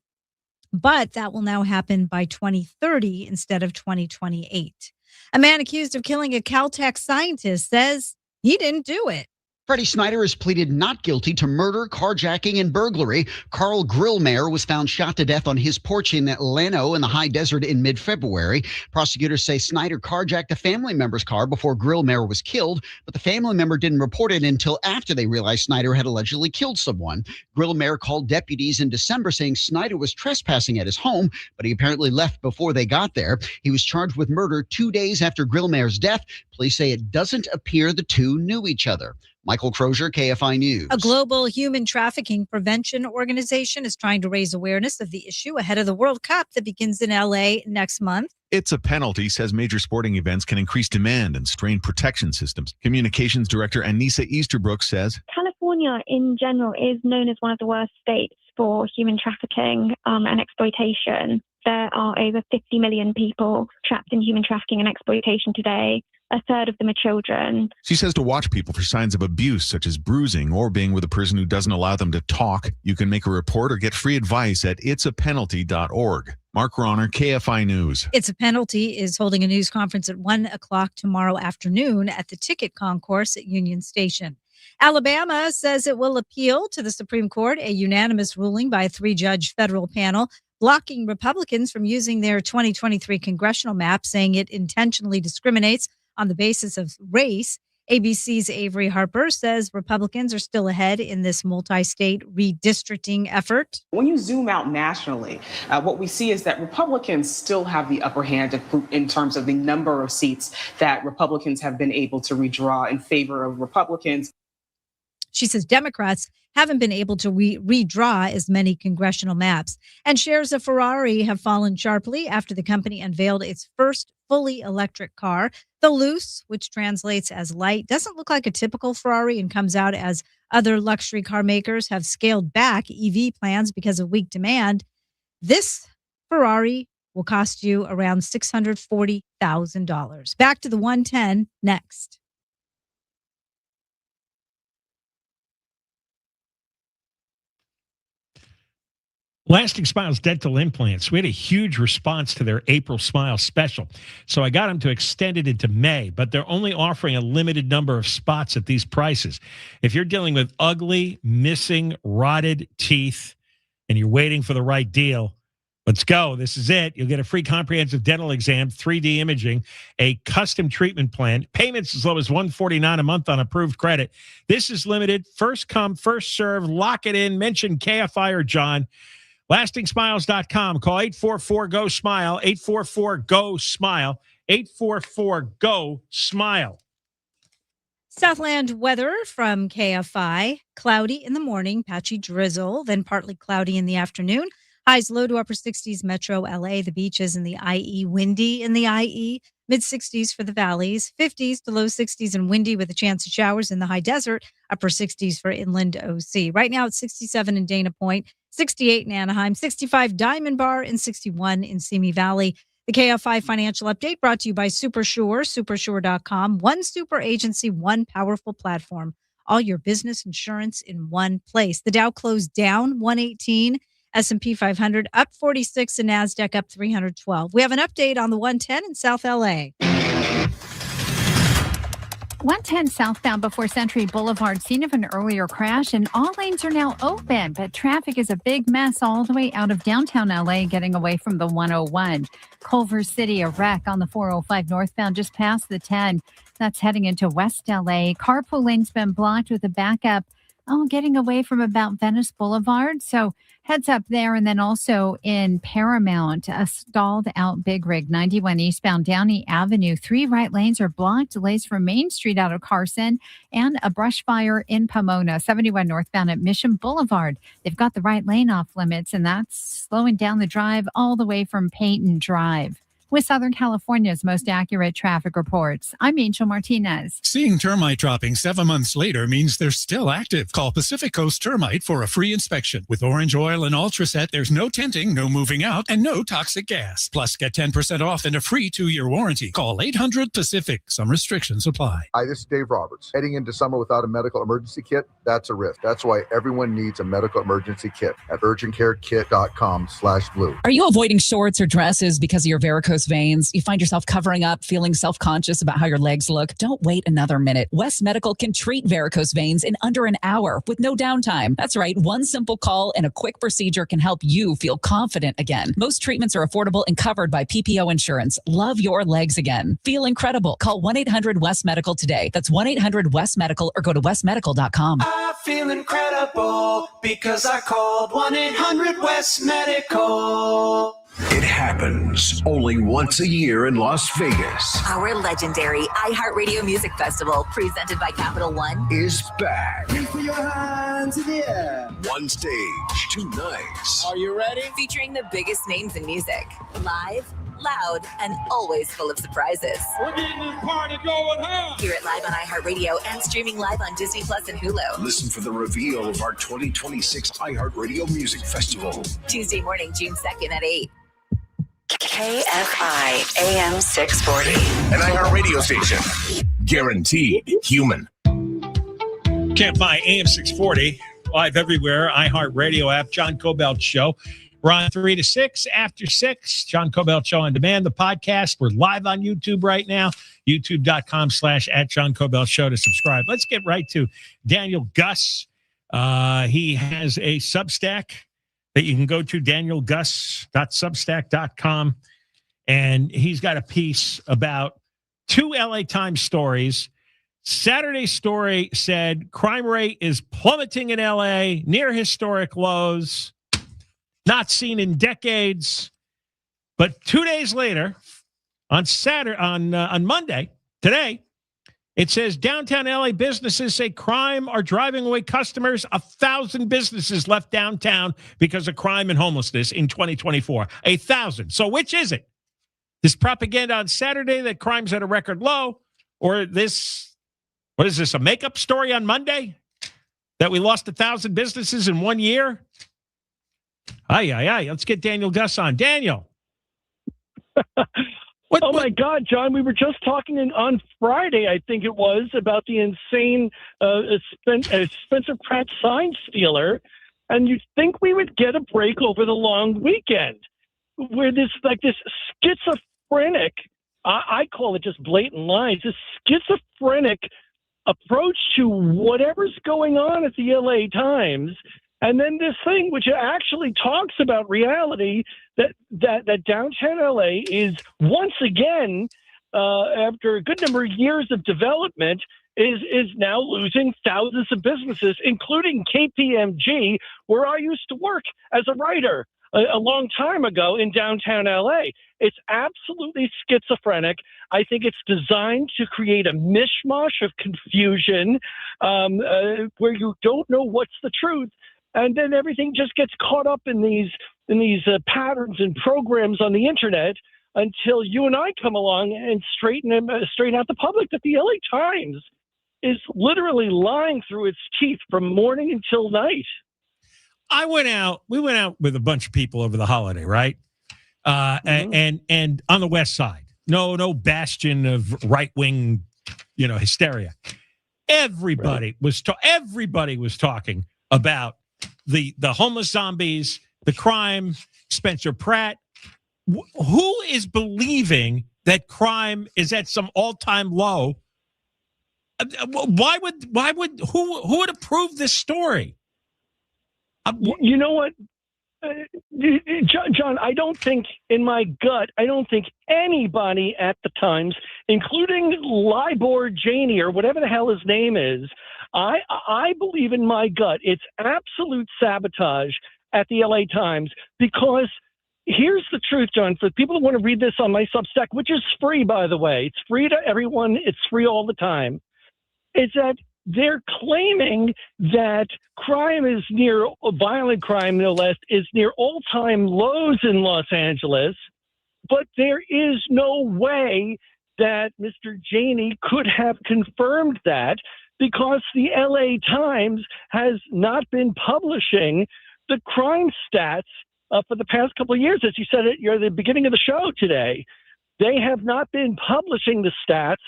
but that will now happen by 2030 instead of 2028. A man accused of killing a Caltech scientist says he didn't do it. Freddie Snyder has pleaded not guilty to murder, carjacking, and burglary. Carl Grillmayer was found shot to death on his porch in Llano in the high desert in mid-February. Prosecutors say Snyder carjacked a family member's car before Grillmayer was killed, but the family member didn't report it until after they realized Snyder had allegedly killed someone. Grillmayer called deputies in December saying Snyder was trespassing at his home, but he apparently left before they got there. He was charged with murder 2 days after Grillmayer's death. Police say it doesn't appear the two knew each other. Michael Crozier, KFI News. A global human trafficking prevention organization is trying to raise awareness of the issue ahead of the World Cup that begins in LA next month. It's a Penalty says major sporting events can increase demand and strain protection systems. Communications Director Anissa Easterbrook says California in general is known as one of the worst states for human trafficking and exploitation. There are over 50 million people trapped in human trafficking and exploitation today. A third of them are children. She says to watch people for signs of abuse, such as bruising or being with a person who doesn't allow them to talk. You can make a report or get free advice at itsapenalty.org. Mark Ronner, KFI News. It's a Penalty is holding a news conference at 1 o'clock tomorrow afternoon at the ticket concourse at Union Station. Alabama says it will appeal to the Supreme Court a unanimous ruling by a 3-judge federal panel blocking Republicans from using their 2023 congressional map, saying it intentionally discriminates on the basis of race. ABC's Avery Harper says Republicans are still ahead in this multi-state redistricting effort. When you zoom out nationally, what we see is that Republicans still have the upper hand in terms of the number of seats that Republicans have been able to redraw in favor of Republicans. She says Democrats haven't been able to redraw as many congressional maps. And shares of Ferrari have fallen sharply after the company unveiled its first fully electric car. The Luce, which translates as light, doesn't look like a typical Ferrari and comes out as other luxury car makers have scaled back EV plans because of weak demand. This Ferrari will cost you around $640,000. Back to the 110 next. Lasting Smiles Dental Implants. We had a huge response to their April Smile special. So I got them to extend it into May, but they're only offering a limited number of spots at these prices. If you're dealing with ugly, missing, rotted teeth, and you're waiting for the right deal, let's go. This is it. You'll get a free comprehensive dental exam, 3D imaging, a custom treatment plan, payments as low as $149 a month on approved credit. This is limited. First come, first serve. Lock it in. Mention KFI or John. LastingSmiles.com. Call 844-GO-SMILE, 844-GO-SMILE, 844-GO-SMILE. Southland weather from KFI. Cloudy in the morning, patchy drizzle, then partly cloudy in the afternoon. Highs low to upper 60s, Metro LA. The beaches in the IE, windy in the IE. Mid-60s for the valleys, 50s to low 60s and windy with a chance of showers in the high desert, upper 60s for inland OC. Right now it's 67 in Dana Point, 68 in Anaheim, 65 Diamond Bar, and 61 in Simi Valley. The KFI Financial Update brought to you by Supersure, supersure.com. One super agency, one powerful platform. All your business insurance in one place. The Dow closed down 118. S&P 500 up 46 and NASDAQ up 312. We have an update on the 110 in South LA. 110 southbound before Century Boulevard, scene of an earlier crash, and all lanes are now open, but traffic is a big mess all the way out of downtown LA, getting away from the 101. Culver City, a wreck on the 405 northbound just past the 10. That's heading into West LA. Carpool lane's been blocked with a backup getting away from about Venice Boulevard. So heads up there. And then also in Paramount, a stalled out big rig, 91 eastbound Downey Avenue. 3 right lanes are blocked. Delays from Main Street out of Carson and a brush fire in Pomona. 71 northbound at Mission Boulevard. They've got the right lane off limits, and that's slowing down the drive all the way from Peyton Drive. With Southern California's most accurate traffic reports, I'm Angel Martinez. Seeing termite droppings 7 months later means they're still active. Call Pacific Coast Termite for a free inspection. With Orange Oil and Ultraset, there's no tinting, no moving out, and no toxic gas. Plus, get 10% off and a free 2-year warranty. Call 800-PACIFIC. Some restrictions apply. Hi, this is Dave Roberts. Heading into summer without a medical emergency kit, that's a risk. That's why everyone needs a medical emergency kit at urgentcarekit.com/blue. Are you avoiding shorts or dresses because of your varicose veins? You find yourself covering up, feeling self-conscious about how your legs look? Don't wait another minute. West Medical can treat varicose veins in under an hour with no downtime. That's right. One simple call and a quick procedure can help you feel confident again. Most treatments are affordable and covered by PPO insurance. Love your legs again. Feel incredible. Call 1-800-WEST-MEDICAL today. That's 1-800-WEST-MEDICAL or go to westmedical.com. I feel incredible because I called 1-800-WEST-MEDICAL. It happens only once a year in Las Vegas. Our legendary iHeartRadio Music Festival, presented by Capital One, is back. Reach for your hands in the air. One stage, 2 nights. Are you ready? Featuring the biggest names in music. Live, loud, and always full of surprises. We're getting this party going, huh? Hear it live on iHeartRadio and streaming live on Disney Plus and Hulu. Listen for the reveal of our 2026 iHeartRadio Music Festival. Tuesday morning, June 2nd at 8. KFI AM 640. An iHeartRadio station. Guaranteed human. KFI AM 640. Live everywhere. iHeartRadio app. John Kobylt Show. We're on 3 to 6, after 6. John Kobylt Show on Demand, the podcast. We're live on YouTube right now, youtube.com/@JohnKobyltShow to subscribe. Let's get right to Daniel Gus. He has a Substack that you can go to, danielgus.substack.com. And he's got a piece about 2 LA Times stories. Saturday's story said crime rate is plummeting in LA, near historic lows, not seen in decades. But 2 days later, on Monday, today, it says downtown LA businesses say crime are driving away customers. 1,000 businesses left downtown because of crime and homelessness in 2024. 1,000. So which is it? This propaganda on Saturday that crime's at a record low, or this, what is this, a makeup story on Monday that we lost 1,000 businesses in 1 year? Aye. Let's get Daniel Gus on. Daniel. Oh, my God, John, we were just talking on Friday, I think it was, about the insane Spencer Pratt sign stealer, and you'd think we would get a break over the long weekend, where this schizophrenic, I call it just blatant lies, this schizophrenic approach to whatever's going on at the LA Times. And then this thing, which actually talks about reality, that downtown LA is once again, after a good number of years of development, is now losing thousands of businesses, including KPMG, where I used to work as a writer a long time ago in downtown LA. It's absolutely schizophrenic. I think it's designed to create a mishmash of confusion where you don't know what's the truth. And then everything just gets caught up in these patterns and programs on the internet until you and I come along and straighten out the public that the LA Times is literally lying through its teeth from morning until night. We went out with a bunch of people over the holiday, right? And on the West Side, no bastion of right-wing, hysteria. Everybody was talking about the homeless zombies, the crime, Spencer Pratt. Who is believing that crime is at some all-time low? Who would approve this story? You know what, John, I don't think anybody at the Times, including Leimert Janie or whatever the hell his name is, I believe in my gut it's absolute sabotage at the LA Times, because here's the truth, John, for people who want to read this on my Substack, which is free, by the way. It's free to everyone. It's free all the time. It's that they're claiming that violent crime, no less, is near all-time lows in Los Angeles, but there is no way that Mr. Janie could have confirmed that, because the LA Times has not been publishing the crime stats for the past couple of years. As you said at the beginning of the show today, they have not been publishing the stats.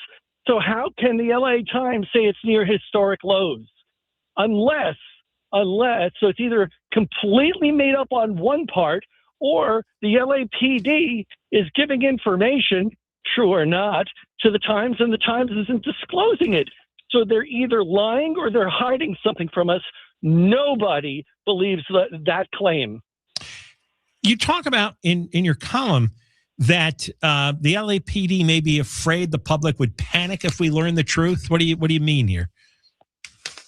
So how can the LA Times say it's near historic lows? Unless, so it's either completely made up on one part, or the LAPD is giving information, true or not, to the Times, and the Times isn't disclosing it. So they're either lying or they're hiding something from us. Nobody believes that claim. You talk about in your column that the LAPD may be afraid the public would panic if we learn the truth. What do you mean here?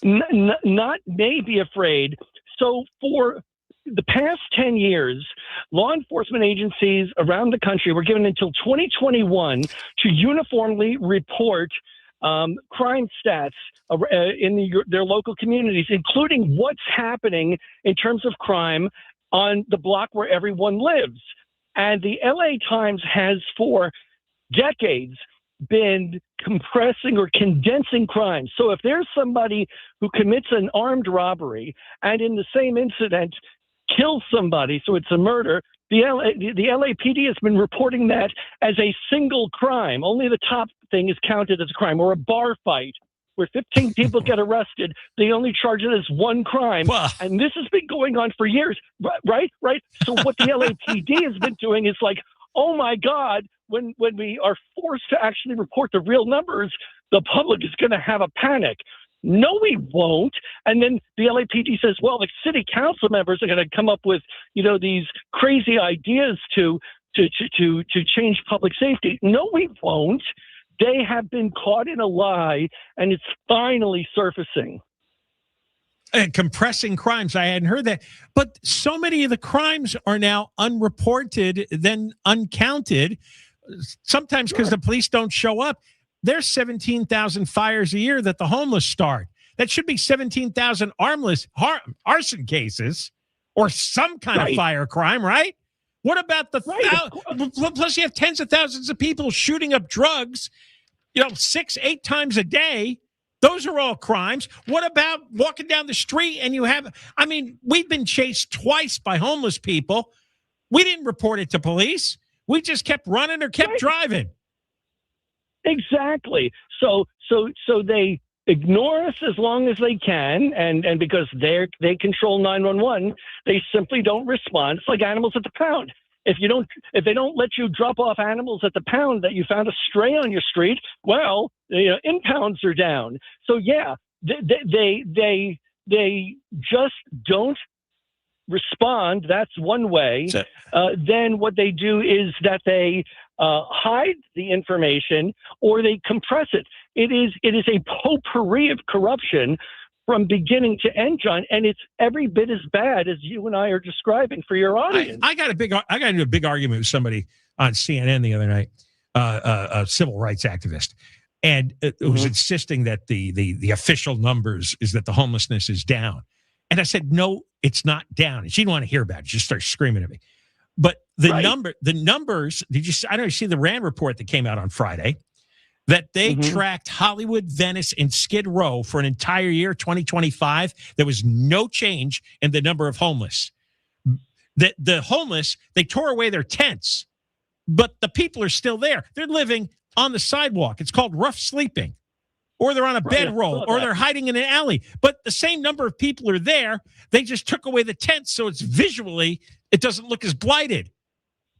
Not may be afraid. So for the past 10 years, law enforcement agencies around the country were given until 2021 to uniformly report crime stats in their local communities, including what's happening in terms of crime on the block where everyone lives. And the LA Times has for decades been compressing or condensing crime. So if there's somebody who commits an armed robbery and in the same incident kills somebody, so it's a murder, the LAPD has been reporting that as a single crime. Only the top thing is counted as a crime, or a bar fight. where 15 people get arrested. They only charge it as one crime. And this has been going on for years, right? So what the LAPD has been doing is like, oh my God, when we are forced to actually report the real numbers, the public is going to have a panic. No, we won't. And then the LAPD says, well, the city council members are going to come up with, these crazy ideas to change public safety. No, we won't. They have been caught in a lie, and it's finally surfacing. And compressing crimes. I hadn't heard that. But so many of the crimes are now unreported, then uncounted, sometimes because the police don't show up. There's 17,000 fires a year that the homeless start. That should be 17,000 arson cases or some kind of fire crime, right? What about plus you have tens of thousands of people shooting up drugs, 6-8 times a day. Those are all crimes. What about walking down the street and we've been chased twice by homeless people. We didn't report it to police. We just kept running or kept driving. Exactly. So they ignore us as long as they can, and because they control 911, they simply don't respond. It's like animals at the pound. If they don't let you drop off animals at the pound that you found a stray on your street, well, impounds are down. So yeah, they just don't respond. That's one way. Then what they do is that they hide the information or they compress it. It is a potpourri of corruption from beginning to end, John, and it's every bit as bad as you and I are describing for your audience. I got into a big argument with somebody on CNN the other night, a civil rights activist, and it was insisting that the official numbers is that the homelessness is down. And I said, no, it's not down. And she didn't want to hear about it. She just started screaming at me. But the numbers, I don't see the RAND report that came out on Friday, that they tracked Hollywood, Venice, and Skid Row for an entire year, 2025. There was no change in the number of homeless. The homeless, they tore away their tents, but the people are still there. They're living on the sidewalk. It's called rough sleeping. Or they're on a bedroll, or they're hiding in an alley. But the same number of people are there. They just took away the tents, so it's visually, it doesn't look as blighted.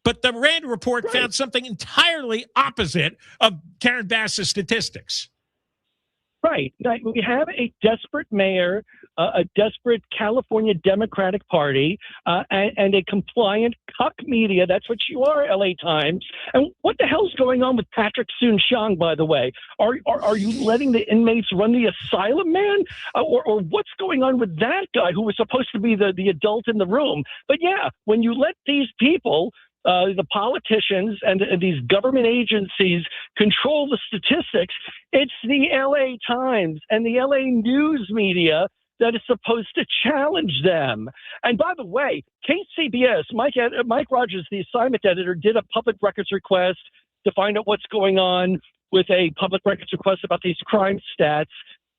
But the RAND report found something entirely opposite of Karen Bass's statistics. Right. We have a desperate mayor, a desperate California Democratic Party, and a compliant cuck media. That's what you are, LA Times. And what the hell's going on with Patrick Soon-Shiong, by the way? Are you letting the inmates run the asylum, man? Or what's going on with that guy who was supposed to be the adult in the room? But yeah, when you let these people, the politicians and these government agencies control the statistics, it's the LA Times and the LA news media that is supposed to challenge them. And by the way, KCBS, Mike Rogers, the assignment editor, did a public records request to find out what's going on with a public records request about these crime stats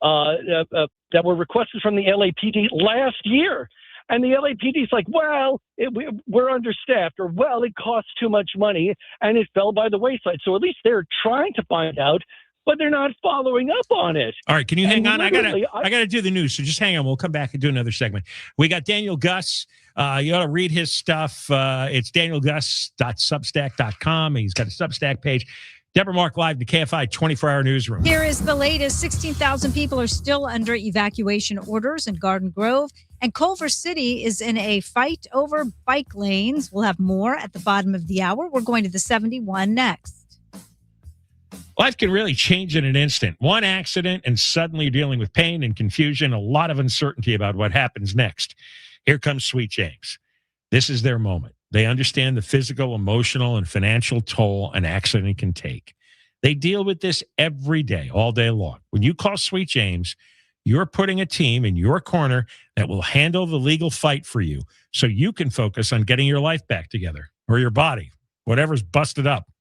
that were requested from the LAPD last year. And the LAPD is like, well, we're understaffed, or well, it costs too much money, and it fell by the wayside. So at least they're trying to find out, but they're not following up on it. All right, can you hang on? I gotta do the news, so just hang on. We'll come back and do another segment. We got Daniel Gus. You ought to read his stuff. It's danielgus.substack.com. He's got a Substack page. Deborah Mark live, the KFI 24-hour newsroom. Here is the latest. 16,000 people are still under evacuation orders in Garden Grove. And Culver City is in a fight over bike lanes. We'll have more at the bottom of the hour. We're going to the 71 next. Life can really change in an instant. One accident, and suddenly you're dealing with pain and confusion, a lot of uncertainty about what happens next. Here comes Sweet James. This is their moment. They understand the physical, emotional, and financial toll an accident can take. They deal with this every day, all day long. When you call Sweet James, you're putting a team in your corner that will handle the legal fight for you so you can focus on getting your life back together, or your body, whatever's busted up.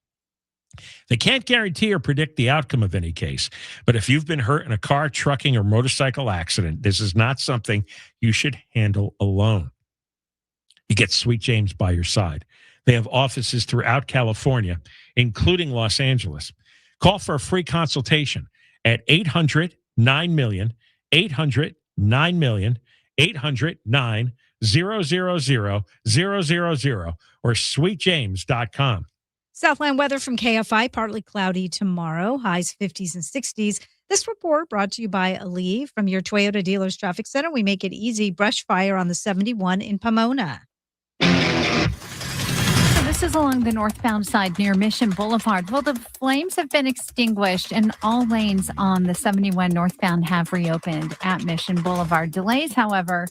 They can't guarantee or predict the outcome of any case, but if you've been hurt in a car, trucking, or motorcycle accident, this is not something you should handle alone. You get Sweet James by your side. They have offices throughout California, including Los Angeles. Call for a free consultation at 800 9 800 9 000 or sweetjames.com. Southland weather from KFI, partly cloudy tomorrow, highs 50s and 60s. This report brought to you by Ali from your Toyota Dealers Traffic Center. We make it easy. Brush fire on the 71 in Pomona. This is along the northbound side near Mission Boulevard. Well, the flames have been extinguished and all lanes on the 71 northbound have reopened at Mission Boulevard. Delays, however,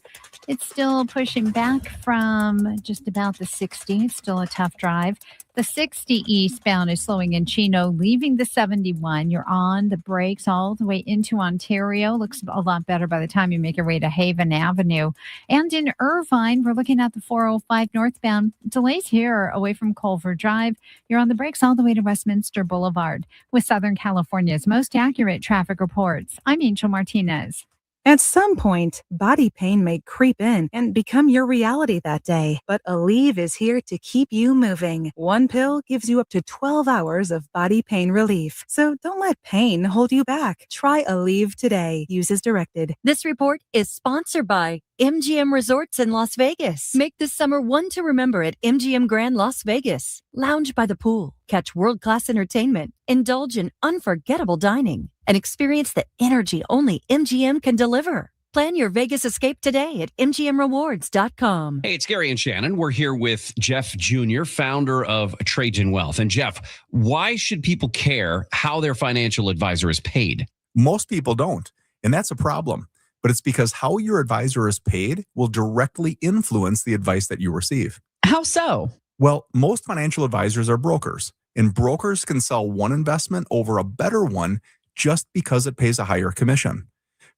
it's still pushing back from just about the 60. It's still a tough drive. The 60 eastbound is slowing in Chino, leaving the 71. You're on the brakes all the way into Ontario. Looks a lot better by the time you make your way to Haven Avenue. And in Irvine, we're looking at the 405 northbound. Delays here away from Culver Drive. You're on the brakes all the way to Westminster Boulevard. With Southern California's most accurate traffic reports, I'm Angel Martinez. At some point, body pain may creep in and become your reality that day. But Aleve is here to keep you moving. One pill gives you up to 12 hours of body pain relief. So don't let pain hold you back. Try Aleve today. Use as directed. This report is sponsored by MGM Resorts in Las Vegas. Make this summer one to remember at MGM Grand Las Vegas. Lounge by the pool, catch world-class entertainment, indulge in unforgettable dining, and experience the energy only MGM can deliver. Plan your Vegas escape today at MGMRewards.com. Hey, it's Gary and Shannon. We're here with Jeff Jr., founder of Trajan Wealth. And Jeff, why should people care how their financial advisor is paid? Most people don't, and that's a problem. But it's because how your advisor is paid will directly influence the advice that you receive. How so? Well, most financial advisors are brokers, and brokers can sell one investment over a better one just because it pays a higher commission.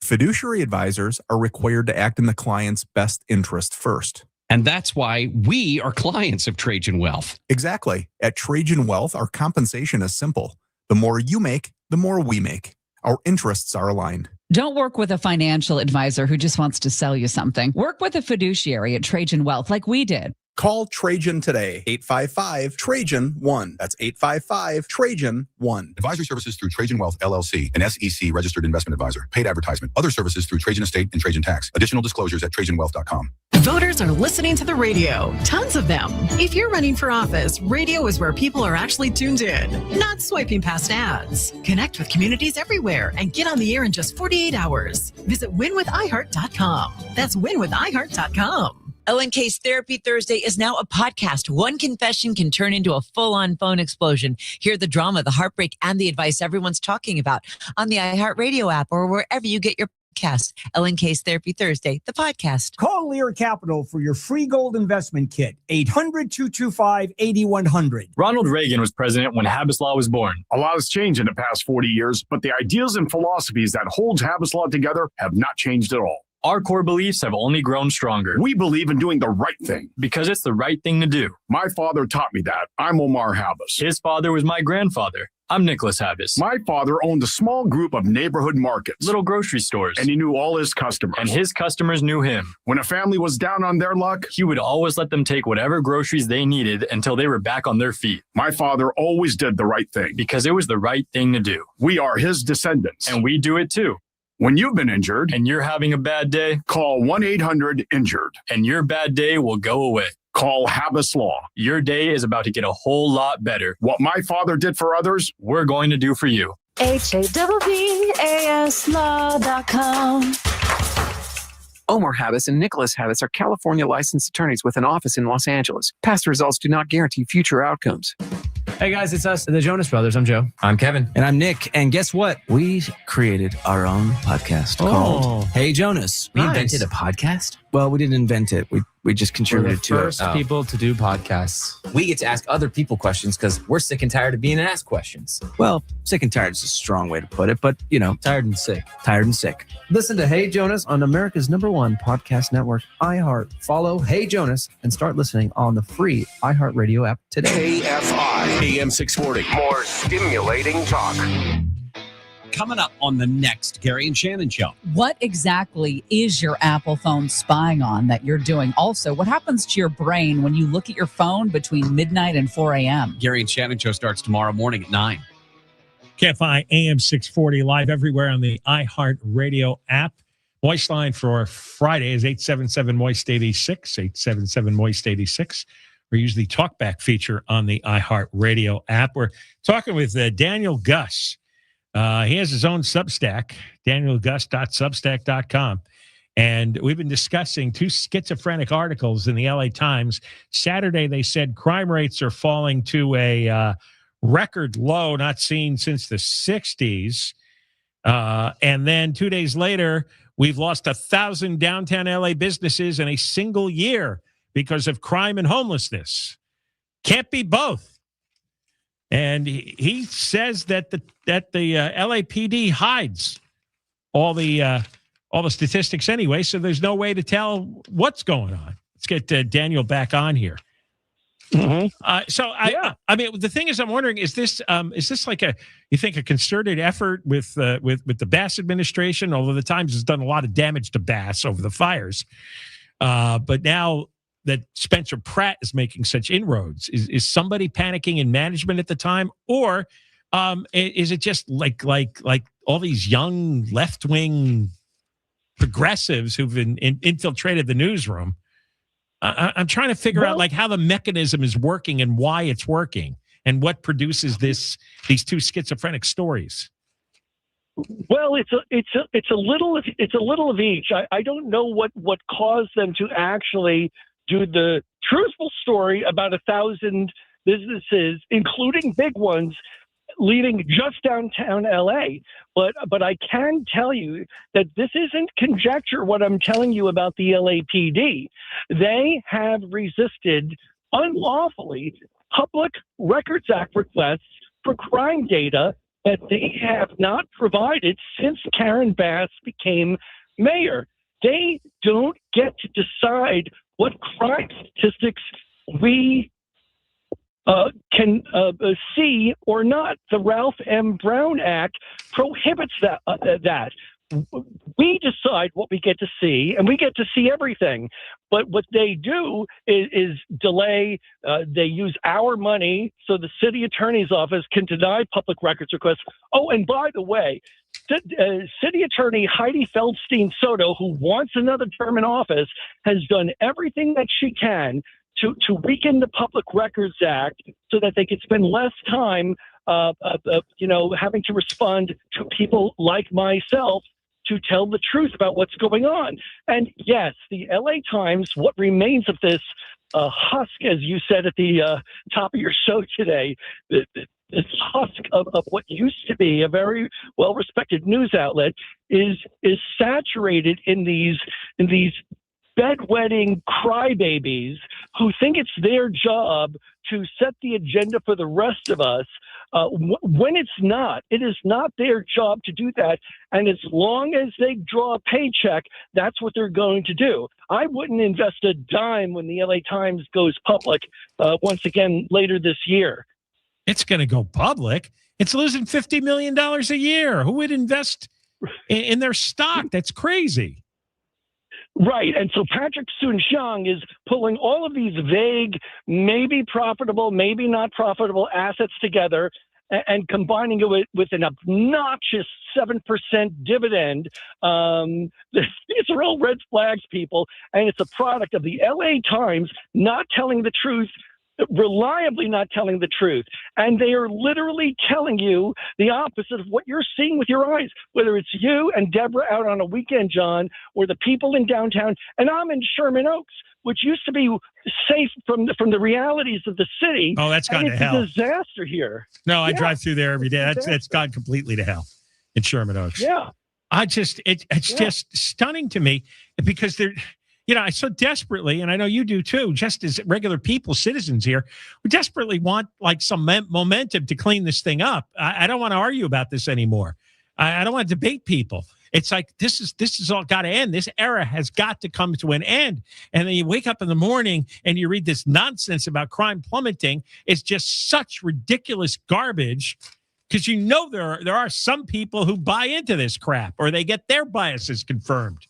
Fiduciary advisors are required to act in the client's best interest first. And that's why we are clients of Trajan Wealth. Exactly. At Trajan Wealth, our compensation is simple. The more you make, the more we make. Our interests are aligned. Don't work with a financial advisor who just wants to sell you something. Work with a fiduciary at Trajan Wealth like we did. Call Trajan today, 855-TRAJAN-1. That's 855-TRAJAN-1. Advisory services through Trajan Wealth, LLC, an SEC registered investment advisor. Paid advertisement. Other services through Trajan Estate and Trajan Tax. Additional disclosures at TrajanWealth.com. Voters are listening to the radio. Tons of them. If you're running for office, radio is where people are actually tuned in, not swiping past ads. Connect with communities everywhere and get on the air in just 48 hours. Visit winwithiheart.com. That's winwithiheart.com. LNK's Therapy Thursday is now a podcast. One confession can turn into a full-on phone explosion. Hear the drama, the heartbreak, and the advice everyone's talking about on the iHeartRadio app or wherever you get your podcast. LNK's Therapy Thursday, the podcast. Call Lear Capital for your free gold investment kit. 800-225-8100. Ronald Reagan was president when Habas Law was born. A lot has changed in the past 40 years, but the ideals and philosophies that hold Habas Law together have not changed at all. Our core beliefs have only grown stronger. We believe in doing the right thing. Because it's the right thing to do. My father taught me that. I'm Omar Habas. His father was my grandfather. I'm Nicholas Habas. My father owned a small group of neighborhood markets. Little grocery stores. And he knew all his customers. And his customers knew him. When a family was down on their luck, he would always let them take whatever groceries they needed until they were back on their feet. My father always did the right thing. Because it was the right thing to do. We are his descendants. And we do it too. When you've been injured and you're having a bad day, call 1-800-INJURED. And your bad day will go away. Call Habas Law. Your day is about to get a whole lot better. What my father did for others, we're going to do for you. HAVVASlaw.com. Omar Habas and Nicholas Habas are California licensed attorneys with an office in Los Angeles. Past results do not guarantee future outcomes. Hey guys, it's us, the Jonas Brothers. I'm Joe. I'm Kevin. And I'm Nick. And guess what? We created our own podcast called Hey Jonas. We invented a podcast? Well, we didn't invent it. We just contributed to it. We're the first people to do podcasts. We get to ask other people questions because we're sick and tired of being asked questions. Well, sick and tired is a strong way to put it, but you know. Tired and sick. Tired and sick. Listen to Hey Jonas on America's #1 podcast network, iHeart. Follow Hey Jonas and start listening on the free iHeartRadio app today. KFI, AM 640. More stimulating talk. Coming up on the next Gary and Shannon show. What exactly is your Apple phone spying on that you're doing? Also, what happens to your brain when you look at your phone between midnight and 4 a.m.? Gary and Shannon show starts tomorrow morning at 9. KFI AM 640 live everywhere on the iHeart Radio app. Moist line for Friday is 877-MOIST-86, 877-MOIST-86. We use the talkback feature on the iHeart Radio app. We're talking with Daniel Gus. He has his own Substack, danielgus.substack.com. And we've been discussing two schizophrenic articles in the LA Times. Saturday, they said crime rates are falling to a record low not seen since the 60s. And then 2 days later, we've lost 1,000 downtown LA businesses in a single year because of crime and homelessness. Can't be both. And he says that the LAPD hides all the statistics anyway, so there's no way to tell what's going on. Let's get Daniel back on here. Mm-hmm. I mean, the thing is, I'm wondering, is this like you think a concerted effort with the Bass administration? Although the Times has done a lot of damage to Bass over the fires, but now that Spencer Pratt is making such inroads, is somebody panicking in management at the time, or is it just like all these young left-wing progressives who've infiltrated the newsroom? I'm trying to figure out like how the mechanism is working and why it's working and what produces these two schizophrenic stories. Well, it's a little of each. I don't know what caused them to actually do the truthful story about 1,000 businesses, including big ones, leaving just downtown LA. But I can tell you that this isn't conjecture what I'm telling you about the LAPD. They have resisted unlawfully Public Records Act requests for crime data that they have not provided since Karen Bass became mayor. They don't get to decide what crime statistics we can see or not. The Ralph M. Brown Act prohibits that. We decide what we get to see, and we get to see everything. But what they do is delay. They use our money so the city attorney's office can deny public records requests. Oh, and by the way, City Attorney Heidi Feldstein Soto, who wants another term in office, has done everything that she can to weaken the Public Records Act so that they could spend less time, having to respond to people like myself to tell the truth about what's going on. And yes, the LA Times, what remains of this husk, as you said at the top of your show today, this husk of what used to be a very well-respected news outlet is saturated in these bedwetting crybabies who think it's their job to set the agenda for the rest of us, when it's not. It is not their job to do that. And as long as they draw a paycheck, that's what they're going to do. I wouldn't invest a dime when the LA Times goes public once again later this year. It's going to go public. It's losing $50 million a year. Who would invest in their stock? That's crazy. Right. And so Patrick Soon-Shiong is pulling all of these vague, maybe profitable, maybe not profitable assets together and combining it with an obnoxious 7% dividend. It's real red flags, people. And it's a product of the LA Times not telling the truth, reliably not telling the truth. And they are literally telling you the opposite of what you're seeing with your eyes, whether it's you and Deborah out on a weekend, John, or the people in downtown. And I'm in Sherman Oaks, which used to be safe from the realities of the city. Oh, that's gone to hell. It's a disaster here. No, I drive through there every day. That's gone completely to hell in Sherman Oaks. Yeah. It's just stunning to me because they're, I so desperately, and I know you do too, just as regular people, citizens here, we desperately want like some momentum to clean this thing up. I don't want to argue about this anymore. I don't want to debate people. It's like, this is all got to end. This era has got to come to an end. And then you wake up in the morning and you read this nonsense about crime plummeting. It's just such ridiculous garbage because there are some people who buy into this crap or they get their biases confirmed.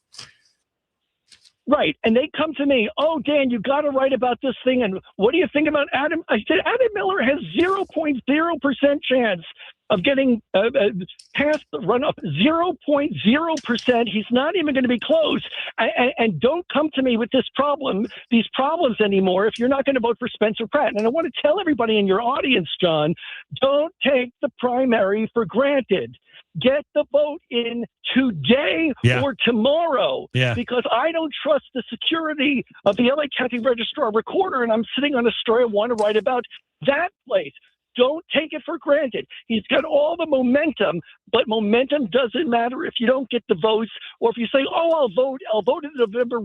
Right. And they come to me, oh, Dan, you got to write about this thing. And what do you think about Adam? I said, Adam Miller has 0.0% chance of getting past the runoff. 0.0%. He's not even going to be close. And don't come to me with these problems anymore if you're not going to vote for Spencer Pratt. And I want to tell everybody in your audience, John, don't take the primary for granted. Get the vote in today or tomorrow, because I don't trust the security of the LA County Registrar Recorder, and I'm sitting on a story I want to write about that place. Don't take it for granted. He's got all the momentum, but momentum doesn't matter if you don't get the votes, or if you say, "Oh, I'll vote in the November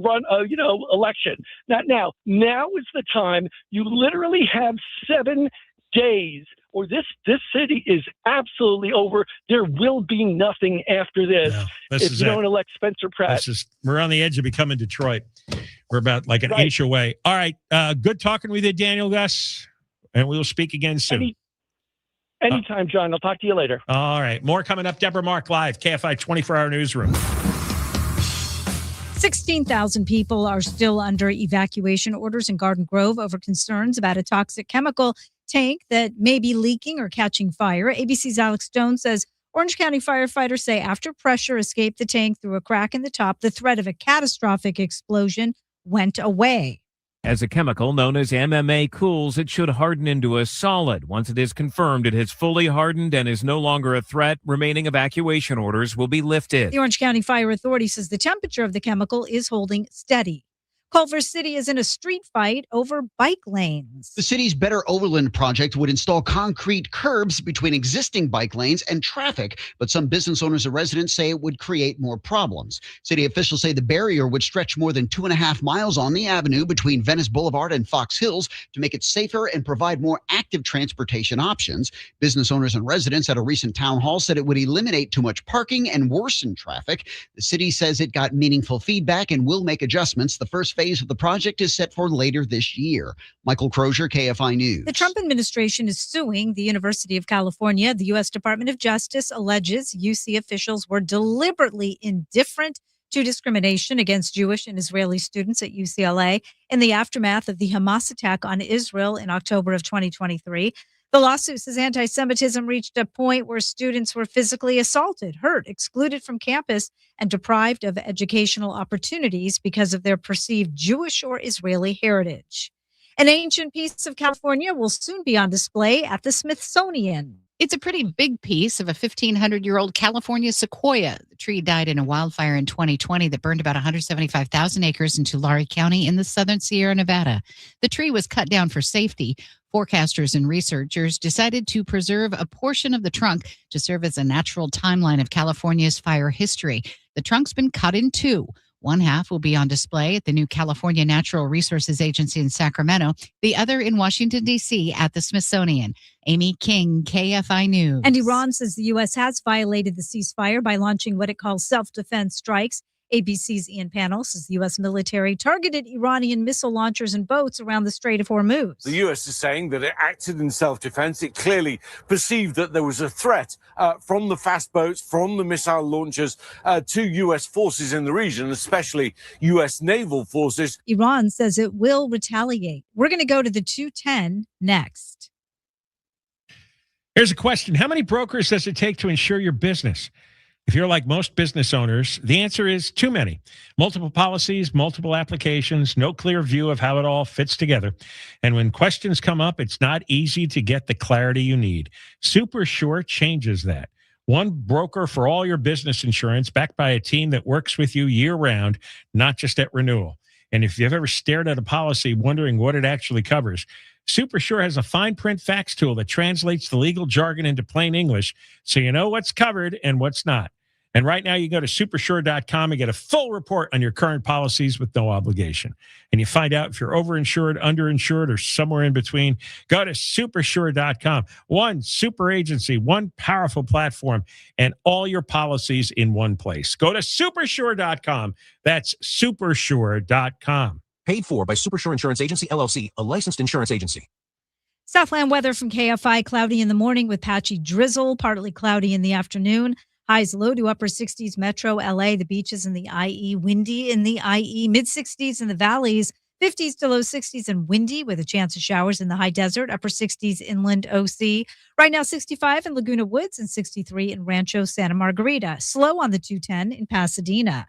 election." Now is the time. You literally have 7 days. Or this city is absolutely over. There will be nothing after this if you don't elect Spencer Pratt. We're on the edge of becoming Detroit. We're about like an inch away. All right. Good talking with you, Daniel Gus. And we will speak again soon. Anytime, John. I'll talk to you later. All right. More coming up. Deborah Mark Live, KFI 24-hour newsroom. 16,000 people are still under evacuation orders in Garden Grove over concerns about a toxic chemical tank that may be leaking or catching fire. ABC's Alex Jones says Orange County firefighters say after pressure escaped the tank through a crack in the top, the threat of a catastrophic explosion went away. As a chemical known as MMA cools, it should harden into a solid. Once it is confirmed it has fully hardened and is no longer a threat, remaining evacuation orders will be lifted. The Orange County Fire Authority says the temperature of the chemical is holding steady. Culver City is in a street fight over bike lanes. The city's Better Overland project would install concrete curbs between existing bike lanes and traffic, but some business owners and residents say it would create more problems. City officials say the barrier would stretch more than 2.5 miles on the avenue between Venice Boulevard and Fox Hills to make it safer and provide more active transportation options. Business owners and residents at a recent town hall said it would eliminate too much parking and worsen traffic. The city says it got meaningful feedback and will make adjustments. The first phase of the project is set for later this year. Michael Crozier, KFI News. The Trump administration is suing the University of California. The U.S. Department of Justice alleges UC officials were deliberately indifferent to discrimination against Jewish and Israeli students at UCLA in the aftermath of the Hamas attack on Israel in October of 2023. The lawsuit says anti-Semitism reached a point where students were physically assaulted, hurt, excluded from campus, and deprived of educational opportunities because of their perceived Jewish or Israeli heritage. An ancient piece of California will soon be on display at the Smithsonian. It's a pretty big piece of a 1,500-year-old California sequoia. The tree died in a wildfire in 2020 that burned about 175,000 acres in Tulare County in the southern Sierra Nevada. The tree was cut down for safety. Forecasters and researchers decided to preserve a portion of the trunk to serve as a natural timeline of California's fire history. The trunk's been cut in two. One half will be on display at the new California Natural Resources Agency in Sacramento, the other in Washington, D.C. at the Smithsonian. Amy King, KFI News. And Iran says the U.S. has violated the ceasefire by launching what it calls self-defense strikes. ABC's Ian Pannell says the U.S. military targeted Iranian missile launchers and boats around the Strait of Hormuz. The U.S. is saying that it acted in self-defense. It clearly perceived that there was a threat from the fast boats, from the missile launchers to U.S. forces in the region, especially U.S. naval forces. Iran says it will retaliate. We're going to go to the 210 next. Here's a question. How many brokers does it take to insure your business? If you're like most business owners, the answer is too many. Multiple policies, multiple applications, no clear view of how it all fits together. And when questions come up, it's not easy to get the clarity you need. SuperSure changes that. One broker for all your business insurance, backed by a team that works with you year-round, not just at renewal. And if you've ever stared at a policy wondering what it actually covers, SuperSure has a fine print fax tool that translates the legal jargon into plain English so you know what's covered and what's not. And right now you go to supersure.com and get a full report on your current policies with no obligation. And you find out if you're overinsured, underinsured, or somewhere in between. Go to supersure.com. One super agency, one powerful platform, and all your policies in one place. Go to supersure.com. That's supersure.com. Paid for by Supersure Insurance Agency, LLC, a licensed insurance agency. Southland weather from KFI, cloudy in the morning with patchy drizzle, partly cloudy in the afternoon. Highs low to upper 60s, Metro, LA, the beaches in the IE, windy in the IE, mid 60s in the valleys, 50s to low 60s and windy with a chance of showers in the high desert, upper 60s inland OC. Right now, 65 in Laguna Woods and 63 in Rancho Santa Margarita. Slow on the 210 in Pasadena.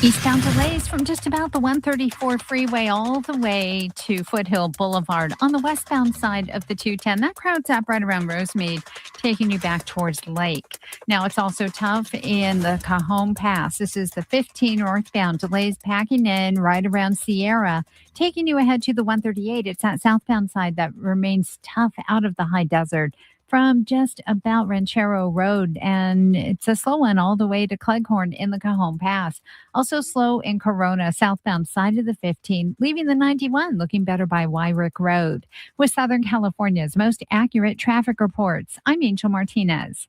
Eastbound delays from just about the 134 freeway all the way to Foothill Boulevard on the westbound side of the 210. That crowds up right around Rosemead, taking you back towards the lake. Now, it's also tough in the Cajon Pass. This is the 15 northbound. Delays packing in right around Sierra, taking you ahead to the 138. It's that southbound side that remains tough out of the high desert from just about Ranchero Road, and it's a slow one all the way to Cleghorn in the Cajon Pass. Also slow in Corona, southbound side of the 15, leaving the 91, looking better by Wyrick Road. With Southern California's most accurate traffic reports, I'm Angel Martinez.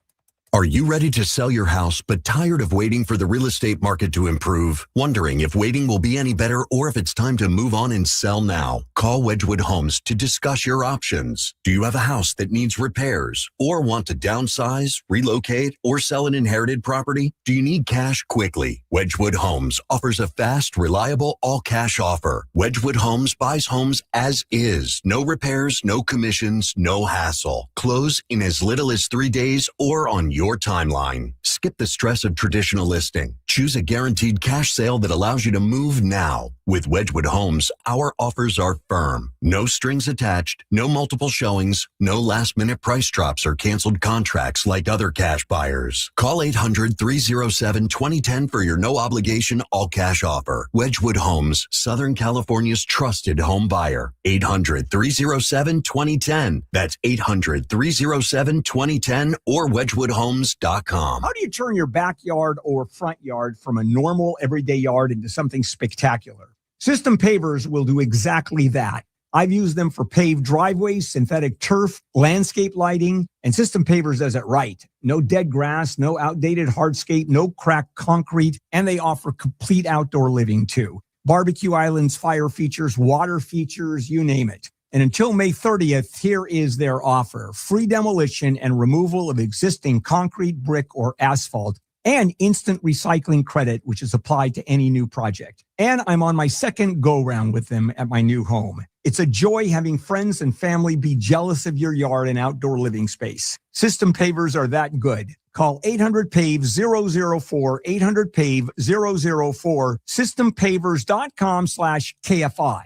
Are you ready to sell your house but tired of waiting for the real estate market to improve? Wondering if waiting will be any better or if it's time to move on and sell now? Call Wedgwood Homes to discuss your options. Do you have a house that needs repairs or want to downsize, relocate, or sell an inherited property? Do you need cash quickly? Wedgwood Homes offers a fast, reliable, all-cash offer. Wedgwood Homes buys homes as is. No repairs, no commissions, no hassle. Close in as little as 3 days or on your timeline. Skip the stress of traditional listing. Choose a guaranteed cash sale that allows you to move now. With Wedgwood Homes, our offers are firm. No strings attached, no multiple showings, no last-minute price drops or canceled contracts like other cash buyers. Call 800-307-2010 for your no-obligation, all-cash offer. Wedgwood Homes, Southern California's trusted home buyer. 800-307-2010. That's 800-307-2010 or wedgwoodhomes.com. How do you turn your backyard or front yard from a normal everyday yard into something spectacular? System pavers will do exactly that. I've used them for paved driveways, synthetic turf, landscape lighting, and System Pavers does it right. No dead grass, no outdated hardscape, no cracked concrete, and they offer complete outdoor living too. Barbecue islands, fire features, water features, you name it. And until May 30th, here is their offer. Free demolition and removal of existing concrete, brick, or asphalt, and instant recycling credit, which is applied to any new project. And I'm on my second go-round with them at my new home. It's a joy having friends and family be jealous of your yard and outdoor living space. System Pavers are that good. Call 800-PAVE-004, 800-PAVE-004, systempavers.com/KFI.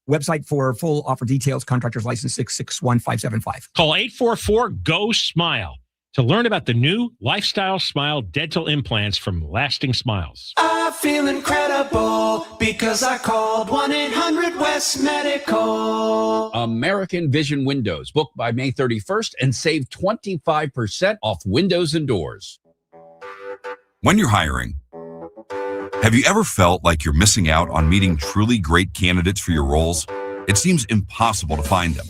Website for full offer details, contractor's license 661575. Call 844-GO-SMILE to learn about the new Lifestyle Smile dental implants from Lasting Smiles. I feel incredible because I called 1-800-WEST Medical. American Vision Windows. Book by May 31st and save 25% off windows and doors. When you're hiring, have you ever felt like you're missing out on meeting truly great candidates for your roles? It seems impossible to find them,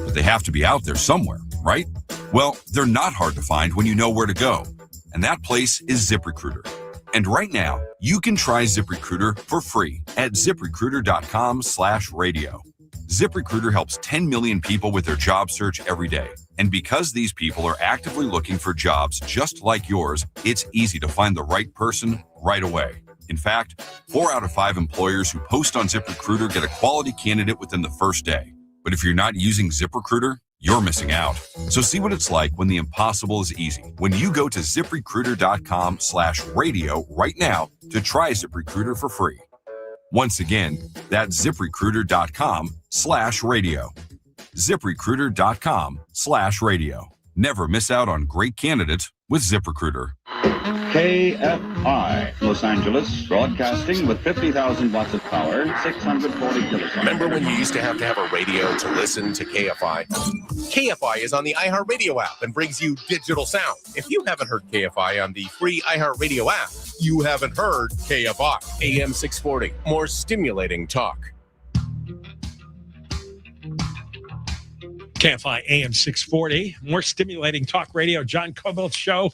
but they have to be out there somewhere, right? Well, they're not hard to find when you know where to go, and that place is ZipRecruiter. And right now, you can try ZipRecruiter for free at ZipRecruiter.com/radio. ZipRecruiter helps 10 million people with their job search every day. And because these people are actively looking for jobs just like yours, it's easy to find the right person right away. In fact, 4 out of 5 employers who post on ZipRecruiter get a quality candidate within the first day. But if you're not using ZipRecruiter, you're missing out. So see what it's like when the impossible is easy. When you go to ZipRecruiter.com/radio right now to try ZipRecruiter for free. Once again, that's ZipRecruiter.com/radio. ZipRecruiter.com/radio. Never miss out on great candidates with ZipRecruiter. KFI, Los Angeles, broadcasting with 50,000 watts of power, 640 kilowatts. Remember when you used to have a radio to listen to KFI? KFI is on the iHeartRadio app and brings you digital sound. If you haven't heard KFI on the free iHeartRadio app, you haven't heard KFI. AM 640, more stimulating talk. KFI AM 640, more stimulating talk radio. John Kobylt Show.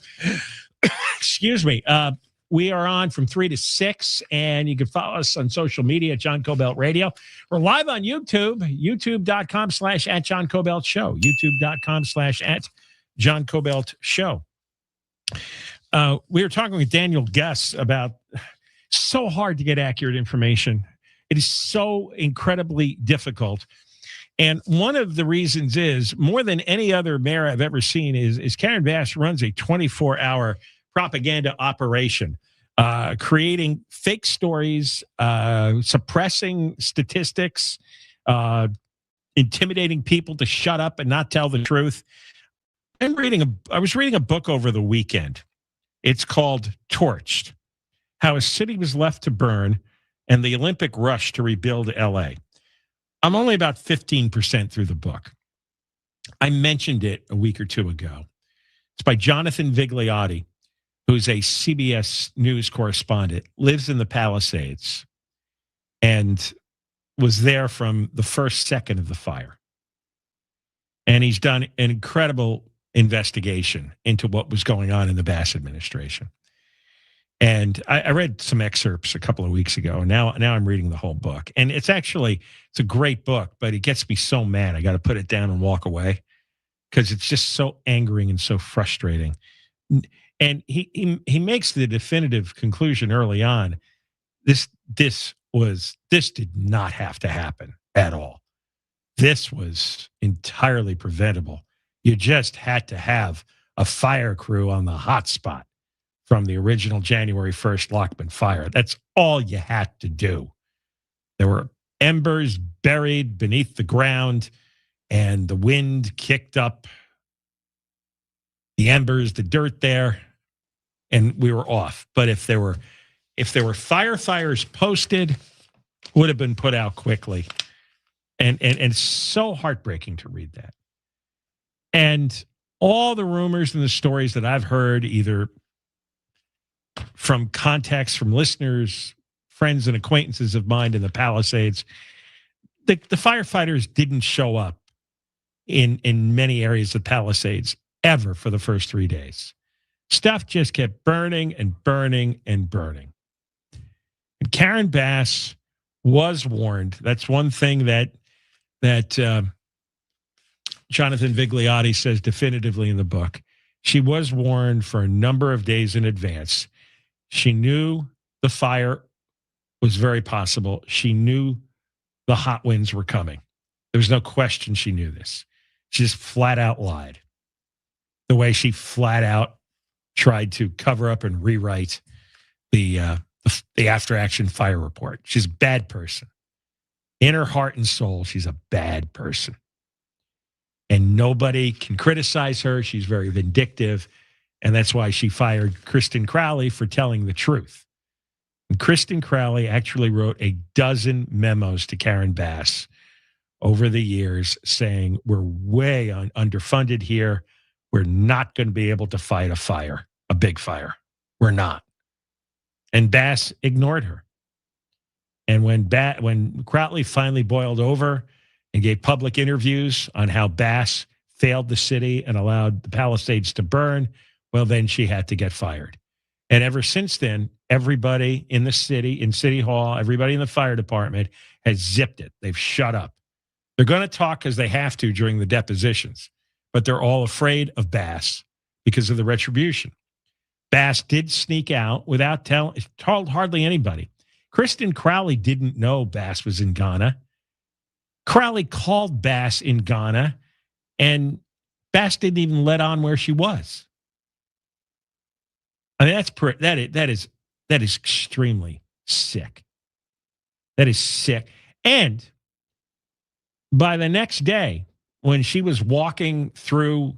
Excuse me. We are on from 3 to 6, and you can follow us on social media at John Kobylt Radio. We're live on YouTube, youtube.com/@John Kobylt Show, youtube.com/@John Kobylt Show. We were talking with Daniel Guss about so hard to get accurate information. It is so incredibly difficult. And one of the reasons is, more than any other mayor I've ever seen, is Karen Bass runs a 24-hour propaganda operation, creating fake stories, suppressing statistics, intimidating people to shut up and not tell the truth. I was reading a book over the weekend. It's called Torched: How a City Was Left to Burn and the Olympic Rush to Rebuild L.A. I'm only about 15% through the book. I mentioned it a week or two ago. It's by Jonathan Vigliotti, who's a CBS News correspondent, lives in the Palisades, and was there from the first second of the fire. And he's done an incredible investigation into what was going on in the Bass administration. And I read some excerpts a couple of weeks ago, and now I'm reading the whole book. And it's a great book, but it gets me so mad. I got to put it down and walk away because it's just so angering and so frustrating. And he makes the definitive conclusion early on. This did not have to happen at all. This was entirely preventable. You just had to have a fire crew on the hot spot from the original January 1st Lockman fire. That's all you had to do. There were embers buried beneath the ground, and the wind kicked up the embers, the dirt there, and we were off. But if there were firefighters posted, would have been put out quickly. And it's so heartbreaking to read that. And all the rumors and the stories that I've heard, either from contacts from listeners, friends and acquaintances of mine in the Palisades, the firefighters didn't show up in many areas of Palisades ever for the first 3 days. Stuff just kept burning and burning and burning. And Karen Bass was warned. That's one thing that Jonathan Vigliotti says definitively in the book. She was warned for a number of days in advance. She knew the fire was very possible. She knew the hot winds were coming. There was no question she knew this. She just flat out lied. The way she flat out tried to cover up and rewrite the after-action fire report. She's a bad person. In her heart and soul, she's a bad person. And nobody can criticize her. She's very vindictive. And that's why she fired Kristen Crowley for telling the truth. And Kristen Crowley actually wrote a dozen memos to Karen Bass over the years saying, we're way underfunded here. We're not going to be able to fight a fire, a big fire. We're not. And Bass ignored her. And when Crowley finally boiled over and gave public interviews on how Bass failed the city and allowed the Palisades to burn, well, then she had to get fired. And ever since then, everybody in the city, in City Hall, everybody in the fire department has zipped it. They've shut up. They're going to talk because they have to during the depositions, but they're all afraid of Bass because of the retribution. Bass did sneak out without told hardly anybody. Kristen Crowley didn't know Bass was in Ghana. Crowley called Bass in Ghana, and Bass didn't even let on where she was. I mean, that is extremely sick. That is sick. And by the next day, when she was walking through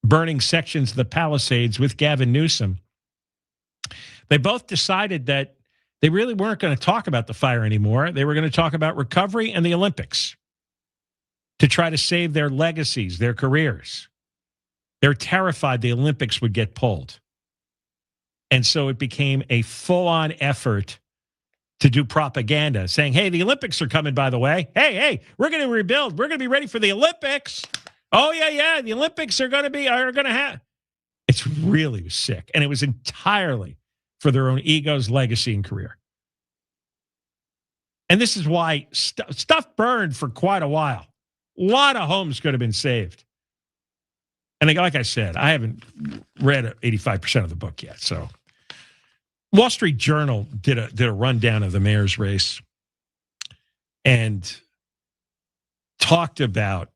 burning sections of the Palisades with Gavin Newsom, they both decided that they really weren't going to talk about the fire anymore. They were going to talk about recovery and the Olympics to try to save their legacies, their careers. They're terrified the Olympics would get pulled. And so it became a full-on effort to do propaganda, saying, hey, the Olympics are coming, by the way. Hey, we're going to rebuild. We're going to be ready for the Olympics. Oh, yeah, the Olympics are going to have. It's really sick. And it was entirely for their own egos, legacy, and career. And this is why stuff burned for quite a while. A lot of homes could have been saved. And like I said, I haven't read 85% of the book yet. So Wall Street Journal did a rundown of the mayor's race and talked about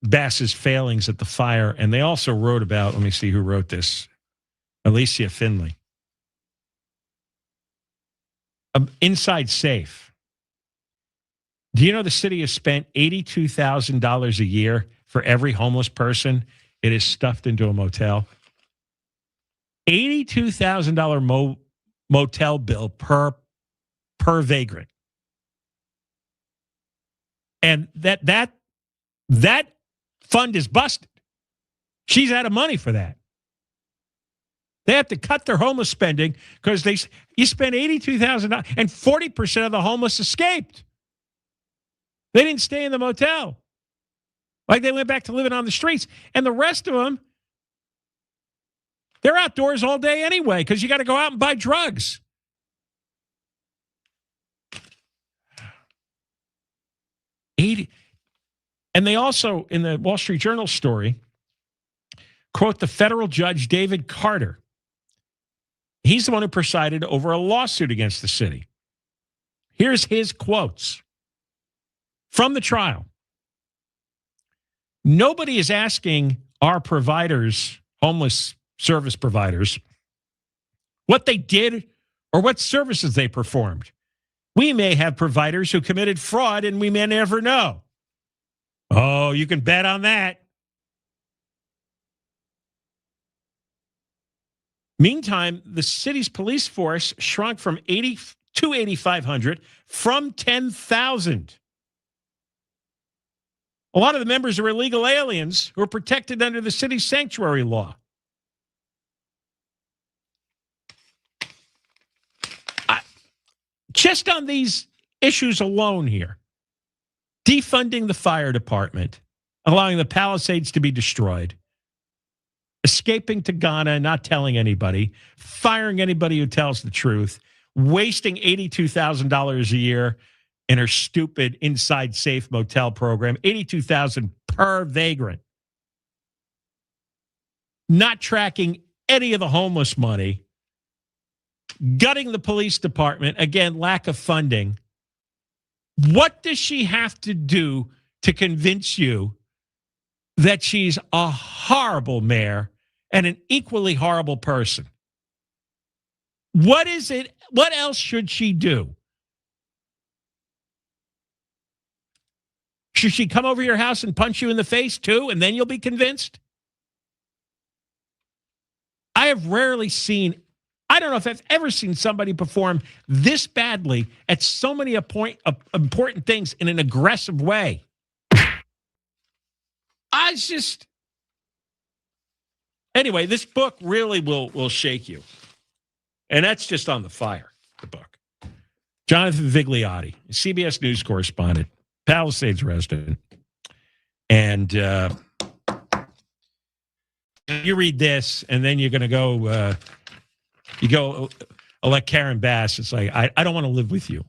Bass's failings at the fire. And they also wrote about, let me see who wrote this, Alicia Finley. Inside Safe. Do you know the city has spent $82,000 a year for every homeless person it is stuffed into a motel? $82,000 motel bill per vagrant. And that fund is busted. She's out of money for that. They have to cut their homeless spending because you spend $82,000 and 40% of the homeless escaped. They didn't stay in the motel. Like they went back to living on the streets. And the rest of them, they're outdoors all day anyway because you got to go out and buy drugs. And they also, in the Wall Street Journal story, quote the federal judge David Carter. He's the one who presided over a lawsuit against the city. Here's his quotes from the trial. Nobody is asking our providers, homeless service providers, what they did or what services they performed. We may have providers who committed fraud and we may never know. Oh, you can bet on that. Meantime, the city's police force shrunk from 80 to 8,500 from 10,000. A lot of the members are illegal aliens who are protected under the city's sanctuary law. Just on these issues alone here, defunding the fire department, allowing the Palisades to be destroyed, escaping to Ghana and not telling anybody, firing anybody who tells the truth, wasting $82,000 a year in her stupid Inside Safe motel program, $82,000 per vagrant, not tracking any of the homeless money, gutting the police department, again, lack of funding. What does she have to do to convince you that she's a horrible mayor and an equally horrible person? What is it? What else should she do? Should she come over your house and punch you in the face too, and then you'll be convinced? I have rarely seen, I don't know if I've ever seen somebody perform this badly at so many important things in an aggressive way. Anyway, this book really will shake you. And that's just on the fire, the book. Jonathan Vigliotti, CBS News correspondent, Palisades resident. And you read this, and then you're going to go, elect Karen Bass. It's like, I don't want to live with you.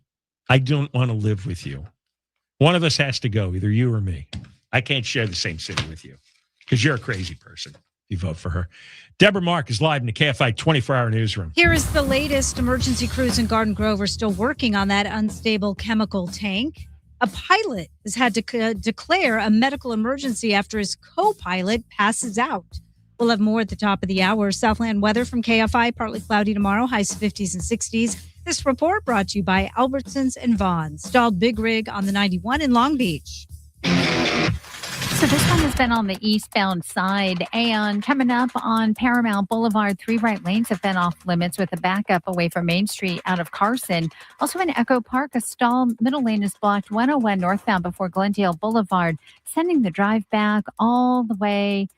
I don't want to live with you. One of us has to go, either you or me. I can't share the same city with you because you're a crazy person if you vote for her. Deborah Mark is live in the KFI 24-hour newsroom. Here is the latest. Emergency crews in Garden Grove are still working on that unstable chemical tank. A pilot has had to declare a medical emergency after his co-pilot passes out. We'll have more at the top of the hour. Southland weather from KFI, partly cloudy tomorrow, highs 50s and 60s. This report brought to you by Albertsons and Vaughn. Stalled big rig on the 91 in Long Beach. So this one has been on the eastbound side, and coming up on Paramount Boulevard, 3 right lanes have been off limits with a backup away from Main Street out of Carson. Also in Echo Park, a stall middle lane is blocked 101 northbound before Glendale Boulevard, sending the drive back all the way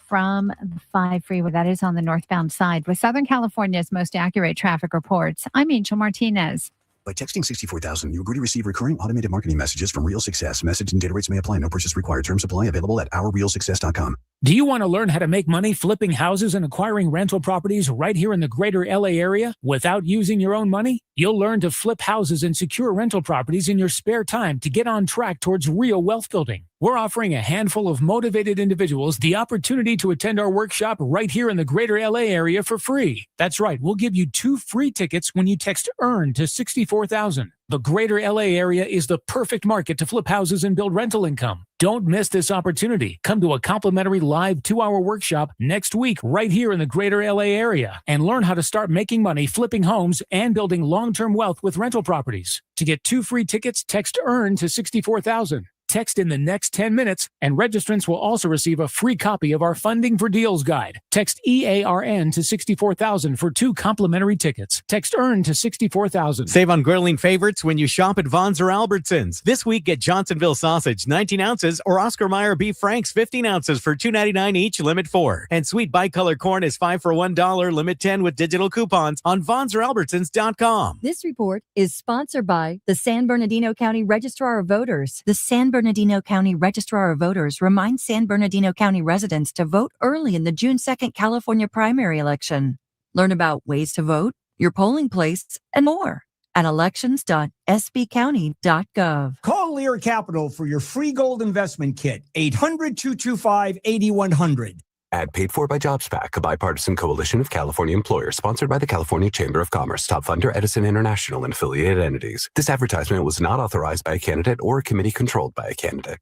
from the 5 freeway. That is on the northbound side. With Southern California's most accurate traffic reports, I'm Angel Martinez. By texting 64,000, you agree to receive recurring automated marketing messages from Real Success. Message and data rates may apply. No purchase required. Terms apply. Available at ourrealsuccess.com. Do you want to learn how to make money flipping houses and acquiring rental properties right here in the greater LA area without using your own money? You'll learn to flip houses and secure rental properties in your spare time to get on track towards real wealth building. we're offering a handful of motivated individuals the opportunity to attend our workshop right here in the greater LA area for free. That's right, we'll give you 2 free tickets when you text EARN to 64,000. The greater LA area is the perfect market to flip houses and build rental income. Don't miss this opportunity. Come to a complimentary live 2-hour workshop next week right here in the greater LA area and learn how to start making money flipping homes and building long-term wealth with rental properties. To get 2 free tickets, text EARN to 64,000. Text in the next 10 minutes, and registrants will also receive a free copy of our Funding for Deals guide. Text EARN to 64,000 for 2 complimentary tickets. Text EARN to 64,000. Save on grilling favorites when you shop at Vons or Albertsons. This week, get Johnsonville sausage 19 ounces or Oscar Mayer beef franks 15 ounces for $2.99 each, limit 4. And sweet bicolor corn is 5 for $1, limit 10 with digital coupons on VonsOrAlbertsons.com. This report is sponsored by the San Bernardino County Registrar of Voters. The San Bernardino County Registrar of Voters reminds San Bernardino County residents to vote early in the June 2nd California primary election. Learn about ways to vote, your polling place, and more at elections.sbcounty.gov. Call Lear Capital for your free gold investment kit. 800-225-8100. Ad paid for by JobsPac, a bipartisan coalition of California employers sponsored by the California Chamber of Commerce, top funder Edison International and affiliated entities. This advertisement was not authorized by a candidate or a committee controlled by a candidate.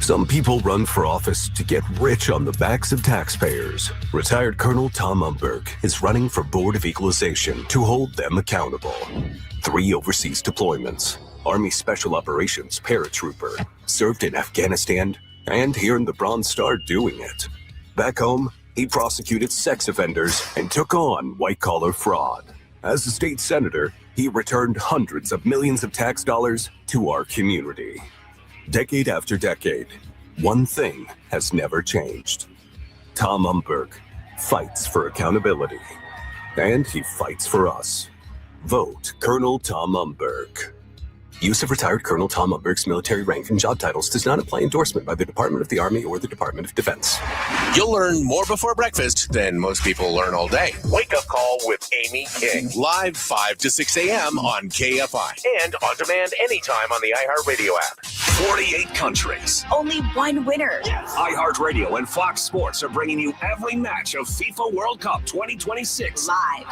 Some people run for office to get rich on the backs of taxpayers. Retired Colonel Tom Umberg is running for Board of Equalization to hold them accountable. 3 overseas deployments. Army Special Operations paratrooper. Served in Afghanistan and here in the Bronze Star doing it. Back home, he prosecuted sex offenders and took on white-collar fraud. As a state senator, he returned hundreds of millions of tax dollars to our community. Decade after decade, one thing has never changed. Tom Umberg fights for accountability, and he fights for us. Vote Colonel Tom Umberg. Use of retired Colonel Tom Umberg's military rank and job titles does not imply endorsement by the Department of the Army or the Department of Defense. You'll learn more before breakfast than most people learn all day. Wake Up Call with Amy King. Live 5 to 6 a.m. on KFI. And on demand anytime on the iHeartRadio app. 48 countries. Only one winner. iHeartRadio and Fox Sports are bringing you every match of FIFA World Cup 2026. Live.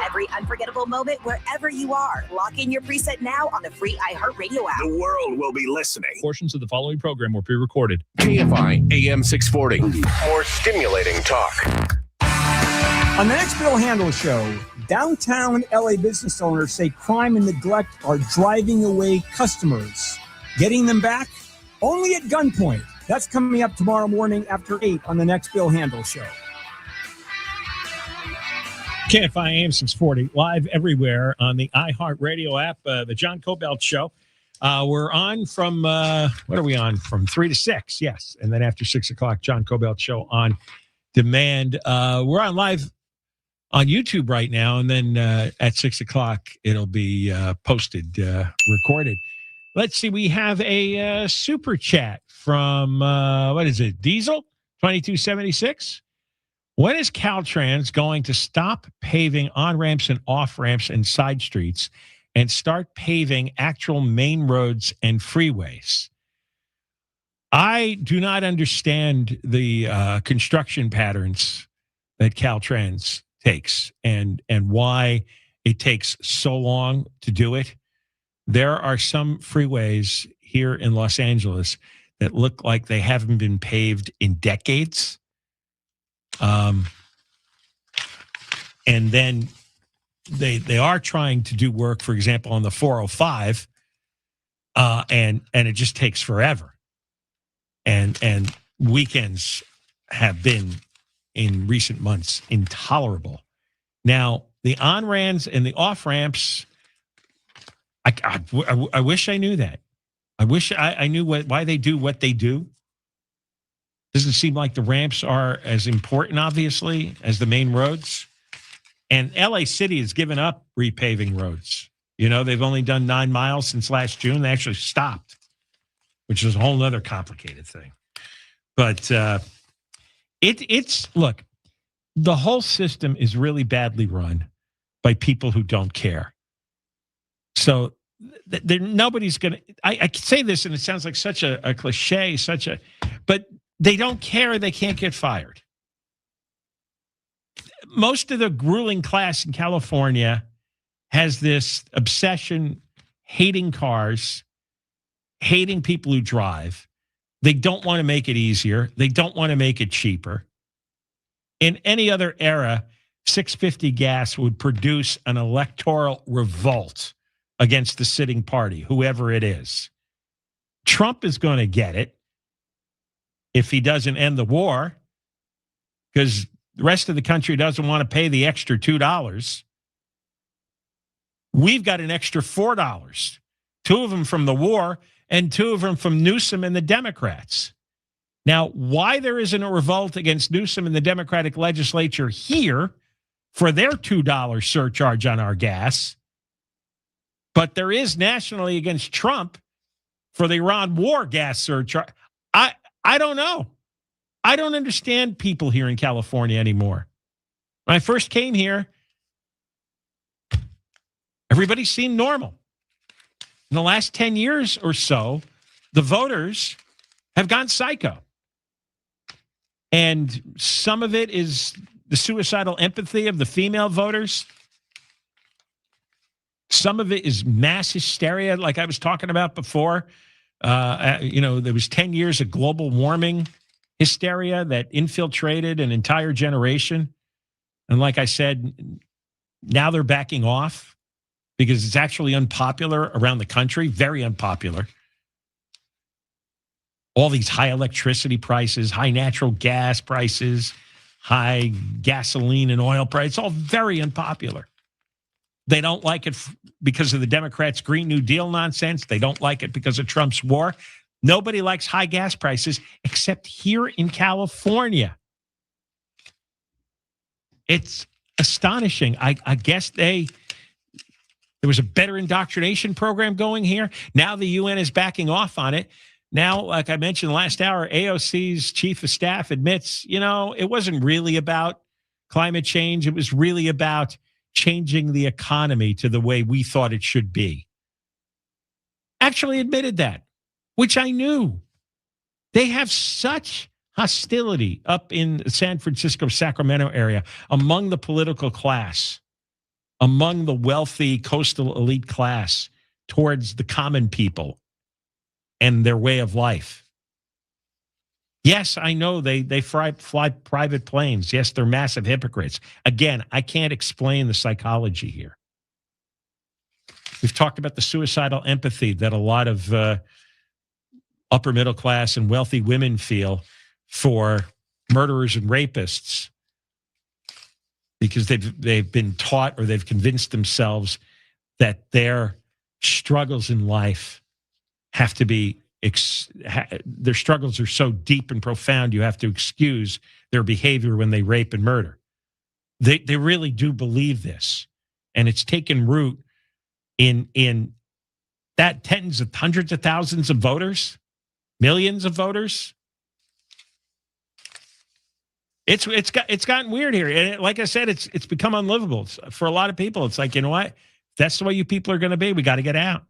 Every unforgettable moment wherever you are. Lock in your preset now on the free iHeartRadio app. The world will be listening. Portions of the following program were pre-recorded. KFI AM 640. More stimulating talk. On the next Bill Handel Show, downtown LA business owners say crime and neglect are driving away customers. Getting them back? Only at gunpoint. That's coming up tomorrow morning after 8 on the next Bill Handel Show. KFI AM 640, live everywhere on the iHeartRadio app, the John Kobylt Show. We're on from, what are we on? From 3 to 6, yes. And then after 6 o'clock, John Kobylt Show on demand. We're on live on YouTube right now, and then at 6 o'clock, it'll be posted, recorded. Let's see, we have a super chat from, what is it, Diesel 2276? When is Caltrans going to stop paving on-ramps and off-ramps and side streets and start paving actual main roads and freeways? I do not understand the construction patterns that Caltrans takes and why it takes so long to do it. There are some freeways here in Los Angeles that look like they haven't been paved in decades. And then they are trying to do work, for example, on the 405, and it just takes forever. And weekends have been in recent months intolerable. Now, the on-ramps and the off-ramps, I wish I knew that. I wish I knew why they do what they do. Doesn't seem like the ramps are as important, obviously, as the main roads. And LA City has given up repaving roads. You know, they've only done 9 miles since last June. They actually stopped, which is a whole other complicated thing. But look, the whole system is really badly run by people who don't care. So nobody's going to. I say this, and it sounds like such a cliche, but they don't care. They can't get fired. Most of the ruling class in California has this obsession, hating cars, hating people who drive. They don't want to make it easier. They don't want to make it cheaper. In any other era, $6.50 gas would produce an electoral revolt against the sitting party, whoever it is. Trump is going to get it if he doesn't end the war, because the rest of the country doesn't want to pay the extra $2. We've got an extra $4, 2 of them from the war and 2 of them from Newsom and the Democrats. Now, why there isn't a revolt against Newsom and the Democratic legislature here for their $2 surcharge on our gas, but there is nationally against Trump for the Iran war gas surcharge, I don't know. I don't understand people here in California anymore. When I first came here, everybody seemed normal. In the last 10 years or so, the voters have gone psycho. And some of it is the suicidal empathy of the female voters. Some of it is mass hysteria, like I was talking about before. There was 10 years of global warming hysteria that infiltrated an entire generation. And like I said, now they're backing off because it's actually unpopular around the country, very unpopular. All these high electricity prices, high natural gas prices, high gasoline and oil prices, all very unpopular. They don't like it because of the Democrats' Green New Deal nonsense. They don't like it because of Trump's war. Nobody likes high gas prices except here in California. It's astonishing. I guess there was a better indoctrination program going here. Now the UN is backing off on it. Now, like I mentioned last hour, AOC's chief of staff admits, it wasn't really about climate change. It was really about changing the economy to the way we thought it should be. Actually admitted that, which I knew. They have such hostility up in the San Francisco, Sacramento area among the political class, among the wealthy coastal elite class towards the common people and their way of life. Yes, I know they fly private planes. Yes, they're massive hypocrites. Again, I can't explain the psychology here. We've talked about the suicidal empathy that a lot of upper middle class and wealthy women feel for murderers and rapists because they've been taught or they've convinced themselves that their struggles in life have to be their struggles are so deep and profound, you have to excuse their behavior when they rape and murder. They really do believe this. And it's taken root in that tens of hundreds of thousands of voters, millions of voters. It's gotten weird here. And like I said, it's become unlivable. For a lot of people, it's like, you know what? That's the way you people are going to be. We got to get out.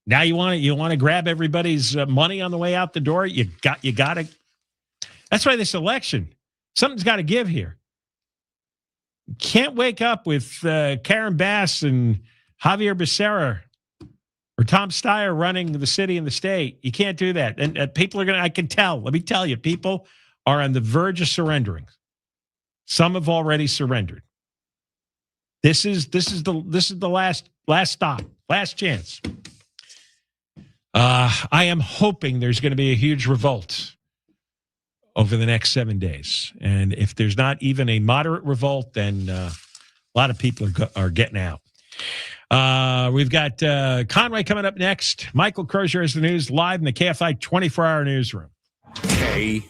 Now you want to grab everybody's money on the way out the door. You got to. That's why this election, something's got to give here. Can't wake up with Karen Bass and Javier Becerra or Tom Steyer running the city and the state. You can't do that. And people are going to, I can tell. Let me tell you, people are on the verge of surrendering. Some have already surrendered. This is the last stop, last chance. I am hoping there's going to be a huge revolt over the next 7 days. And if there's not even a moderate revolt, then a lot of people are getting out. We've got Conway coming up next. Michael Crozier has the news live in the KFI 24-hour newsroom. KFI.